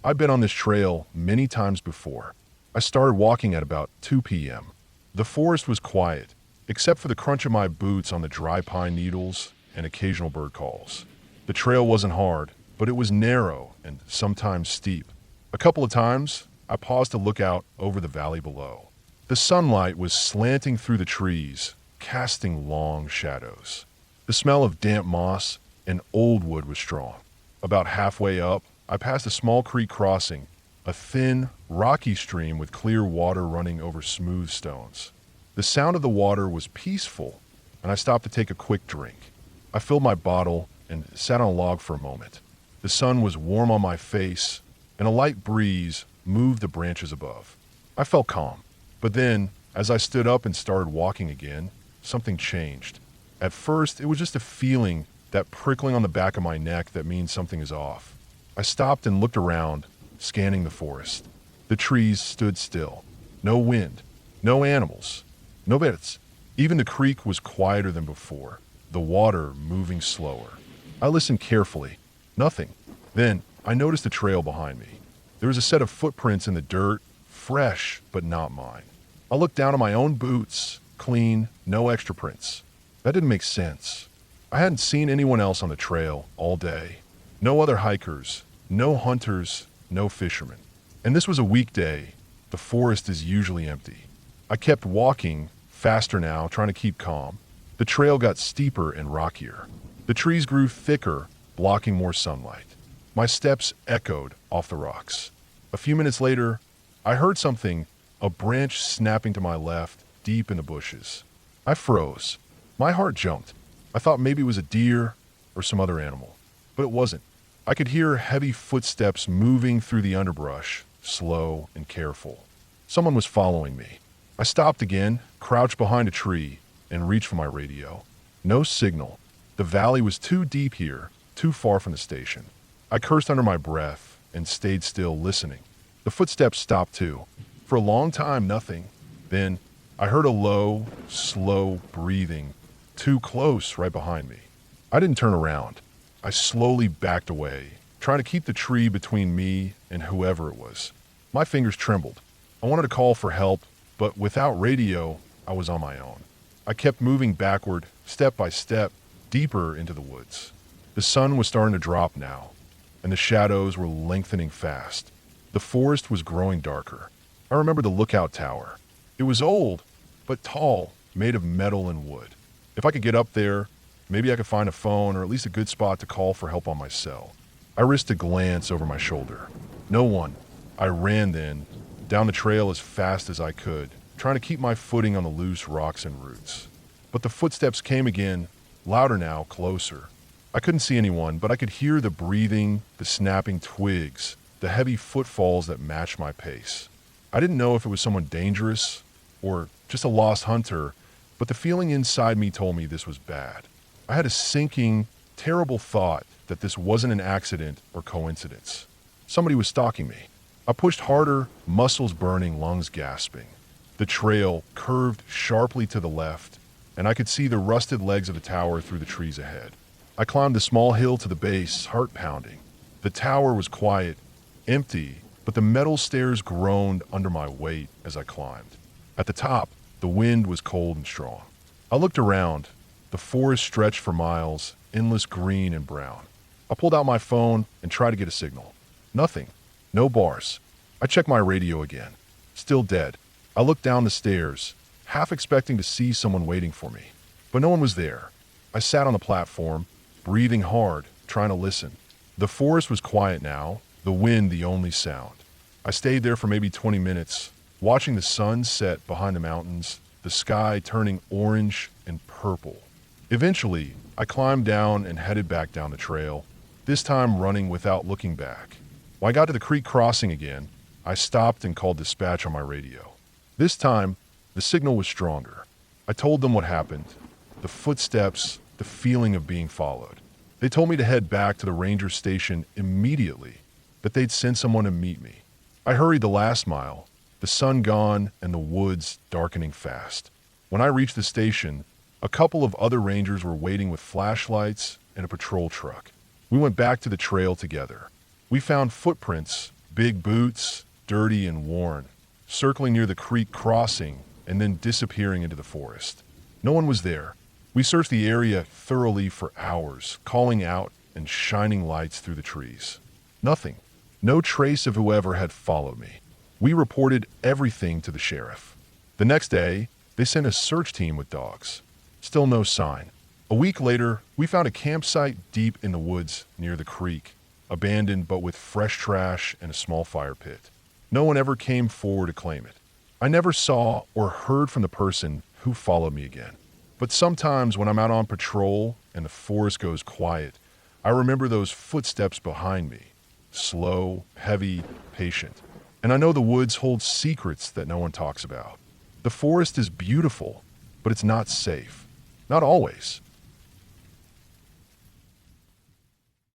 I've been on this trail many times before. I started walking at about 2 p.m. The forest was quiet, except for the crunch of my boots on the dry pine needles and occasional bird calls. The trail wasn't hard, but it was narrow and sometimes steep. A couple of times, I paused to look out over the valley below. The sunlight was slanting through the trees, casting long shadows. The smell of damp moss and old wood was strong. About halfway up, I passed a small creek crossing, a thin, rocky stream with clear water running over smooth stones. The sound of the water was peaceful, and I stopped to take a quick drink. I filled my bottle and sat on a log for a moment. The sun was warm on my face, and a light breeze moved the branches above. I felt calm, but then, as I stood up and started walking again, something changed. At first, it was just a feeling, that prickling on the back of my neck that means something is off. I stopped and looked around, scanning the forest. The trees stood still. No wind, no animals, no birds. Even the creek was quieter than before, the water moving slower. I listened carefully. Nothing. Then, I noticed a trail behind me. There was a set of footprints in the dirt, fresh, but not mine. I looked down at my own boots, clean, no extra prints. That didn't make sense. I hadn't seen anyone else on the trail all day. No other hikers, no hunters, no fishermen. And this was a weekday. The forest is usually empty. I kept walking, faster now, trying to keep calm. The trail got steeper and rockier. The trees grew thicker, blocking more sunlight. My steps echoed off the rocks. A few minutes later, I heard something, a branch snapping to my left, deep in the bushes. I froze. My heart jumped. I thought maybe it was a deer or some other animal, but it wasn't. I could hear heavy footsteps moving through the underbrush, slow and careful. Someone was following me. I stopped again, crouched behind a tree, and reached for my radio. No signal. The valley was too deep here, too far from the station. I cursed under my breath and stayed still, listening. The footsteps stopped too. For a long time, nothing. Then I heard a low, slow breathing, too close right behind me. I didn't turn around. I slowly backed away, trying to keep the tree between me and whoever it was. My fingers trembled. I wanted to call for help, but without radio, I was on my own. I kept moving backward, step by step, deeper into the woods. The sun was starting to drop now, and the shadows were lengthening fast. The forest was growing darker. I remember the lookout tower. It was old, but tall, made of metal and wood. If I could get up there, maybe I could find a phone or at least a good spot to call for help on my cell. I risked a glance over my shoulder. No one. I ran then, down the trail as fast as I could, trying to keep my footing on the loose rocks and roots. But the footsteps came again, louder now, closer. I couldn't see anyone, but I could hear the breathing, the snapping twigs, the heavy footfalls that matched my pace. I didn't know if it was someone dangerous or just a lost hunter, but the feeling inside me told me this was bad. I had a sinking, terrible thought that this wasn't an accident or coincidence. Somebody was stalking me. I pushed harder, muscles burning, lungs gasping. The trail curved sharply to the left, and I could see the rusted legs of the tower through the trees ahead. I climbed the small hill to the base, heart pounding. The tower was quiet, empty, but the metal stairs groaned under my weight as I climbed. At the top, the wind was cold and strong. I looked around. The forest stretched for miles, endless green and brown. I pulled out my phone and tried to get a signal. Nothing. No bars. I checked my radio again. Still dead. I looked down the stairs, half expecting to see someone waiting for me. But no one was there. I sat on the platform, breathing hard, trying to listen. The forest was quiet now, the wind the only sound. I stayed there for maybe 20 minutes, watching the sun set behind the mountains, the sky turning orange and purple. Eventually, I climbed down and headed back down the trail, this time running without looking back. When I got to the creek crossing again, I stopped and called dispatch on my radio. This time, the signal was stronger. I told them what happened, the footsteps, the feeling of being followed. They told me to head back to the ranger station immediately, that they'd send someone to meet me. I hurried the last mile, the sun gone and the woods darkening fast. When I reached the station, a couple of other rangers were waiting with flashlights and a patrol truck. We went back to the trail together. We found footprints, big boots, dirty and worn, circling near the creek crossing and then disappearing into the forest. No one was there. We searched the area thoroughly for hours, calling out and shining lights through the trees. Nothing. No trace of whoever had followed me. We reported everything to the sheriff. The next day, they sent a search team with dogs. Still no sign. A week later, we found a campsite deep in the woods near the creek, abandoned but with fresh trash and a small fire pit. No one ever came forward to claim it. I never saw or heard from the person who followed me again. But sometimes when I'm out on patrol and the forest goes quiet, I remember those footsteps behind me. Slow, heavy, patient. And I know the woods hold secrets that no one talks about. The forest is beautiful, but it's not safe. Not always.